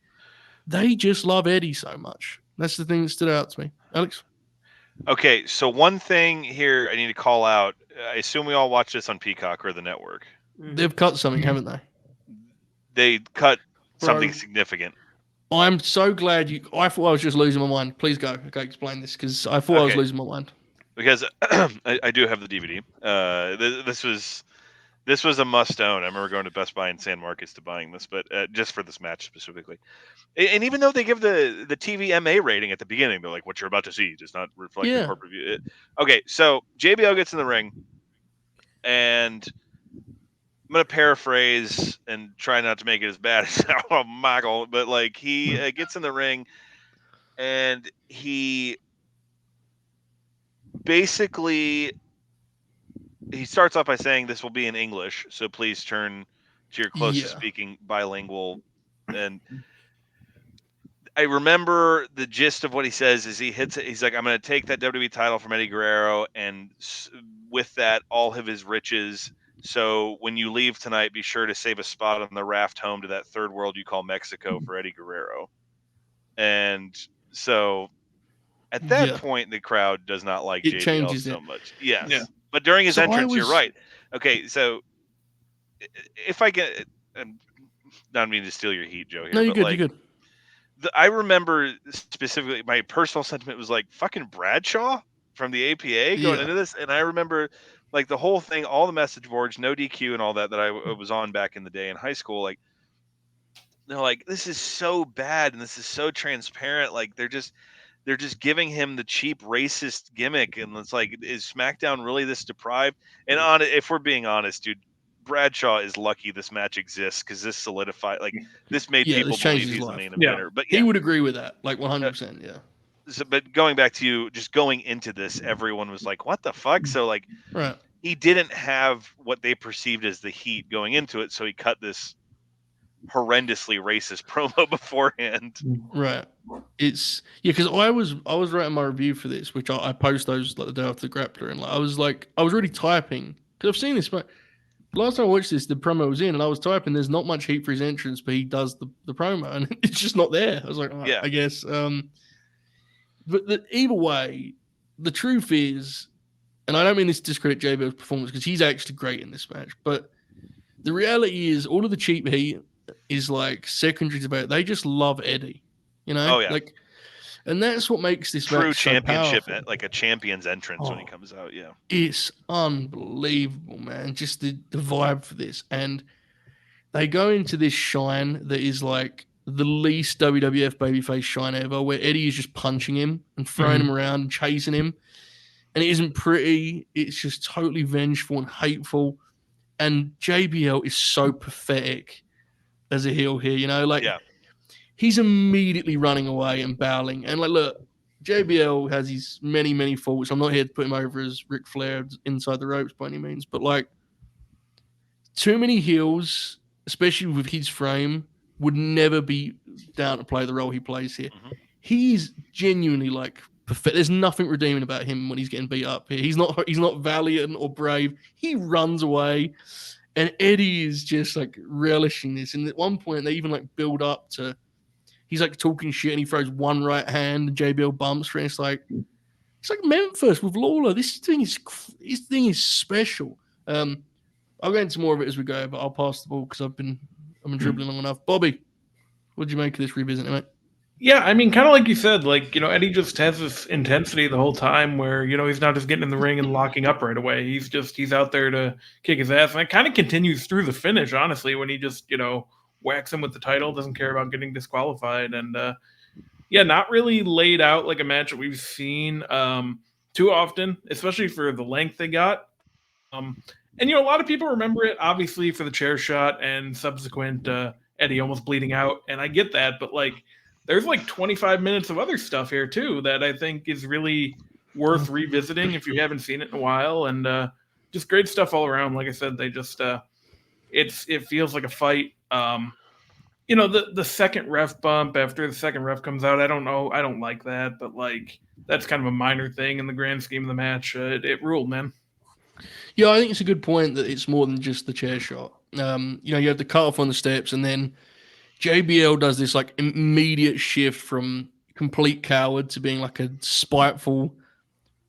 Speaker 1: They just love Eddie so much. That's the thing that stood out to me. Alex?
Speaker 3: Okay, so one thing here I need to call out. I assume we all watch this on Peacock or the network.
Speaker 1: They've cut something, haven't they?
Speaker 3: They cut something
Speaker 1: Bro.
Speaker 3: significant.
Speaker 1: I'm so glad you. I thought I was just losing my mind. Please go. Okay, explain this, because I thought I was
Speaker 3: Okay.
Speaker 1: losing my mind.
Speaker 3: Because I do have the DVD. This was a must own. I remember going to Best Buy in San Marcos to buying this, but just for this match specifically. And even though they give the TV MA rating at the beginning, they're like, "What you're about to see does not reflect the
Speaker 1: Yeah.
Speaker 3: corporate view." Okay, so JBL gets in the ring, and I'm gonna paraphrase and try not to make it as bad as Michael, but like he gets in the ring, and he basically he starts off by saying this will be in English, so please turn to your closest
Speaker 1: Yeah.
Speaker 3: speaking bilingual. And I remember the gist of what he says is he hits it. He's like, I'm going to take that WWE title from Eddie Guerrero, and with that, all of his riches. So when you leave tonight, be sure to save a spot on the raft home to that third world you call Mexico for Eddie Guerrero. And so at that
Speaker 1: Yeah.
Speaker 3: point, the crowd does not like
Speaker 1: It
Speaker 3: JBL
Speaker 1: changes
Speaker 3: so
Speaker 1: it.
Speaker 3: much. Yes.
Speaker 2: Yeah.
Speaker 3: But during his
Speaker 1: So I
Speaker 3: entrance, you're
Speaker 1: was-
Speaker 3: right. Okay, so if I get, and not meaning to steal your heat, Joe, here,
Speaker 1: No, you're
Speaker 3: but
Speaker 1: good.
Speaker 3: like,
Speaker 1: You're good.
Speaker 3: I remember specifically my personal sentiment was like fucking Bradshaw from the APA going
Speaker 1: Yeah.
Speaker 3: into this, and I remember like the whole thing, all the message boards, no DQ and all that I was on back in the day in high school. Like, they're like, this is so bad and this is so transparent. Like, they're just giving him the cheap racist gimmick, and it's like, is SmackDown really this deprived? And if we're being honest, dude, Bradshaw is lucky this match exists, because this solidified, like, this made
Speaker 1: Yeah,
Speaker 3: people
Speaker 1: this changed
Speaker 3: believe
Speaker 1: his
Speaker 3: he's the
Speaker 1: life.
Speaker 3: main
Speaker 2: Yeah.
Speaker 3: eventer. But
Speaker 1: He
Speaker 3: yeah,
Speaker 1: would agree with that. Like, 100%. Yeah.
Speaker 3: so, but going back to you, just going into this, everyone was like, what the fuck? So like,
Speaker 1: Right.
Speaker 3: he didn't have what they perceived as the heat going into it, so he cut this horrendously racist promo beforehand.
Speaker 1: Right. It's because I was writing my review for this, which I post those like the day after the grappler, and I was really typing because I've seen this, but last time I watched this, the promo was in, and I was typing. There's not much heat for his entrance, but he does the promo, and it's just not there. I was like, oh,
Speaker 3: Yeah.
Speaker 1: I guess. But either way, the truth is, and I don't mean this to discredit JBL's performance because he's actually great in this match, but the reality is, all of the cheap heat is like secondary to it. They just love Eddie, you know?
Speaker 3: Oh, yeah.
Speaker 1: Like, and that's what makes this
Speaker 3: True
Speaker 1: match
Speaker 3: championship,
Speaker 1: so powerful.
Speaker 3: like a champion's entrance when he
Speaker 1: Oh.
Speaker 3: comes out. Yeah.
Speaker 1: It's unbelievable, man. Just the vibe for this. And they go into this shine that is like the least WWF babyface shine ever, where Eddie is just punching him and throwing him around and chasing him. And it isn't pretty. It's just totally vengeful and hateful. And JBL is so pathetic as a heel here, you know? Like,
Speaker 3: Yeah.
Speaker 1: he's immediately running away and bowing. And like, look, JBL has his many, many faults. I'm not here to put him over as Ric Flair inside the ropes by any means, but like, too many heels, especially with his frame, would never be down to play the role he plays here.
Speaker 3: Mhm.
Speaker 1: He's genuinely like perfect. There's nothing redeeming about him when he's getting beat up here. He's not valiant or brave. He runs away, And Eddie is just like relishing this. And at one point, they even like build up to he's like talking shit and he throws one right hand and JBL bumps for it. It's like Memphis with Lawler. This thing is special. I'll get into more of it as we go, but I'll pass the ball because I've been dribbling long enough. Bobby, what did you make of this revisiting, mate?
Speaker 2: Yeah, I mean, kind of like you said, like, Eddie just has this intensity the whole time where, he's not just getting in the ring and locking up right away. He's out there to kick his ass. And it kind of continues through the finish, honestly, when he just, whacks him with the title, doesn't care about getting disqualified. And, yeah, not really laid out like a match that we've seen too often, especially for the length they got. And, a lot of people remember it, obviously, for the chair shot and subsequent Eddie almost bleeding out. And I get that, but, like, there's like 25 minutes of other stuff here too that I think is really worth revisiting if you haven't seen it in a while, and just great stuff all around. Like I said, they just it feels like a fight. The second ref bump after the second ref comes out, I don't know, I don't like that, but like that's kind of a minor thing in the grand scheme of the match. It ruled, man.
Speaker 1: Yeah, I think it's a good point that it's more than just the chair shot. You have the cut off on the steps, and then JBL does this like immediate shift from complete coward to being like a spiteful,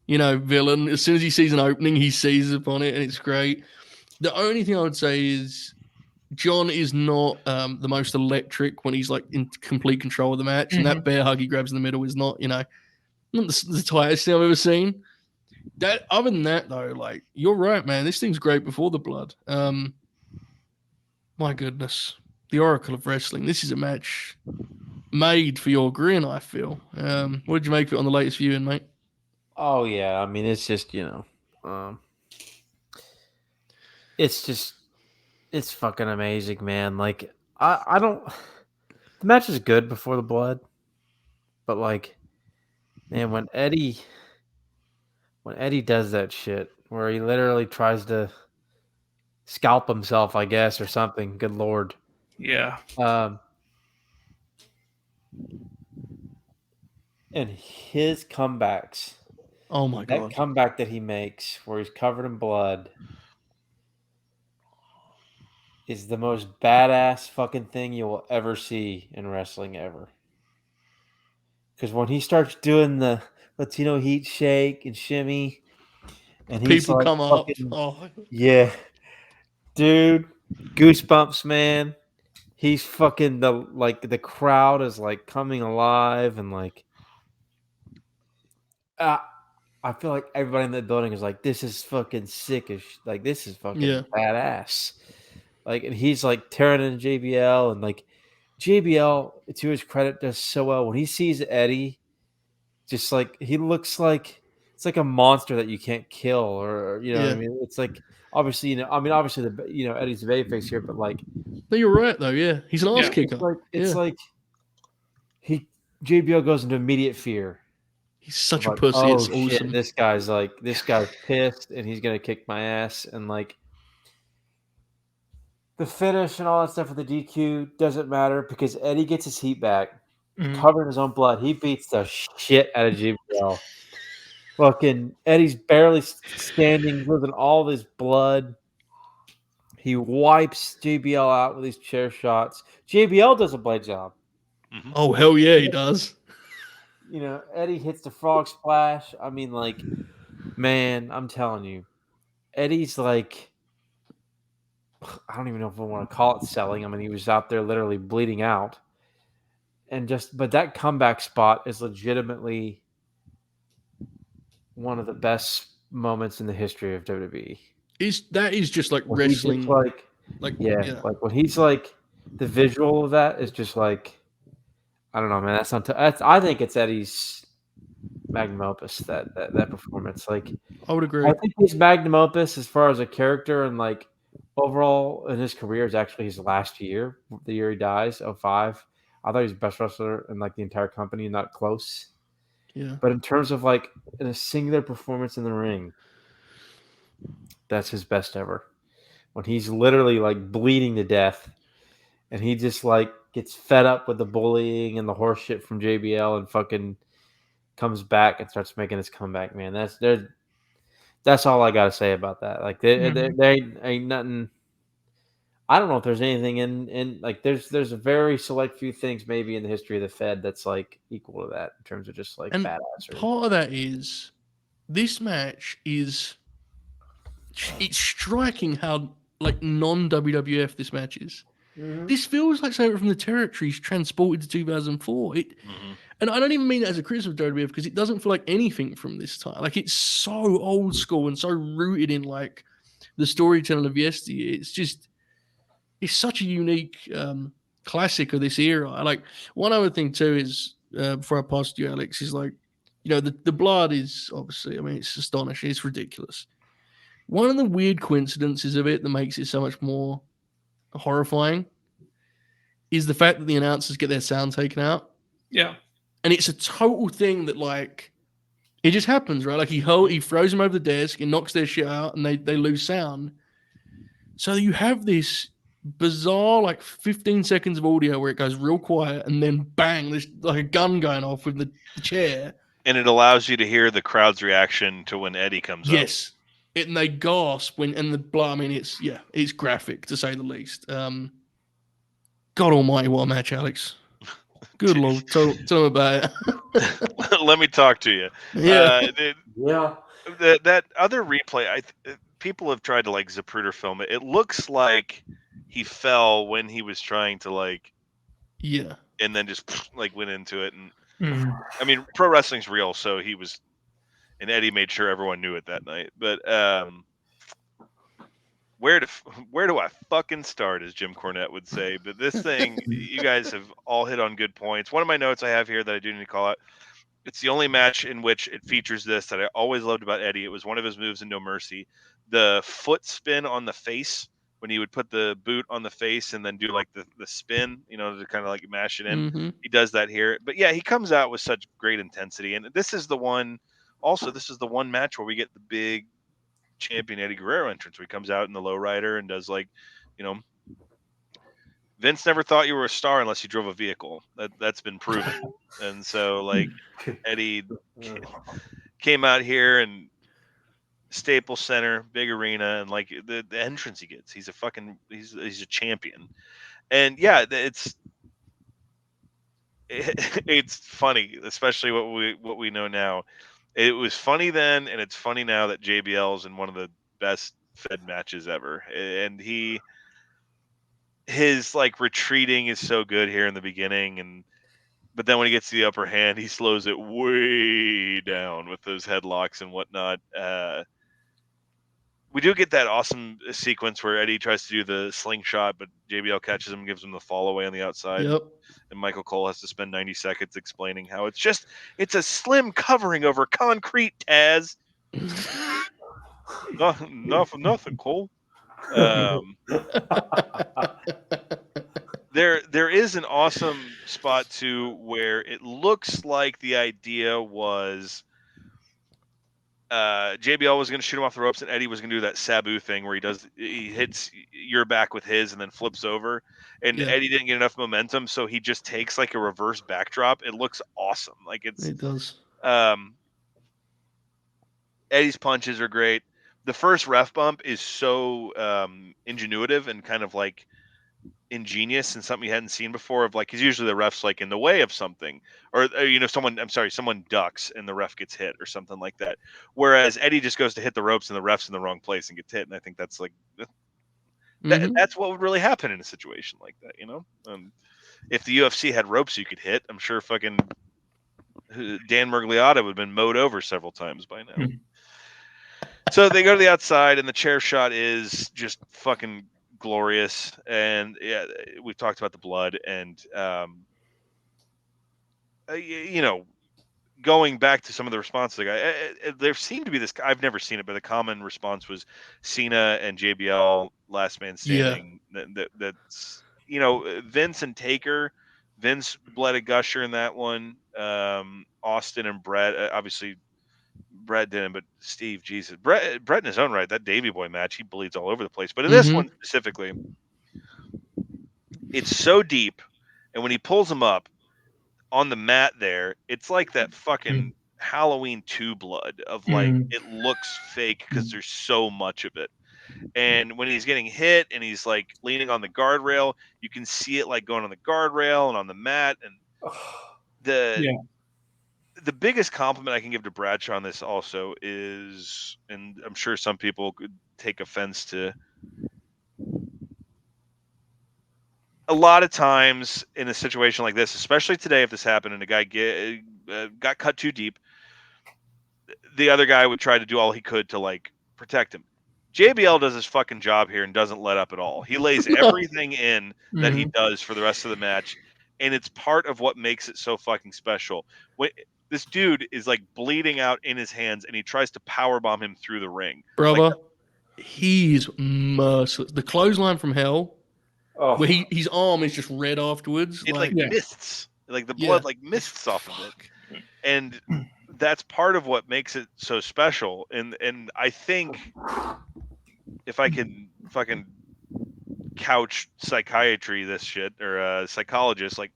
Speaker 1: villain. As soon as he sees an opening, he seizes upon it, and it's great. The only thing I would say is John is not the most electric when he's like in complete control of the match, and that bear hug he grabs in the middle is not, not the tightest thing I've ever seen. That other than that though, like you're right, man. This thing's great before the blood. My goodness. The Oracle of Wrestling. This is a match made for your grin, I feel. What did you make of it on the latest viewing, mate?
Speaker 4: Oh yeah, I mean it's just it's fucking amazing, man. Like I don't. The match is good before the blood, but like, man, when Eddie does that shit where he literally tries to scalp himself, I guess, or something. Good Lord.
Speaker 2: Yeah.
Speaker 4: And his comebacks.
Speaker 1: Oh my god.
Speaker 4: That comeback that he makes where he's covered in blood is the most badass fucking thing you will ever see in wrestling ever. Because when he starts doing the Latino heat shake and shimmy, and he's
Speaker 1: people
Speaker 4: like
Speaker 1: come
Speaker 4: fucking,
Speaker 1: up. Oh.
Speaker 4: Yeah. Dude, goosebumps, man. He's fucking the crowd is like coming alive and like I feel like everybody in the building is like, this is fucking sickish. Like this is fucking badass. Like, and he's like tearing into JBL, and like JBL, to his credit, does so well when he sees Eddie. Just like he looks like it's like a monster that you can't kill, or what I mean. It's like obviously, obviously the Eddie's the babyface here, but like,
Speaker 1: no, you're right though. Yeah, he's an ass kicker.
Speaker 4: It's like JBL goes into immediate fear.
Speaker 1: He's such a
Speaker 4: like,
Speaker 1: pussy.
Speaker 4: Oh
Speaker 1: it's
Speaker 4: shit!
Speaker 1: awesome.
Speaker 4: This guy's pissed, and he's gonna kick my ass, and like. The finish and all that stuff with the DQ doesn't matter because Eddie gets his heat back, covered in his own blood. He beats the shit out of JBL. Fucking Eddie's barely standing, losing all of his blood. He wipes JBL out with these chair shots. JBL does a blade job.
Speaker 1: Mm-hmm. Oh hell yeah, he does.
Speaker 4: Eddie hits the frog splash. I mean, like, man, I'm telling you, Eddie's like. I don't even know if I want to call it selling. I mean, he was out there literally bleeding out. But that comeback spot is legitimately one of the best moments in the history of WWE.
Speaker 1: That is just like wrestling.
Speaker 4: Like when he's like, the visual of that is just like, I don't know, man. I think it's Eddie's magnum opus, that performance. Like, I
Speaker 1: would agree.
Speaker 4: I think his magnum opus as far as a character and like, overall in his career is actually his last year, the year he dies, 05. I thought he was the best wrestler in like the entire company, not close.
Speaker 1: Yeah.
Speaker 4: But in terms of like in a singular performance in the ring, that's his best ever. When he's literally like bleeding to death and he just like gets fed up with the bullying and the horse shit from JBL and fucking comes back and starts making his comeback, man. That's all I got to say about that. Like, there ain't nothing. I don't know if there's anything in like there's a very select few things maybe in the history of the Fed that's like equal to that in terms of just like
Speaker 1: And
Speaker 4: badassery.
Speaker 1: part of that is this match is it's striking how like non WWF this match is. This feels like something from the territories transported to 2004. And I don't even mean that as a criticism of WWF because it doesn't feel like anything from this time. Like it's so old school and so rooted in like the storytelling of yesteryear. It's such a unique classic of this era. Like one other thing too is before I pass to you, Alex, is like the blood is obviously. I mean, it's astonishing. It's ridiculous. One of the weird coincidences of it that makes it so much more horrifying is the fact that the announcers get their sound taken out.
Speaker 2: Yeah.
Speaker 1: And it's a total thing that like it just happens, right? Like he throws them over the desk and knocks their shit out and they lose sound. So you have this bizarre like 15 seconds of audio where it goes real quiet and then bang, there's like a gun going off with the chair.
Speaker 3: And it allows you to hear the crowd's reaction to when Eddie comes up.
Speaker 1: Yes. And they gasp and the blood. I mean, it's graphic to say the least. God almighty, what a match, Alex. Good Lord. Tell them about it.
Speaker 3: Let me talk to you.
Speaker 1: Yeah.
Speaker 4: Yeah.
Speaker 3: That other replay, people have tried to like Zapruder film it. It looks like he fell when he was trying to like,
Speaker 1: Yeah.
Speaker 3: and then just like went into it. And I mean, pro wrestling's real, so he was, and Eddie made sure everyone knew it that night. But where do I fucking start, as Jim Cornette would say? But this thing, you guys have all hit on good points. One of my notes I have here that I do need to call out. It's the only match in which it features this that I always loved about Eddie. It was one of his moves in No Mercy. The foot spin on the face, when he would put the boot on the face and then do like the spin, to kind of like mash it in.
Speaker 1: Mm-hmm.
Speaker 3: He does that here. But yeah, he comes out with such great intensity. And this is the one match where we get the big champion Eddie Guerrero entrance where he comes out in the lowrider and does like, Vince never thought you were a star unless you drove a vehicle. That's been proven. And so like Eddie came out here and Staples Center, big arena, and like the entrance he gets, he's a champion. And yeah, it's funny, especially what we know now. It was funny then, and it's funny now that JBL is in one of the best Fed matches ever. And his like retreating is so good here in the beginning, but then when he gets to the upper hand, he slows it way down with those headlocks and whatnot. We do get that awesome sequence where Eddie tries to do the slingshot, but JBL catches him and gives him the fall away on the outside.
Speaker 1: Yep.
Speaker 3: And Michael Cole has to spend 90 seconds explaining how it's a slim covering over concrete, Taz. Nothing, Cole. There is an awesome spot too where it looks like the idea was JBL was going to shoot him off the ropes and Eddie was going to do that Sabu thing where he hits your back with his and then flips over, and Eddie didn't get enough momentum, so he just takes like a reverse backdrop. It looks awesome. Like it
Speaker 1: does.
Speaker 3: Eddie's punches are great. The first ref bump is so ingenuitive and kind of like ingenious and something you hadn't seen before, of like, because usually the ref's like in the way of something, or someone ducks and the ref gets hit or something like that, whereas Eddie just goes to hit the ropes and the ref's in the wrong place and gets hit. And I think that's like that's what would really happen in a situation like that, if the UFC had ropes you could hit, I'm sure fucking Dan Murgliata would have been mowed over several times by now. So they go to the outside and the chair shot is just fucking glorious. And yeah, we've talked about the blood and going back to some of the responses, there seemed to be this, I've never seen it, but the common response was Cena and JBL last man standing. That's Vince and Taker. Vince bled a gusher in that one. Austin and Brett, obviously Brett didn't, but Steve, Jesus, Brett in his own right, that Davey Boy match, he bleeds all over the place. But in this one specifically, it's so deep, and when he pulls him up on the mat there, it's like that fucking Halloween 2 blood of like, it looks fake because there's so much of it. And when he's getting hit and he's like leaning on the guardrail, you can see it like going on the guardrail and on the mat. And the biggest compliment I can give to Bradshaw on this also is, and I'm sure some people could take offense to, a lot of times in a situation like this, especially today, if this happened and a guy got cut too deep, the other guy would try to do all he could to like protect him. JBL does his fucking job here and doesn't let up at all. He lays everything in that he does for the rest of the match, and it's part of what makes it so fucking special. This dude is like bleeding out in his hands, and he tries to powerbomb him through the ring.
Speaker 1: Brother,
Speaker 3: Like,
Speaker 1: he's merciless. The clothesline from hell,
Speaker 4: Oh,
Speaker 1: where his arm is just red afterwards.
Speaker 3: it like mists, like the blood like mists off of it, and that's part of what makes it so special. And I think if I can fucking couch psychiatry this shit, or psychologist, like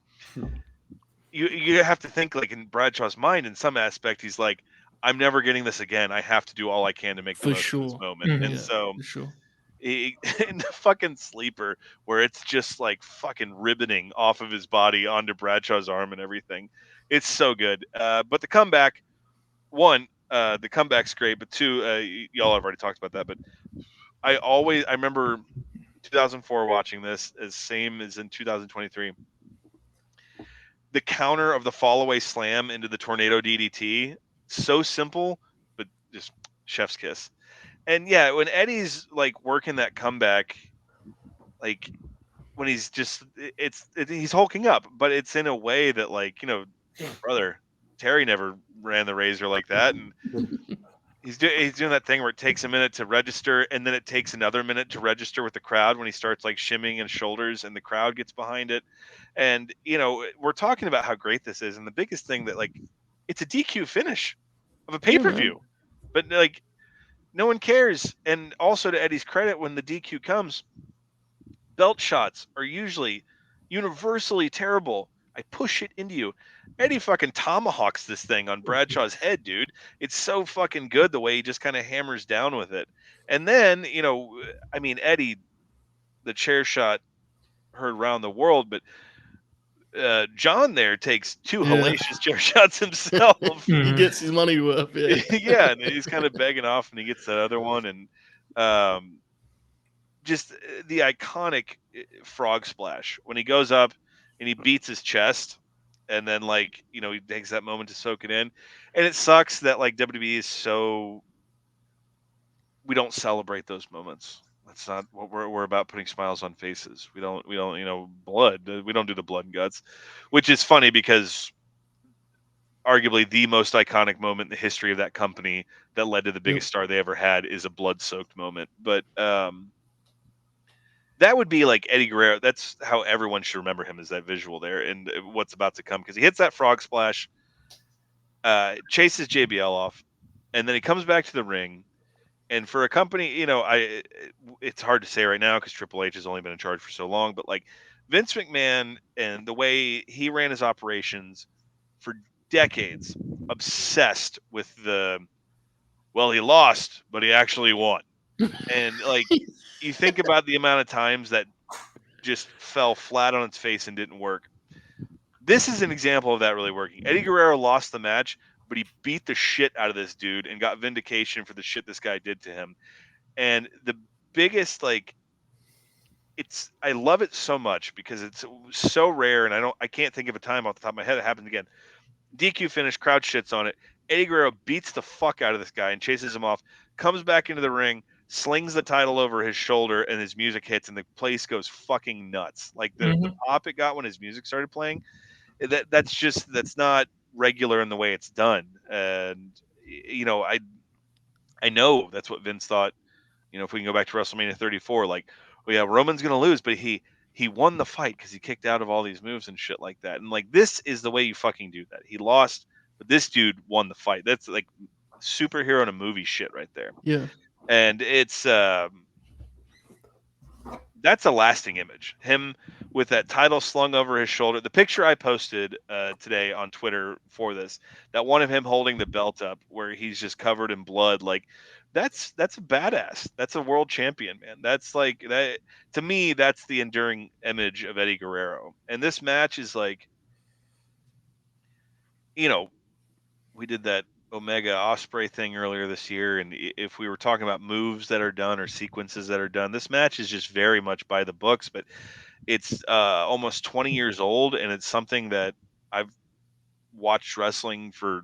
Speaker 3: you have to think like in Bradshaw's mind, in some aspect, he's like, I'm never getting this again. I have to do all I can to make the most of this moment. And so
Speaker 1: for sure.
Speaker 3: in the fucking sleeper, where it's just like fucking ribboning off of his body onto Bradshaw's arm and everything, it's so good. But the comeback, one, the comeback's great, but two, y'all have already talked about that, but I remember 2004 watching this, as same as in 2023. The counter of the fall away slam into the tornado DDT, so simple, but just chef's kiss. And yeah, when Eddie's like working that comeback, like when he's just, he's hulking up, but it's in a way that, like, brother, Terry never ran the razor like that. And he's doing that thing where it takes a minute to register, and then it takes another minute to register with the crowd when he starts like shimmying his shoulders and the crowd gets behind it. And we're talking about how great this is, and the biggest thing that, like, it's a DQ finish of a pay-per-view, but like no one cares. And also, to Eddie's credit, when the DQ comes, belt shots are usually universally terrible. I push it into you. Eddie fucking tomahawks this thing on Bradshaw's head, dude. It's so fucking good the way he just kind of hammers down with it. And then, I mean, Eddie, the chair shot heard around the world, but John there takes two hellacious chair shots himself.
Speaker 1: He gets his money worth.
Speaker 3: Yeah, and he's kind of begging off, and he gets that other one, and just the iconic frog splash when he goes up and he beats his chest, and then, like, he takes that moment to soak it in. And it sucks that, like, WWE is so, we don't celebrate those moments. That's not what we're about, putting smiles on faces. We don't blood. We don't do the blood and guts, which is funny because arguably the most iconic moment in the history of that company that led to the biggest star they ever had is a blood-soaked moment. But that would be like Eddie Guerrero. That's how everyone should remember him, is that visual there and what's about to come, because he hits that frog splash, chases JBL off, and then he comes back to the ring. And for a company, it's hard to say right now because Triple H has only been in charge for so long, but like Vince McMahon and the way he ran his operations for decades, obsessed with he lost, but he actually won. And like, you think about the amount of times that just fell flat on its face and didn't work. This is an example of that really working. Eddie Guerrero lost the match, but he beat the shit out of this dude and got vindication for the shit this guy did to him. And the biggest, like, I love it so much because it's so rare, and I can't think of a time off the top of my head it happened again. DQ finish, crowd shits on it. Eddie Guerrero beats the fuck out of this guy and chases him off, comes back into the ring, slings the title over his shoulder, and his music hits, and the place goes fucking nuts. Like the pop it got when his music started playing, that's not regular in the way it's done. And I know that's what Vince thought. If we can go back to WrestleMania 34, like, well, yeah, Roman's gonna lose, but he won the fight because he kicked out of all these moves and shit like that. And like, this is the way you fucking do that. He lost, but this dude won the fight. That's like superhero in a movie shit right there.
Speaker 1: Yeah.
Speaker 3: And it's that's a lasting image. Him with that title slung over his shoulder. The picture I posted today on Twitter for this, that one of him holding the belt up where he's just covered in blood, like that's a badass. That's a world champion, man. That's like that to me. That's the enduring image of Eddie Guerrero. And this match is like, you know, we did that Omega Osprey thing earlier this year, and if we were talking about moves that are done or sequences that are done, this match is just very much by the books. But it's almost 20 years old, and it's something that I've watched wrestling for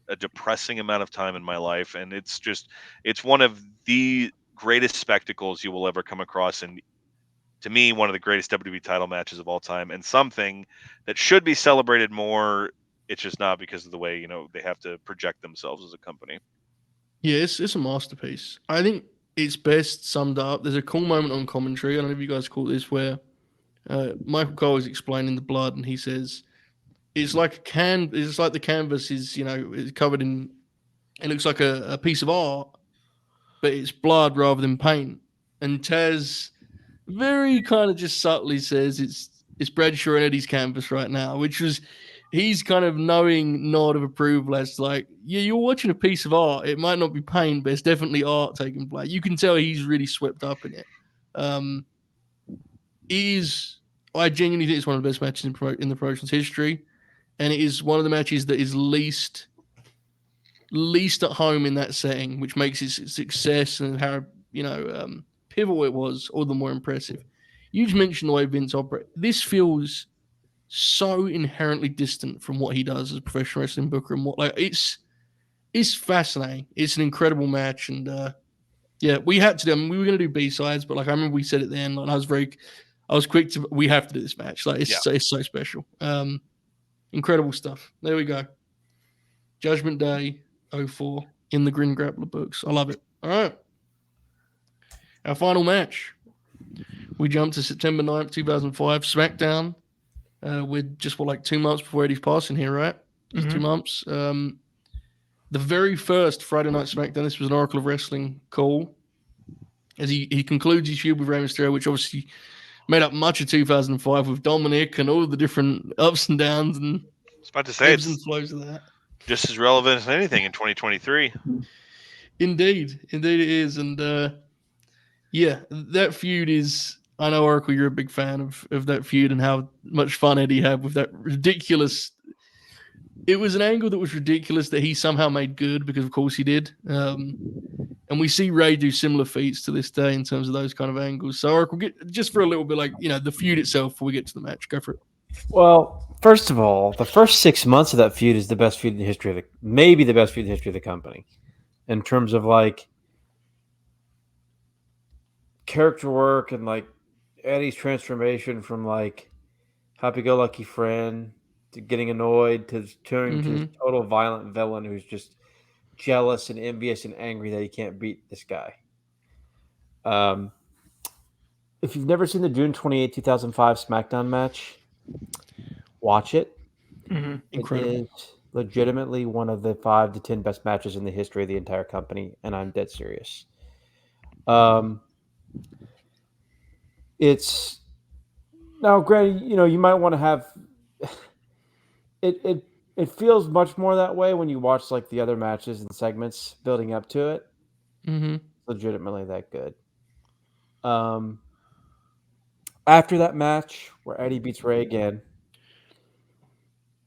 Speaker 3: a depressing amount of time in my life, and it's one of the greatest spectacles you will ever come across, and to me, one of the greatest WWE title matches of all time, and something that should be celebrated more. It's just not because of the way they have to project themselves as a company.
Speaker 1: Yeah, it's a masterpiece. I think it's best summed up. There's a cool moment on commentary. I don't know if you guys caught this, where Michael Cole is explaining the blood, and he says it's like it's like the canvas is is covered in. It looks like a piece of art, but it's blood rather than paint. And Taz very kind of just subtly says it's Bradshaw and Eddie's canvas right now, which was he's kind of knowing nod of approval as like, yeah, you're watching a piece of art. It might not be paint, but it's definitely art taking place. You can tell he's really swept up in it. I genuinely think it's one of the best matches in the promotion's history, and it is one of the matches that is least at home in that setting, which makes its success and how pivotal it was all the more impressive. You just mentioned the way Vince operates. This feels so inherently distant from what he does as a professional wrestling booker, and it's fascinating. It's an incredible match, and yeah, we had to do. I mean, we were going to do B-sides, but like I remember we said it then, and I was quick to. We have to do this match. Like it's so special. Incredible stuff. There we go. Judgment Day 04 in the Grin Grappler books. I love it. All right. Our final match. We jump to September 9th, 2005, SmackDown. We're just 2 months before Eddie's passing here, right?
Speaker 2: Mhm.
Speaker 1: 2 months. The very first Friday Night SmackDown, this was an Oracle of Wrestling call. As he concludes his feud with Rey Mysterio, which obviously made up much of 2005 with Dominic and all the different ups and downs and
Speaker 3: I was about to say
Speaker 1: ebbs and
Speaker 3: it's
Speaker 1: flows of that.
Speaker 3: just as relevant as anything in 2023.
Speaker 1: Indeed it is. And yeah, that feud is. I know, Oracle, you're a big fan of that feud and how much fun Eddie had with that ridiculous. It was an angle that was ridiculous that he somehow made good because, of course, he did. And we see Ray do similar feats to this day in terms of those kind of angles. So, Oracle, just for a little bit, the feud itself before we get to the match. Go for it.
Speaker 4: Well, first of all, the first 6 months of that feud is the best feud in the history of maybe the best feud in the history of the company, in terms of character work and Eddie's transformation from happy-go-lucky friend to getting annoyed to turning to this total violent villain who's just jealous and envious and angry that he can't beat this guy. If you've never seen the June 28, 2005 SmackDown match, watch it.
Speaker 2: Mm-hmm.
Speaker 1: Incredible.
Speaker 4: It is legitimately one of the 5 to 10 best matches in the history of the entire company, and I'm dead serious. It's now, granted, you might want to have it. It feels much more that way when you watch the other matches and segments building up to it.
Speaker 1: Mm-hmm.
Speaker 4: Legitimately that good. After that match where Eddie beats Ray again,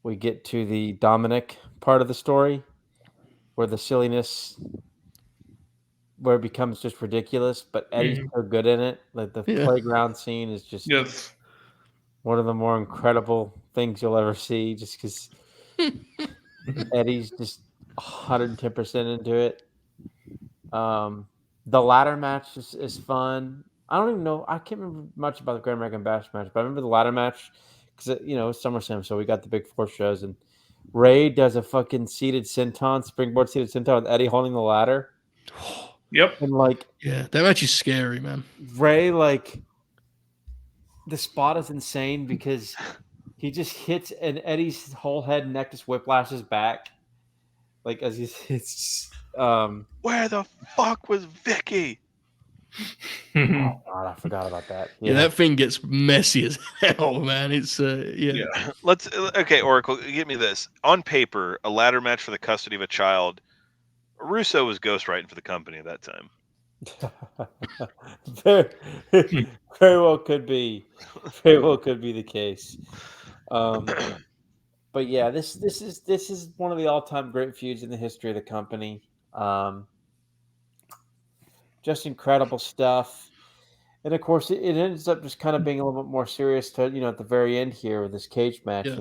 Speaker 4: we get to the Dominic part of the story where the silliness, where it becomes just ridiculous, but Eddie's so good in it. The playground scene is just one of the more incredible things you'll ever see, just because Eddie's just 110% into it. The ladder match is fun. I don't even know. I can't remember much about the Grand American Bash match, but I remember the ladder match because it's SummerSlam, so we got the big 4 shows, and Ray does a fucking springboard seated senton with Eddie holding the ladder.
Speaker 2: Yep.
Speaker 4: And
Speaker 1: yeah, that match is scary, man.
Speaker 4: Ray, the spot is insane because he just hits, and Eddie's whole head and neck just whiplashes back. As he hits.
Speaker 3: Where the fuck was Vicky?
Speaker 4: Oh God, I forgot about that.
Speaker 1: Yeah, that thing gets messy as hell, man. It's yeah.
Speaker 3: Let's okay, Oracle, give me this. On paper, a ladder match for the custody of a child. Russo was ghostwriting for the company at that time.
Speaker 4: very, very well could be. Very well could be the case. But yeah, this is one of the all-time great feuds in the history of the company. Just incredible stuff. And of course, it ends up just kind of being a little bit more serious to at the very end here with this cage match.
Speaker 1: Yeah.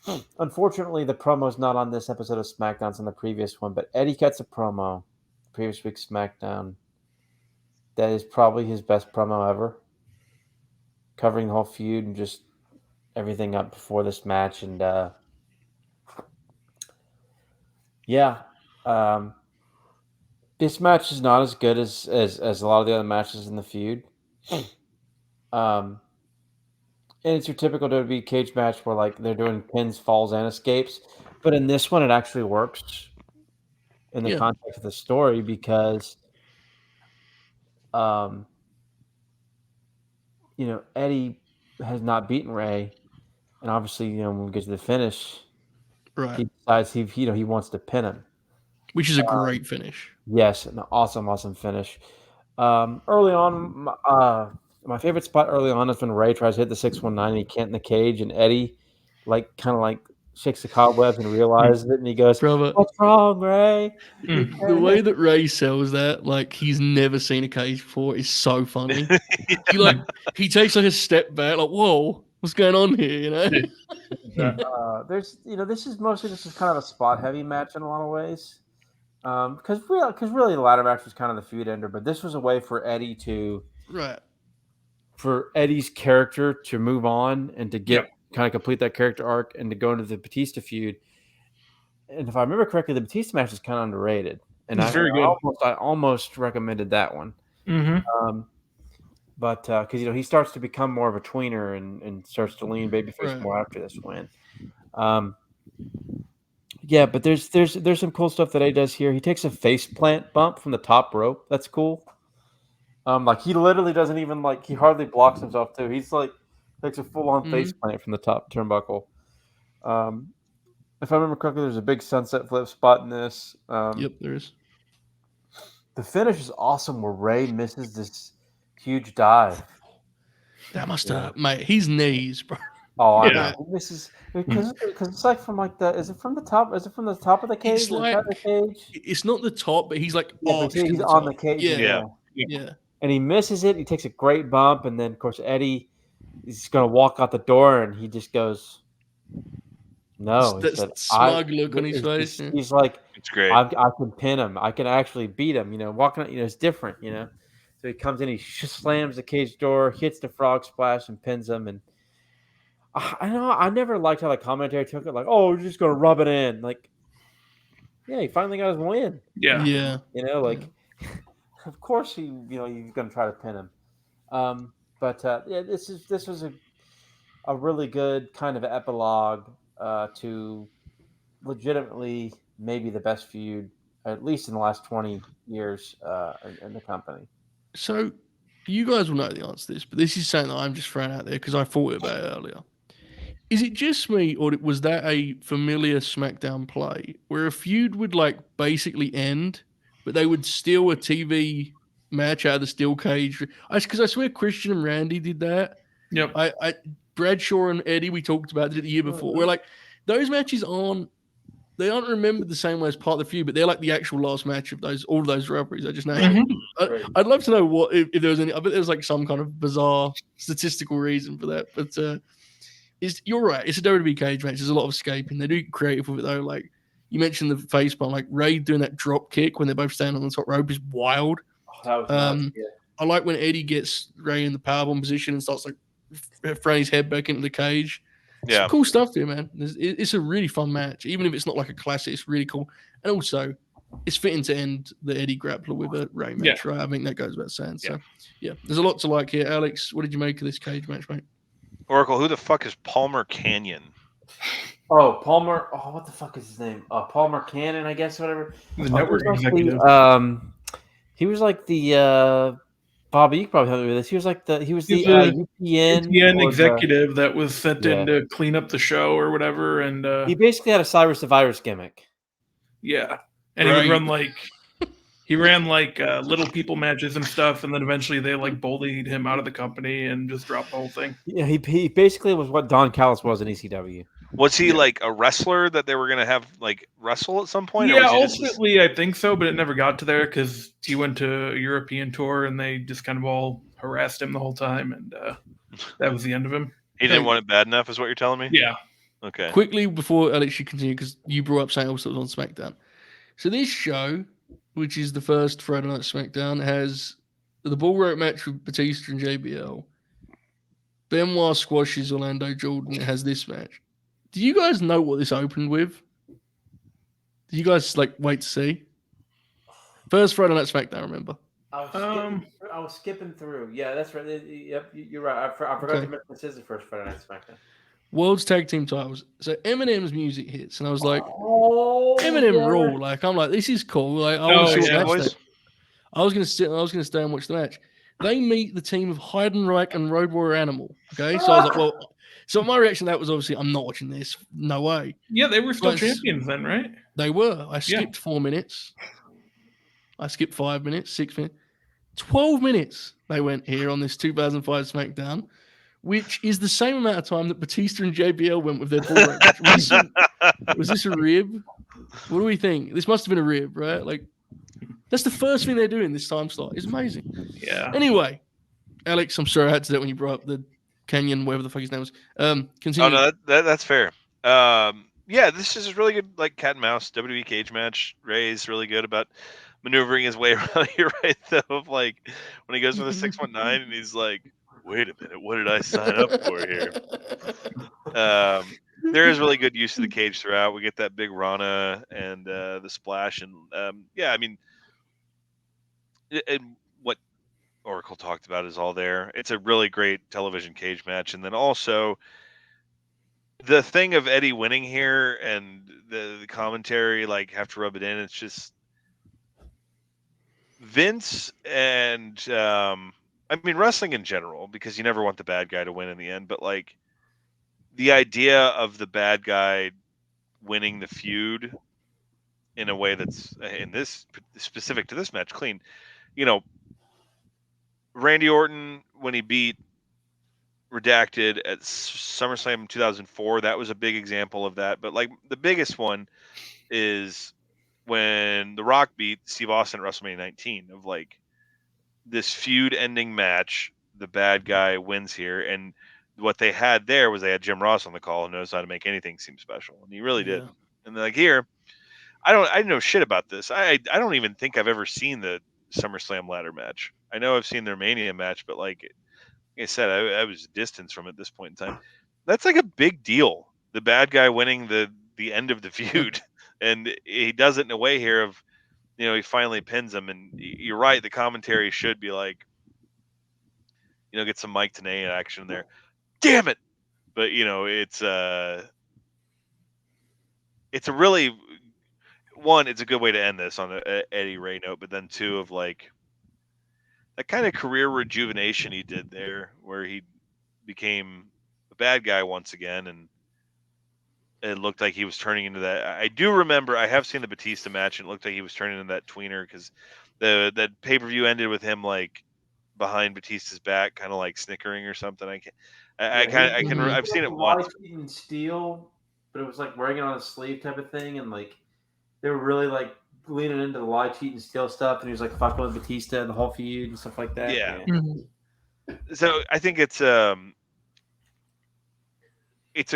Speaker 4: And unfortunately, the promo's not on this episode of SmackDown; it's on the previous one. But Eddie cuts a promo, previous week's SmackDown. That is probably his best promo ever, covering the whole feud and just everything up before this match. And this match is not as good as a lot of the other matches in the feud. And it's your typical WWE cage match where like they're doing pins, falls, and escapes. But in this one, it actually works in the context of the story because, Eddie has not beaten Ray, and obviously, when we get to the finish,
Speaker 1: Right.
Speaker 4: he decides he wants to pin him,
Speaker 1: which is a great finish.
Speaker 4: Yes, an awesome finish. Early on, my favorite spot early on is when Ray tries to hit the 619 and he can't in the cage, and Eddie kind of shakes the cobwebs and realizes it, and he goes,
Speaker 1: Brother,
Speaker 4: "What's wrong, Ray?"
Speaker 1: The way that Ray sells that, like he's never seen a cage before, is so funny. He takes like a step back, like, "Whoa, what's going on here?"
Speaker 4: There's this is mostly just kind of a spot heavy match in a lot of ways. Because really the ladder match was kind of the feud ender, but this was a way for Eddie for Eddie's character to move on and to get kind of complete that character arc and to go into the Batista feud. And if I remember correctly, the Batista match is kind of underrated, and
Speaker 2: It's very good.
Speaker 4: I almost recommended that one.
Speaker 2: Mm-hmm.
Speaker 4: But because he starts to become more of a tweener and starts to lean babyface more after this win. Yeah, but there's some cool stuff that Eddie does here. He takes a face plant bump from the top rope. That's cool. He literally doesn't even he hardly blocks himself too. He's takes a full on face plant from the top turnbuckle. If I remember correctly, there's a big sunset flip spot in this.
Speaker 1: Yep, there is.
Speaker 4: The finish is awesome where Ray misses this huge dive.
Speaker 1: That must have, mate. His knees, bro.
Speaker 4: Oh, I know. This is because it's from is it from the top? Is it from the top of the cage?
Speaker 1: It's
Speaker 4: the cage?
Speaker 1: It's not the top, but he's he's
Speaker 4: on the cage.
Speaker 1: Yeah.
Speaker 4: And he misses it. He takes a great bump, and then of course Eddie is going to walk out the door, and he just goes, "No."
Speaker 1: That smug look on his face.
Speaker 4: He's like,
Speaker 3: "It's great.
Speaker 4: I can pin him. I can actually beat him. Walking out, it's different. So he comes in, he slams the cage door, hits the frog splash, and pins him. And I know I never liked how the commentary took it, we're just going to rub it in. He finally got his win.
Speaker 2: Yeah.
Speaker 4: Of course he's going to try to pin him. This was a really good kind of epilogue to legitimately maybe the best feud, at least in the last 20 years in the company.
Speaker 1: So you guys will know the answer to this, but this is something that I'm just throwing out there because I thought about it earlier. Is it just me, or was that a familiar SmackDown play where a feud would basically end, but they would steal a TV match out of the steel cage? Because I swear Christian and Randy did that.
Speaker 2: Yep.
Speaker 1: I Bradshaw and Eddie, we talked about it the year before. We're those matches aren't remembered the same way as part of the feud, but they're the actual last match of all of those rivalries I just named.
Speaker 2: Mm-hmm.
Speaker 1: I'd love to know if there was any. I bet there's some kind of bizarre statistical reason for that, but you're right. It's a WWE cage match. There's a lot of escaping. They do get creative with it though. You mentioned the face palm, Ray doing that drop kick when they're both standing on the top rope is wild.
Speaker 4: Oh, that was nuts, yeah.
Speaker 1: I like when Eddie gets Ray in the powerbomb position and starts throwing his head back into the cage. Some cool stuff there, man. It's a really fun match, even if it's not a classic. It's really cool, and also it's fitting to end the Eddie Grappler with a Ray match, right? I think that goes without saying. So, there's a lot to like here. Alex, what did you make of this cage match, mate?
Speaker 3: Oracle, who the fuck is Palmer Canyon?
Speaker 4: Oh, Palmer. Oh, what the fuck is his name? Palmer Cannon, I guess, whatever.
Speaker 2: The network executive.
Speaker 4: He was the Bobby, you can probably help me with this. He was like
Speaker 2: He's
Speaker 4: the
Speaker 2: the
Speaker 4: UPN
Speaker 2: UPN
Speaker 4: or the,
Speaker 2: executive that was sent in
Speaker 4: Yeah.
Speaker 2: to clean up the show or whatever, and
Speaker 4: he basically had a Cyrus the Virus gimmick.
Speaker 2: yeah, and he would
Speaker 1: Right.
Speaker 2: run he ran little people matches and stuff, and then eventually they bullied him out of the company and just dropped the whole thing.
Speaker 4: Yeah, he basically was what Don Callis was in ECW.
Speaker 3: Was he
Speaker 2: Yeah.
Speaker 3: like a wrestler that they were gonna have like wrestle at some point? Or
Speaker 2: Yeah,
Speaker 3: was he just
Speaker 2: ultimately I think so, but it never got to there because he went to a European tour and they just kind of all harassed him the whole time, and that was the end of him.
Speaker 3: he didn't want it bad enough? Is what you're telling me?
Speaker 2: Yeah.
Speaker 3: Okay.
Speaker 1: Quickly before Alex, you continue because you brought up something else that was on SmackDown. So this show, which is the first Friday Night SmackDown, has the bull rope match with Batista and JBL. Benoit squashes Orlando Jordan. It has this match. Do you guys know what this opened with? Do you guys wait to see? First Friday Night SmackDown, remember?
Speaker 4: I was skipping through. Yeah, that's right. Yep, you're right. I forgot
Speaker 1: Okay.
Speaker 4: to mention this is the first Friday Night SmackDown.
Speaker 1: World's Tag Team titles. So Eminem's music hits, and I was like,
Speaker 4: Oh,
Speaker 1: Eminem rule. I'm like, this is cool. Like, I want to see what
Speaker 3: yeah,
Speaker 1: match
Speaker 3: boys.
Speaker 1: that. I was gonna stay and watch the match. They meet the team of Heidenreich and Road Warrior Animal. Okay, so I was like, well, so my reaction to that was obviously, I'm not watching this. No way.
Speaker 2: Yeah, they were still
Speaker 1: But
Speaker 2: champions then, right?
Speaker 1: They were. I skipped 4 minutes. I skipped 5 minutes, 6 minutes, 12 minutes. They went here on this 2005 SmackDown, which is the same amount of time that Batista and JBL went with their bull rope match. Was this a rib? What do we think? This must have been a rib, right? Like, that's the first thing they're doing this time slot. It's amazing.
Speaker 2: Yeah.
Speaker 1: Anyway, Alex, I'm sorry I had to do that when you brought up the Kenyan, whatever the fuck his name was.
Speaker 3: Oh
Speaker 1: Continue.
Speaker 3: no, that's fair. Yeah, this is a really good cat and mouse WWE cage match. Ray's really good about maneuvering his way around. You're right though, of when he goes for the 619 and he's like, "Wait a minute, what did I sign up for here?" There is really good use of the cage throughout. We get that big Rana and the splash, and yeah, I mean, and what Oracle talked about is all there. It's a really great television cage match, and then also the thing of Eddie winning here and the commentary have to rub it in. It's just Vince and I mean wrestling in general, because you never want the bad guy to win in the end, but the idea of the bad guy winning the feud in a way that's in this specific to this match clean. Randy Orton, when he beat Redacted at SummerSlam 2004, that was a big example of that. But the biggest one is when The Rock beat Steve Austin at WrestleMania 19, of this feud ending match. The bad guy wins here, and what they had there was they had Jim Ross on the call who knows how to make anything seem special, and he really did. And here, I didn't know shit about this. I don't even think I've ever seen the SummerSlam ladder match. I know I've seen their Mania match, but like I said, I was distanced from it at this point in time. That's a big deal. The bad guy winning the end of the feud, and he does it in a way here of, he finally pins him. And you're right, the commentary should be get some Mike Tenay action there. Damn it! But it's a really one. It's a good way to end this on a Eddie Ray note, but then two of that kind of career rejuvenation he did there, where he became a bad guy once again, and it looked like he was turning into that. I do remember, I have seen the Batista match, and it looked like he was turning into that tweener, because that pay-per-view ended with him behind Batista's back, kind of snickering or something. I've seen it once.
Speaker 4: In steel, but it was wearing it on his sleeve type of thing, and they were really leaning into the lie, cheat, and steal stuff, and he was fucking with Batista and the whole feud and stuff like that.
Speaker 3: Yeah.
Speaker 1: Mm-hmm.
Speaker 3: So I think it's a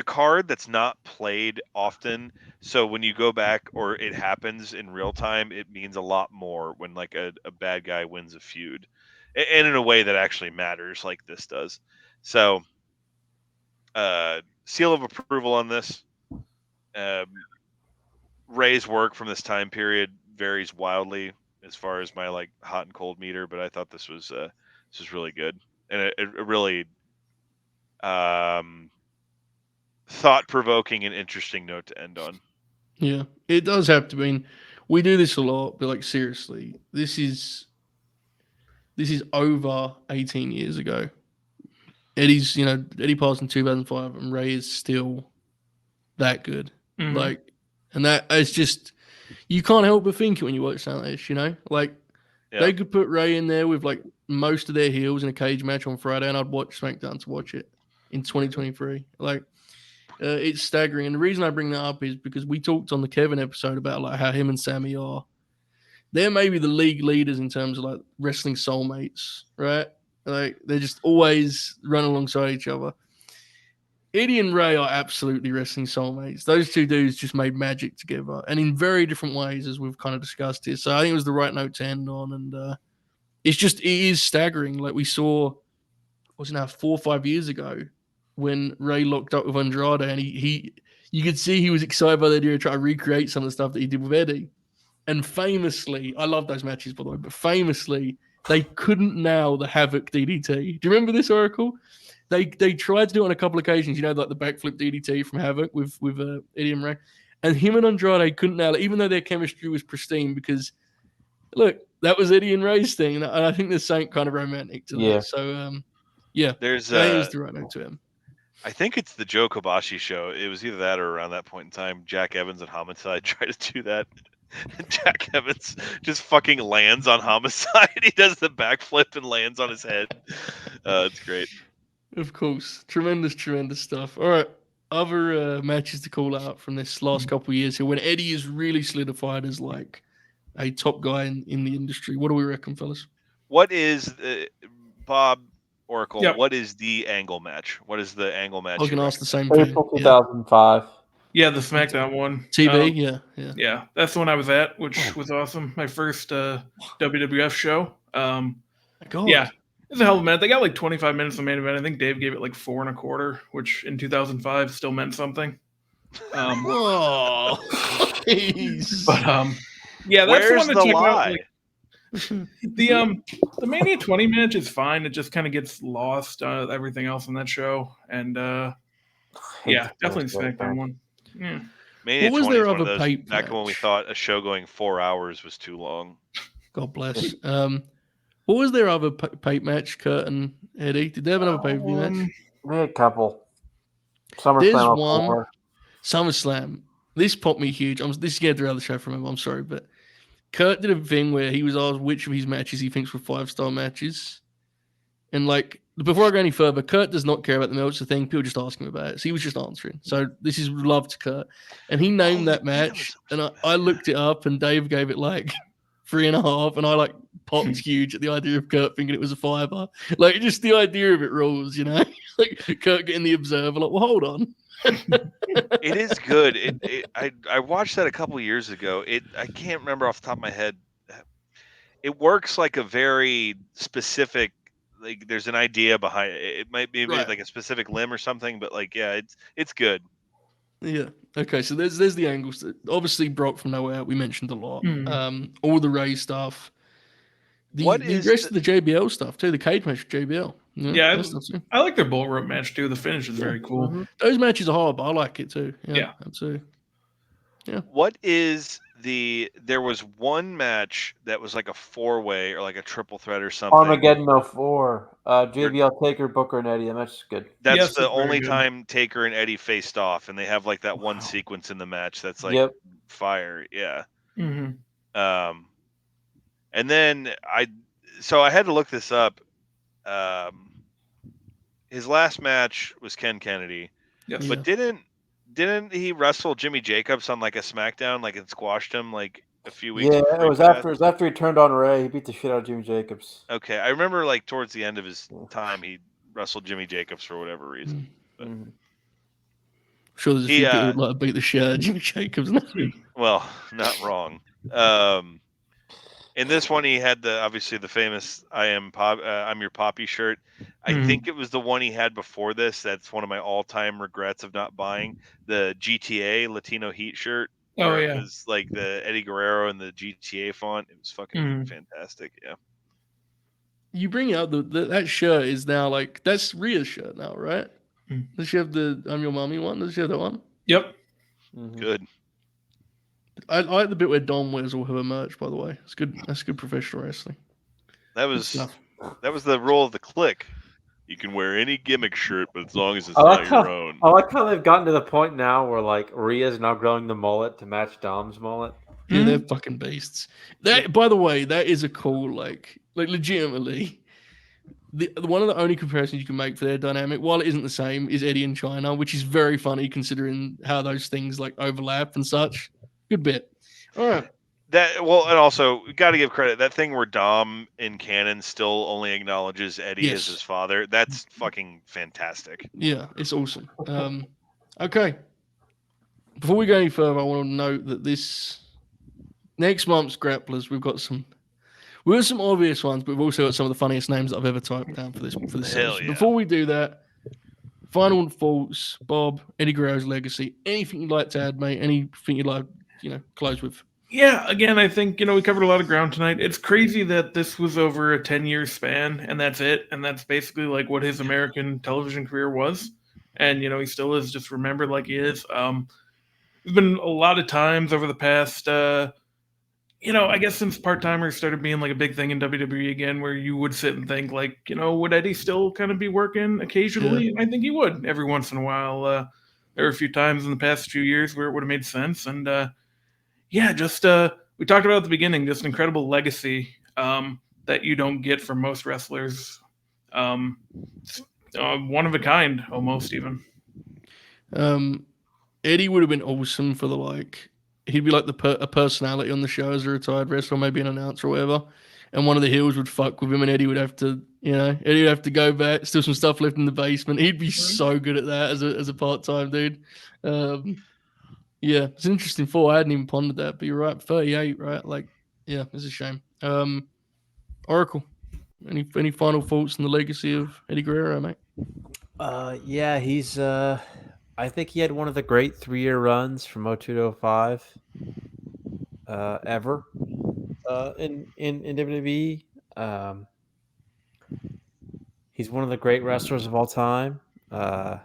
Speaker 3: card that's not played often. So when you go back or it happens in real time, it means a lot more when a bad guy wins a feud, and in a way that actually matters, like this does. So seal of approval on this. Ray's work from this time period varies wildly as far as my hot and cold meter, but I thought this was really good, and a really thought-provoking and interesting note to end on.
Speaker 1: Yeah, it does have to be. We do this a lot, but seriously, this is this is over 18 years ago. Eddie passed in 2005, and Ray is still that good.
Speaker 2: Mhm.
Speaker 1: Like, and that it's just you can't help but think it when you watch something like this. Like
Speaker 3: Yeah.
Speaker 1: they could put Ray in there with like most of their heels in a cage match on Friday, and I'd watch SmackDown to watch it in 2023. Like, it's staggering. And the reason I bring that up is because we talked on the Kevin episode about like how him and Sammy are. They're maybe the league leaders in terms of like wrestling soulmates, right? Like they're just always running alongside each other. Eddie and Ray are absolutely wrestling soulmates. Those two dudes just made magic together, and in very different ways, as we've kind of discussed here. So I think it was the right note to end on, and it is staggering. Like we saw, was it now 4 or 5 years ago when Ray locked up with Andrade, and you could see he was excited by the idea of trying to recreate some of the stuff that he did with Eddie. And famously, I love those matches by the way, but famously, they couldn't nail the Havoc DDT. Do you remember this, Oracle? They tried to do it on a couple of occasions, like the backflip DDT from Havoc with Eddie and Ray, and him and Andrade couldn't nail it, even though their chemistry was pristine. Because look, that was Eddie and Ray's thing, and I think there's something kind of romantic to that. So yeah,
Speaker 3: There's
Speaker 1: I think it was the right note to him.
Speaker 3: I think it's the Joe Kobashi show. It was either that or around that point in time, Jack Evans and Homicide tried to do that. And Jack Evans just fucking lands on Homicide. He does the backflip and lands on his head. It's great.
Speaker 1: Of course. Tremendous stuff. All right. Other matches to call out from this last couple of years here when Eddie is really solidified as like a top guy in the industry. What do we reckon, fellas?
Speaker 3: What is Bob Oracle?
Speaker 2: Yep.
Speaker 3: What is the angle match? What is the angle match?
Speaker 1: I was going to ask the same thing.
Speaker 4: April 2005.
Speaker 2: Yeah, the SmackDown one.
Speaker 1: TV, yeah.
Speaker 2: Yeah, that's the one I was at, which was awesome. My first WWF show.
Speaker 1: God.
Speaker 2: Yeah, it's a hell of a match. They got like 25 minutes of main event. I think Dave gave it like 4 1/4, which in 2005 still meant something.
Speaker 1: Whoa. Jeez.
Speaker 2: But yeah, that's
Speaker 3: Where's
Speaker 2: the
Speaker 3: the
Speaker 2: one to check out.
Speaker 3: lie?
Speaker 2: Like, the Mania 20 match is fine. It just kind of gets lost everything else in that show. And yeah, definitely the SmackDown one. Yeah.
Speaker 3: Mania
Speaker 1: What was
Speaker 3: 20
Speaker 1: their
Speaker 3: is one of
Speaker 1: other
Speaker 3: those
Speaker 1: pipe
Speaker 3: back when we
Speaker 1: match?
Speaker 3: thought a show going 4 hours was too long.
Speaker 1: God bless. What was their other pape match, Kurt and Eddie? Did they have another pay-per-view match?
Speaker 4: We had a couple. SummerSlam.
Speaker 1: There's
Speaker 4: 04.
Speaker 1: one. SummerSlam. This popped me huge. This is getting throughout the show from him. I'm sorry, but Kurt did a thing where he was asked which of his matches he thinks were 5-star matches. And like, before I go any further, Kurt does not care about the Meltzer thing. People just ask him about it. So he was just answering. So this is love to Kurt. And he named that match. And I looked it up and Dave gave it like 3.5. And I like popped huge at the idea of Kurt thinking it was a 5-er. Like just the idea of it rules, like Kurt getting the Observer. Like, well, hold on.
Speaker 3: It is good. I watched that a couple years ago. I can't remember off the top of my head. It works like a very specific, like there's an idea behind it. It might be
Speaker 1: Right.
Speaker 3: like a specific limb or something, but like yeah, it's good.
Speaker 1: Yeah. Okay. So there's the angles. Obviously, Brock from Nowhere. We mentioned a lot.
Speaker 2: Mhm.
Speaker 1: All the Ray stuff.
Speaker 3: What
Speaker 1: The
Speaker 3: is
Speaker 1: rest of the JBL stuff too. The cage match with JBL.
Speaker 2: Yeah,
Speaker 1: that stuff too.
Speaker 2: I like their bull rope match too. The finish is very cool.
Speaker 4: Mm-hmm.
Speaker 1: Those matches are hard, but I like it too.
Speaker 2: Yeah.
Speaker 1: Absolutely.
Speaker 3: What is there was one match that was like a 4-way or like a triple threat or something.
Speaker 4: Armageddon 04. JBL, Taker, Booker, and Eddie. That match is good.
Speaker 3: That's
Speaker 2: Yes,
Speaker 3: the
Speaker 2: it's very
Speaker 3: only
Speaker 2: good.
Speaker 3: time Taker and Eddie faced off, and they have like that one sequence in the match that's like
Speaker 4: Yep.
Speaker 3: fire. Yeah.
Speaker 2: Mhm.
Speaker 3: And then I had to look this up. His last match was Ken Kennedy,
Speaker 2: Yes.
Speaker 3: but didn't he wrestle Jimmy Jacobs on like a SmackDown, like it squashed him like a few weeks?
Speaker 4: Yeah,
Speaker 3: before
Speaker 4: it
Speaker 3: he
Speaker 4: was
Speaker 3: passed?
Speaker 4: after he turned on Ray. He beat the shit out of Jimmy Jacobs.
Speaker 3: Okay, I remember like towards the end of his time, he wrestled Jimmy Jacobs for whatever reason.
Speaker 4: Mhm.
Speaker 1: I'm sure there's a few people who'd like to beat the shit out of Jimmy Jacobs.
Speaker 3: Well, not wrong. In this one, he had obviously the famous I'm your Poppy" shirt. I
Speaker 2: Mhm.
Speaker 3: think it was the one he had before this. That's one of my all-time regrets of not buying the GTA Latino Heat shirt.
Speaker 2: Oh,
Speaker 3: where
Speaker 2: yeah.
Speaker 3: It was like the Eddie Guerrero and the GTA font. It was fucking
Speaker 2: Mhm.
Speaker 3: fantastic. Yeah.
Speaker 1: You bring out that shirt is now like that's Rhea's shirt now, right?
Speaker 2: Mhm.
Speaker 1: Does she have the I'm Your Mommy one? Does she have that one?
Speaker 2: Yep.
Speaker 4: Mhm.
Speaker 3: Good.
Speaker 1: I like the bit where Dom wears all her merch. By the way, it's good. That's good professional wrestling.
Speaker 3: That
Speaker 1: Good
Speaker 3: was
Speaker 1: stuff.
Speaker 3: That was the rule of the clique. You can wear any gimmick shirt, but as long as it's
Speaker 4: I
Speaker 3: not
Speaker 4: like
Speaker 3: your
Speaker 4: how
Speaker 3: own.
Speaker 4: I like how they've gotten to the point now where like Rhea's now growing the mullet to match Dom's mullet.
Speaker 1: Yeah, they're
Speaker 2: Mhm.
Speaker 1: fucking beasts. That, by the way, that is a cool, like legitimately. One of the only comparisons you can make for their dynamic, while it isn't the same, is Eddie and China, which is very funny considering how those things like overlap and such. Good bit. All right.
Speaker 3: And also got to give credit. That thing where Dom in canon still only acknowledges Eddie as
Speaker 1: Yes.
Speaker 3: his father. That's fucking fantastic.
Speaker 1: Yeah, it's awesome. Okay. Before we go any further, I want to note that this next month's grapplers, we've got some obvious ones, but we've also got some of the funniest names that I've ever typed down for this
Speaker 3: Hell
Speaker 1: series.
Speaker 3: yeah.
Speaker 1: Before we do that, final thoughts, Bob, Eddie Guerrero's legacy. Anything you'd like to add, mate? Anything you'd like, close with?
Speaker 2: Yeah, again, I think, we covered a lot of ground tonight. It's crazy that this was over a 10-year span, and that's it. And that's basically like what his American television career was. And, he still is just remembered like he is. There's been a lot of times over the past, I guess since part-timers started being like a big thing in WWE again, where you would sit and think like, would Eddie still kind of be working occasionally?
Speaker 1: Yeah.
Speaker 2: And I think he would every once in a while. There were a few times in the past few years where it would have made sense. And, yeah, just we talked about at the beginning, just an incredible legacy that you don't get from most wrestlers. One of a kind, almost even.
Speaker 1: Eddie would have been awesome for the like. He'd be like a personality on the show as a retired wrestler, maybe an announcer or whatever. And one of the heels would fuck with him, and Eddie would have to, Eddie would have to go back, still some stuff left in the basement. He'd be so good at that as a part time dude. Yeah, it's an interesting thought. I hadn't even pondered that, but you're right. 38, right? Like, yeah, it's a shame. Oracle, any final thoughts on the legacy of Eddie Guerrero, mate?
Speaker 4: Yeah, he's I think he had one of the great 3-year runs from 02 to 05 ever in WWE. He's one of the great wrestlers of all time. And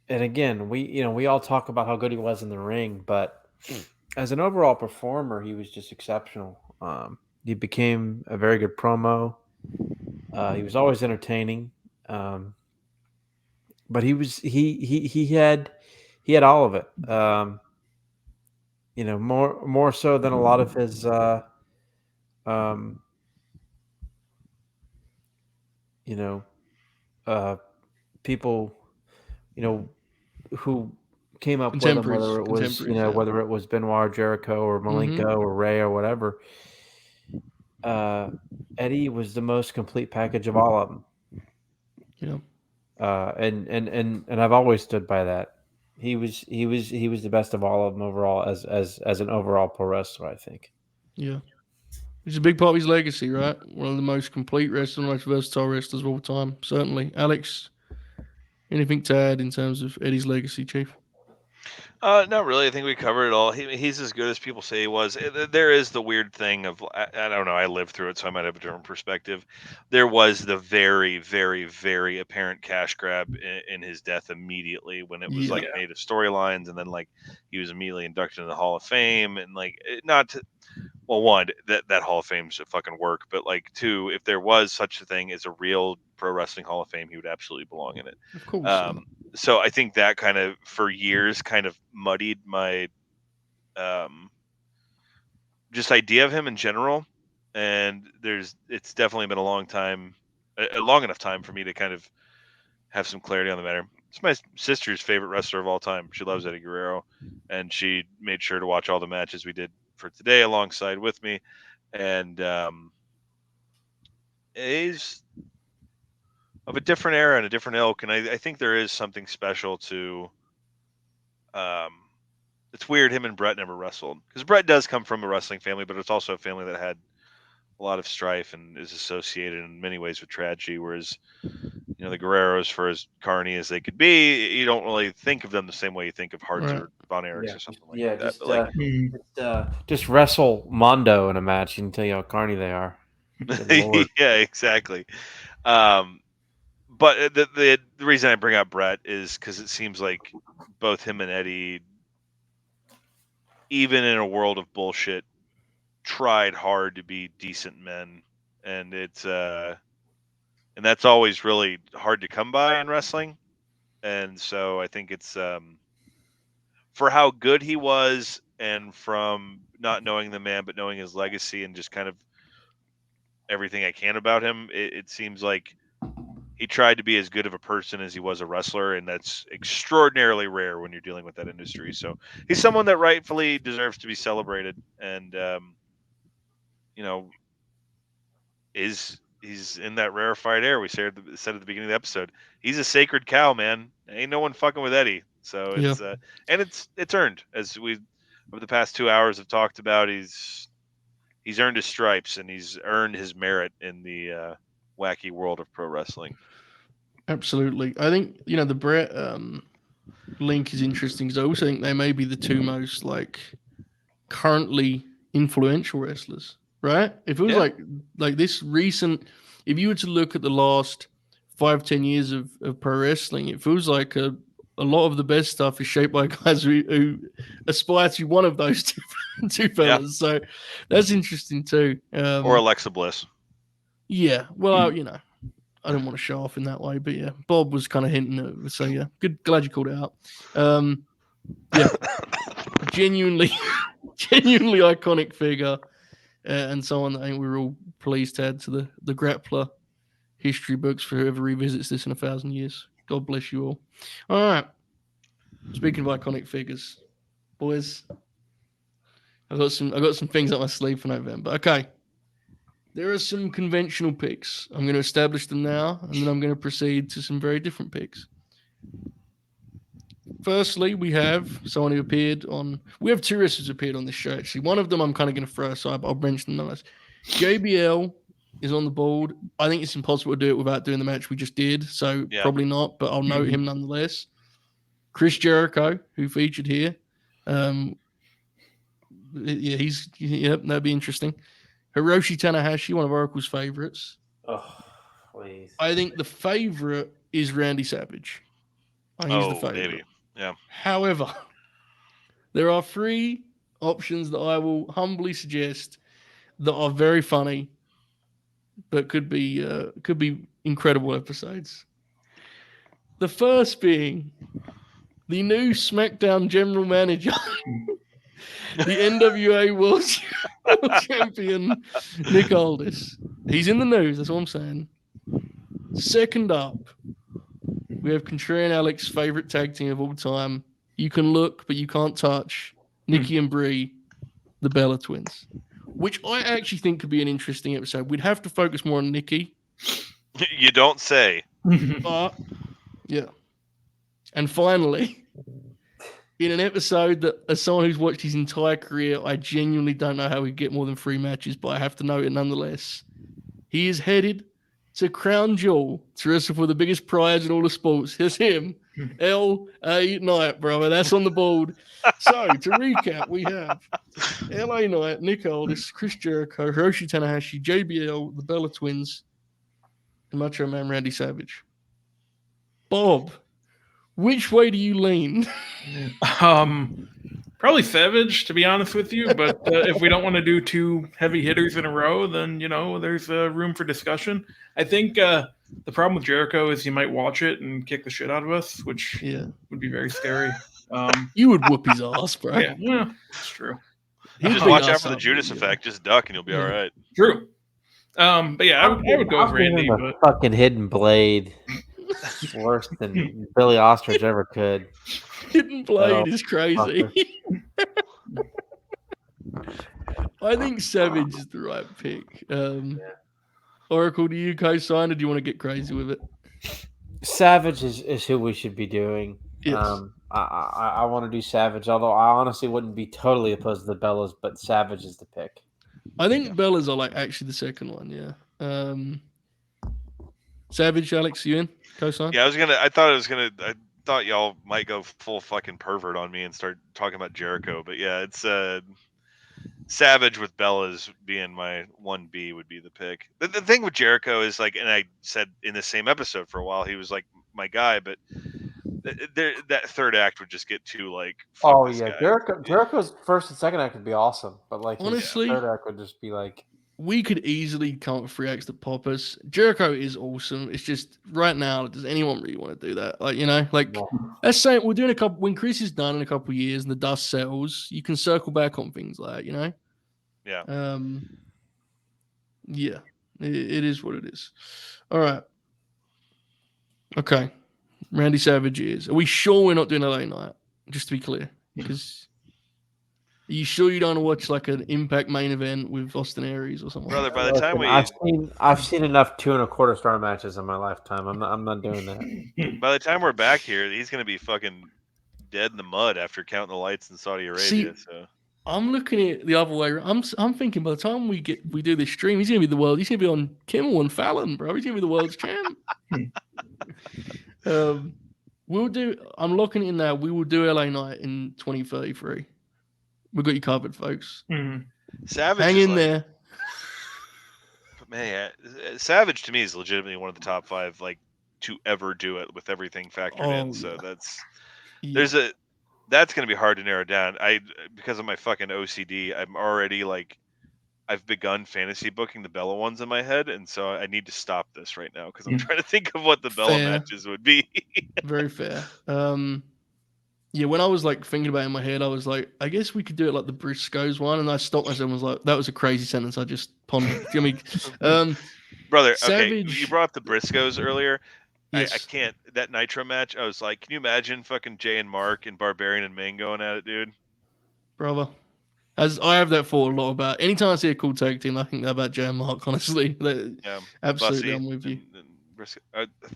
Speaker 4: again, we all talk about how good he was in the ring, but as an overall performer, he was just exceptional. He became a very good promo. He was always entertaining. But he had all of it. More so than a lot of his people, who came up with him, whether it was
Speaker 1: Yeah.
Speaker 4: whether it was Benoit, Jericho, or Malenko, or Ray, or whatever. Eddie was the most complete package of all of them.
Speaker 1: Yeah.
Speaker 4: And I've always stood by that. He was the best of all of them overall as an overall pro wrestler, I think.
Speaker 1: Yeah. He's a big part of his legacy, right? One of the most complete wrestlers, most versatile wrestlers of all time. Certainly. Alex, anything to add in terms of Eddie's legacy, Chief?
Speaker 3: Not really. I think we covered it all. He's as good as people say he was. There is the weird thing of I don't know. I lived through it, so I might have a different perspective. There was the very, very, very apparent cash grab in his death immediately when it was
Speaker 1: Yeah.
Speaker 3: like made of storylines, and then like he was immediately inducted into the Hall of Fame, and like not to. Well, one, that Hall of Fame should fucking work, but like two, if there was such a thing as a real pro wrestling Hall of Fame, he would absolutely belong in it.
Speaker 1: Of course.
Speaker 3: So I think that kind of for years kind of muddied my just idea of him in general. And it's definitely been a long enough time for me to kind of have some clarity on the matter. It's my sister's favorite wrestler of all time. She loves Eddie Guerrero, and she made sure to watch all the matches we did for today alongside with me. And he's of a different era and a different ilk, and I think there is something special to. It's weird him and Brett never wrestled, because Brett does come from a wrestling family, but it's also a family that had a lot of strife and is associated in many ways with tragedy. Whereas, the Guerreros, for as carny as they could be, you don't really think of them the same way you think of Harts
Speaker 1: Right.
Speaker 3: or Von Erichs or something like that.
Speaker 4: Just,
Speaker 3: But like,
Speaker 4: just wrestle Mondo in a match and tell you how carny they are. Good Lord.
Speaker 3: yeah, exactly. But the reason I bring up Brett is because it seems like both him and Eddie, even in a world of bullshit, tried hard to be decent men and it's and that's always really hard to come by in wrestling. And so I think it's for how good he was, and from not knowing the man but knowing his legacy and just kind of everything I can about him, it seems like he tried to be as good of a person as he was a wrestler, and that's extraordinarily rare when you're dealing with that industry. So he's someone that rightfully deserves to be celebrated, and you know, he's in that rarefied air we said at the beginning of the episode. He's a sacred cow, man. Ain't no one fucking with Eddie. So
Speaker 1: Yeah.
Speaker 3: it's and it's earned, as we over the past 2 hours have talked about. He's earned his stripes, and he's earned his merit in the wacky world of pro wrestling.
Speaker 1: Absolutely. I think, the Brett link is interesting because I also think they may be the two most currently influential wrestlers, right? If it was
Speaker 3: Yeah.
Speaker 1: like this recent, if you were to look at the last 5-10 years of pro wrestling, it feels like a lot of the best stuff is shaped by guys who aspire to one of those two fellas. So that's interesting too.
Speaker 3: Or Alexa Bliss.
Speaker 1: Yeah. Well, I didn't want to show off in that way, but yeah, Bob was kind of hinting at it. So yeah, glad you called it out. Yeah, genuinely iconic figure, and someone that I think we're all pleased to add to the Grappler history books for whoever revisits this in 1,000 years. God bless you all. All right. Speaking of iconic figures, boys, I got some things up my sleeve for November. Okay. There are some conventional picks. I'm going to establish them now, and then I'm going to proceed to some very different picks. Firstly, we have someone who appeared on. We have two wrestlers who appeared on this show, actually. One of them I'm kind of going to throw aside, but I'll mention them nonetheless. JBL is on the board. I think it's impossible to do it without doing the match we just did, so probably not, but I'll note him nonetheless. Chris Jericho, who featured here. That'd be interesting. Hiroshi Tanahashi, one of Oracle's favorites.
Speaker 4: Oh, please.
Speaker 1: I think the favorite is Randy Savage. I think he's the favorite.
Speaker 3: Baby. Yeah.
Speaker 1: However, there are three options that I will humbly suggest that are very funny, but could be incredible episodes. The first being the new SmackDown general manager, the NWA World Champion Nick Aldis. He's in the news. That's what I'm saying. Second up, we have Contreras and Alex's favorite tag team of all time. You can look, but you can't touch. Nikki and Brie, the Bella Twins, which I actually think could be an interesting episode. We'd have to focus more on Nikki.
Speaker 3: You don't say.
Speaker 1: But yeah. And finally, in an episode that, as someone who's watched his entire career, I genuinely don't know how he'd get more than 3 matches, but I have to note it nonetheless. He is headed to Crown Jewel to wrestle for the biggest prize in all the sports. It's him, L.A. Knight, brother. That's on the board. So, to recap, we have L.A. Knight, Nick Aldis, Chris Jericho, Hiroshi Tanahashi, JBL, the Bella Twins, and Macho Man Randy Savage. Bob, which way do you lean?
Speaker 2: Probably Savage, to be honest with you. But if we don't want to do 2 heavy hitters in a row, then there's room for discussion. I think the problem with Jericho is he might watch it and kick the shit out of us, which would be very scary.
Speaker 1: You would whoop his ass, bro.
Speaker 2: Yeah, it's true.
Speaker 3: Just watch out for the Judas effect. Just duck, and you'll be all right.
Speaker 2: True. But yeah, I would go with Randy. But
Speaker 4: fucking hidden blade. Worse than Billy Ostrich ever could.
Speaker 1: Hidden blade is crazy. I think Savage is the right pick. Oracle, do you co-sign, or do you want to get crazy with it?
Speaker 4: Savage is who we should be doing.
Speaker 1: Yes.
Speaker 4: I want to do Savage, although I honestly wouldn't be totally opposed to the Bellas, but Savage is the pick.
Speaker 1: I think Bellas are actually the second one, yeah. Savage, Alex, you in? Co-sign?
Speaker 3: Yeah, I thought y'all might go full fucking pervert on me and start talking about Jericho, but yeah, it's Savage with Bellas being my 1B would be the pick. The thing with Jericho is and I said in the same episode for a while, he was my guy, but that third act would just get too
Speaker 4: Jericho's first and second act would be awesome, but
Speaker 1: honestly,
Speaker 4: his third act would just be
Speaker 1: we could easily come up with 3 acts that pop us. Jericho is awesome. It's just right now, does anyone really want to do that? Like, let's say we're doing a couple. When Chris is done in a couple of years and the dust settles, you can circle back on things like that.
Speaker 3: Yeah.
Speaker 1: Yeah, it is what it is. All right. Okay. Randy Savage is. Are we sure we're not doing LA Night? Just to be clear, because are you sure you don't want to watch like an Impact main event with Austin Aries or something?
Speaker 3: Brother, by the time
Speaker 4: I've seen enough 2.25-star matches in my lifetime. I'm not doing that.
Speaker 3: by the time we're back here, he's gonna be fucking dead in the mud after counting the lights in Saudi Arabia. So
Speaker 1: I'm looking at the other way. I'm thinking by the time we do this stream, he's gonna be the world. He's gonna be on Kimmel and Fallon, bro. He's gonna be the world's champ. We'll do. I'm locking it in now. We will do LA Night in 2033. We got you covered, folks.
Speaker 2: Mm-hmm.
Speaker 3: Savage,
Speaker 1: hang in there.
Speaker 3: Man, Savage to me is legitimately one of the top 5 like to ever do it with everything factored in. So that's that's going to be hard to narrow down. Because of my fucking OCD, I'm already like I've begun fantasy booking the Bella ones in my head, and so I need to stop this right now because I'm trying to think of what the Bella matches would be.
Speaker 1: Very fair. Yeah, when I was like thinking about it in my head, I was like, I guess we could do it like the Briscoes one, and I stopped myself and was like, that was a crazy sentence I just pondered.
Speaker 3: Brother,
Speaker 1: Savage,
Speaker 3: okay, you brought up the Briscoes earlier.
Speaker 1: Yes.
Speaker 3: I can't. That Nitro match, I was like, can you imagine fucking Jay and Mark and Barbarian and Mane going at it, dude?
Speaker 1: Brother. As I have that thought a lot about. Anytime I see a cool tag team, I think about Jay and Mark, honestly.
Speaker 3: Yeah,
Speaker 1: absolutely,
Speaker 3: Bussy
Speaker 1: I'm with you.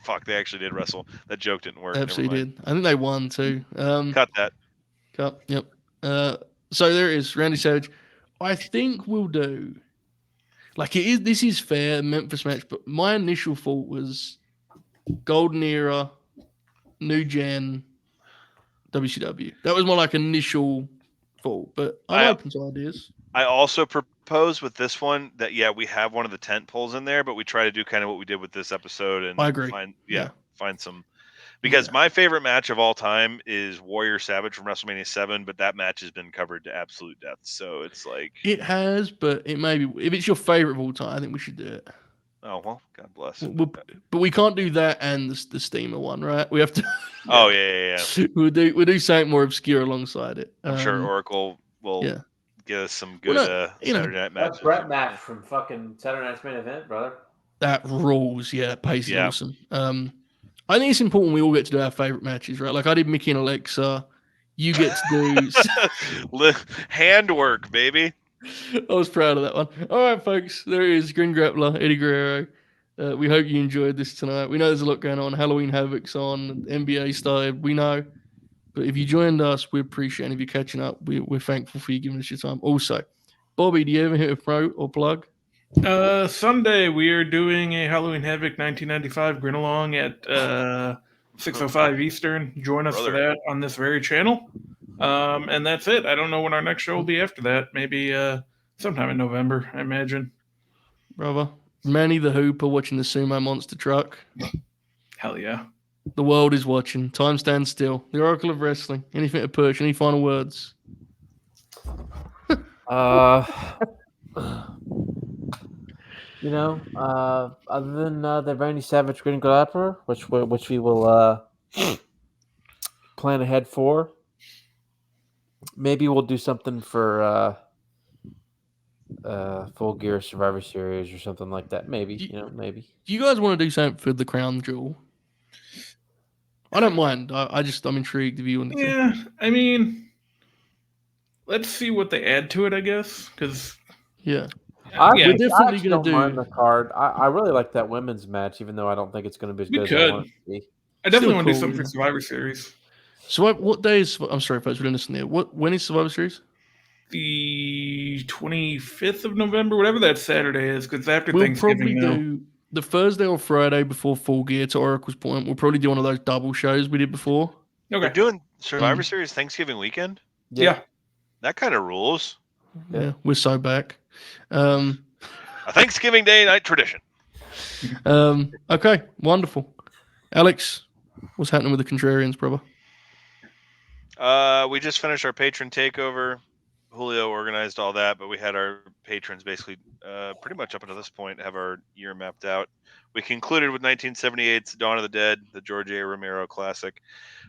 Speaker 3: Fuck, they actually did wrestle. That joke didn't work.
Speaker 1: Absolutely did. I think they won too.
Speaker 3: Cut that.
Speaker 1: Cut. Yep. So there it is, Randy Savage. I think we'll do. Like it is. This is fair, Memphis match, but my initial thought was Golden Era, New Gen, WCW. That was my like initial thought, but I'm open to ideas.
Speaker 3: I also propose with this one that we have one of the tent poles in there, but we try to do kind of what we did with this episode and
Speaker 1: I agree.
Speaker 3: Find some. Because my favorite match of all time is Warrior Savage from WrestleMania 7, but that match has been covered to absolute death. So it's like
Speaker 1: it has, but it may be if it's your favorite of all time, I think we should do it.
Speaker 3: Oh well, God bless.
Speaker 1: But we can't do that and the Steamer one, right? We have to.
Speaker 3: Oh yeah.
Speaker 1: We'll do something more obscure alongside it.
Speaker 3: I'm sure Oracle will get us some good Saturday night matches.
Speaker 4: That Brett match from fucking Saturday Night's Main Event, brother.
Speaker 1: That rules, yeah. Pace is awesome. I think it's important we all get to do our favorite matches, right? Like I did Mickey and Alexa. You get to
Speaker 3: do handwork, baby.
Speaker 1: I was proud of that one. All right, folks. There is Grin Grappler, Eddie Guerrero. We hope you enjoyed this tonight. We know there's a lot going on. Halloween Havoc's on. NBA started. We know. But if you joined us, we appreciate it. If you're catching up, we're thankful for you giving us your time. Also, Bobby, do you ever hit a pro or plug?
Speaker 2: Sunday, we are doing a Halloween Havoc 1995 Grin Along at 6:05 Eastern. Join us for that on this very channel. And that's it. I don't know when our next show will be after that. Maybe sometime in November, I imagine.
Speaker 1: Brother, Manny the Hooper watching the Sumo Monster Truck.
Speaker 2: Hell yeah.
Speaker 1: The world is watching. Time stands still. The Oracle of Wrestling. Anything to push? Any final words?
Speaker 4: Other than the Randy Savage Grin Grappler, which we will plan ahead for. Maybe we'll do something for Full Gear Survivor Series or something like that. Maybe, maybe.
Speaker 1: Do you guys want to do something for the Crown Jewel? I don't mind. I'm intrigued if you want to.
Speaker 2: Yeah, I mean, let's see what they add to it, I guess. Because
Speaker 1: we're
Speaker 4: definitely going to do the card. I really like that women's match, even though I don't think it's going to be as good as I want it to be.
Speaker 2: I definitely want to do something for Survivor Series.
Speaker 1: So what day is? I'm sorry, folks, we didn't listen there. When is Survivor Series?
Speaker 2: The 25th of November, whatever that Saturday is, because after
Speaker 1: we'll
Speaker 2: Thanksgiving.
Speaker 1: We'll probably do the Thursday or Friday before Full Gear. To Oracle's point, we'll probably do one of those double shows we did before.
Speaker 2: Okay,
Speaker 3: we're doing Survivor Series Thanksgiving weekend.
Speaker 2: Yeah,
Speaker 3: that kind of rules.
Speaker 1: Yeah, we're so back.
Speaker 3: A Thanksgiving Day night tradition.
Speaker 1: Okay, wonderful. Alex, what's happening with the Contrarians, brother?
Speaker 3: We just finished our patron takeover. Julio organized all that, but we had our patrons basically pretty much up until this point have our year mapped out. We concluded with 1978's Dawn of the Dead, the George A. Romero classic.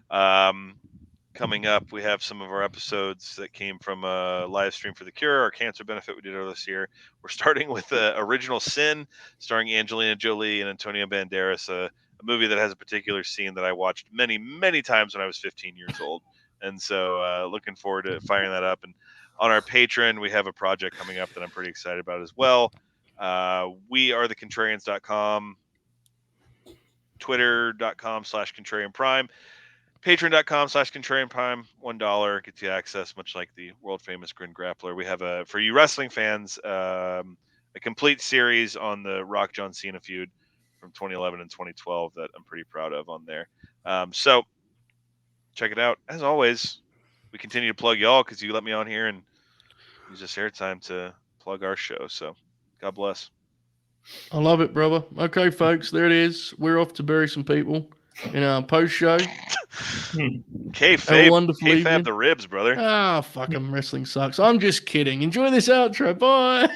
Speaker 3: Coming up, we have some of our episodes that came from a live stream for the Cure, our cancer benefit we did earlier this year. We're starting with Original Sin, starring Angelina Jolie and Antonio Banderas, a movie that has a particular scene that I watched many, many times when I was 15 years old. And so looking forward to firing that up. And on our Patreon, we have a project coming up that I'm pretty excited about as well. We are thecontrarians.com, twitter.com/contrarian prime. Patreon.com/Contrarian Prime, $1 gets you access, much like the world famous Grin Grappler. We have for you wrestling fans, a complete series on the Rock John Cena feud from 2011 and 2012 that I'm pretty proud of on there. So check it out. As always, we continue to plug y'all because you let me on here and use this airtime to plug our show. So God bless.
Speaker 1: I love it, brother. Okay, folks, there it is. We're off to bury some people in our post show.
Speaker 3: K-Fab the ribs, brother.
Speaker 1: Ah, fucking wrestling sucks. I'm just kidding. Enjoy this outro. Bye.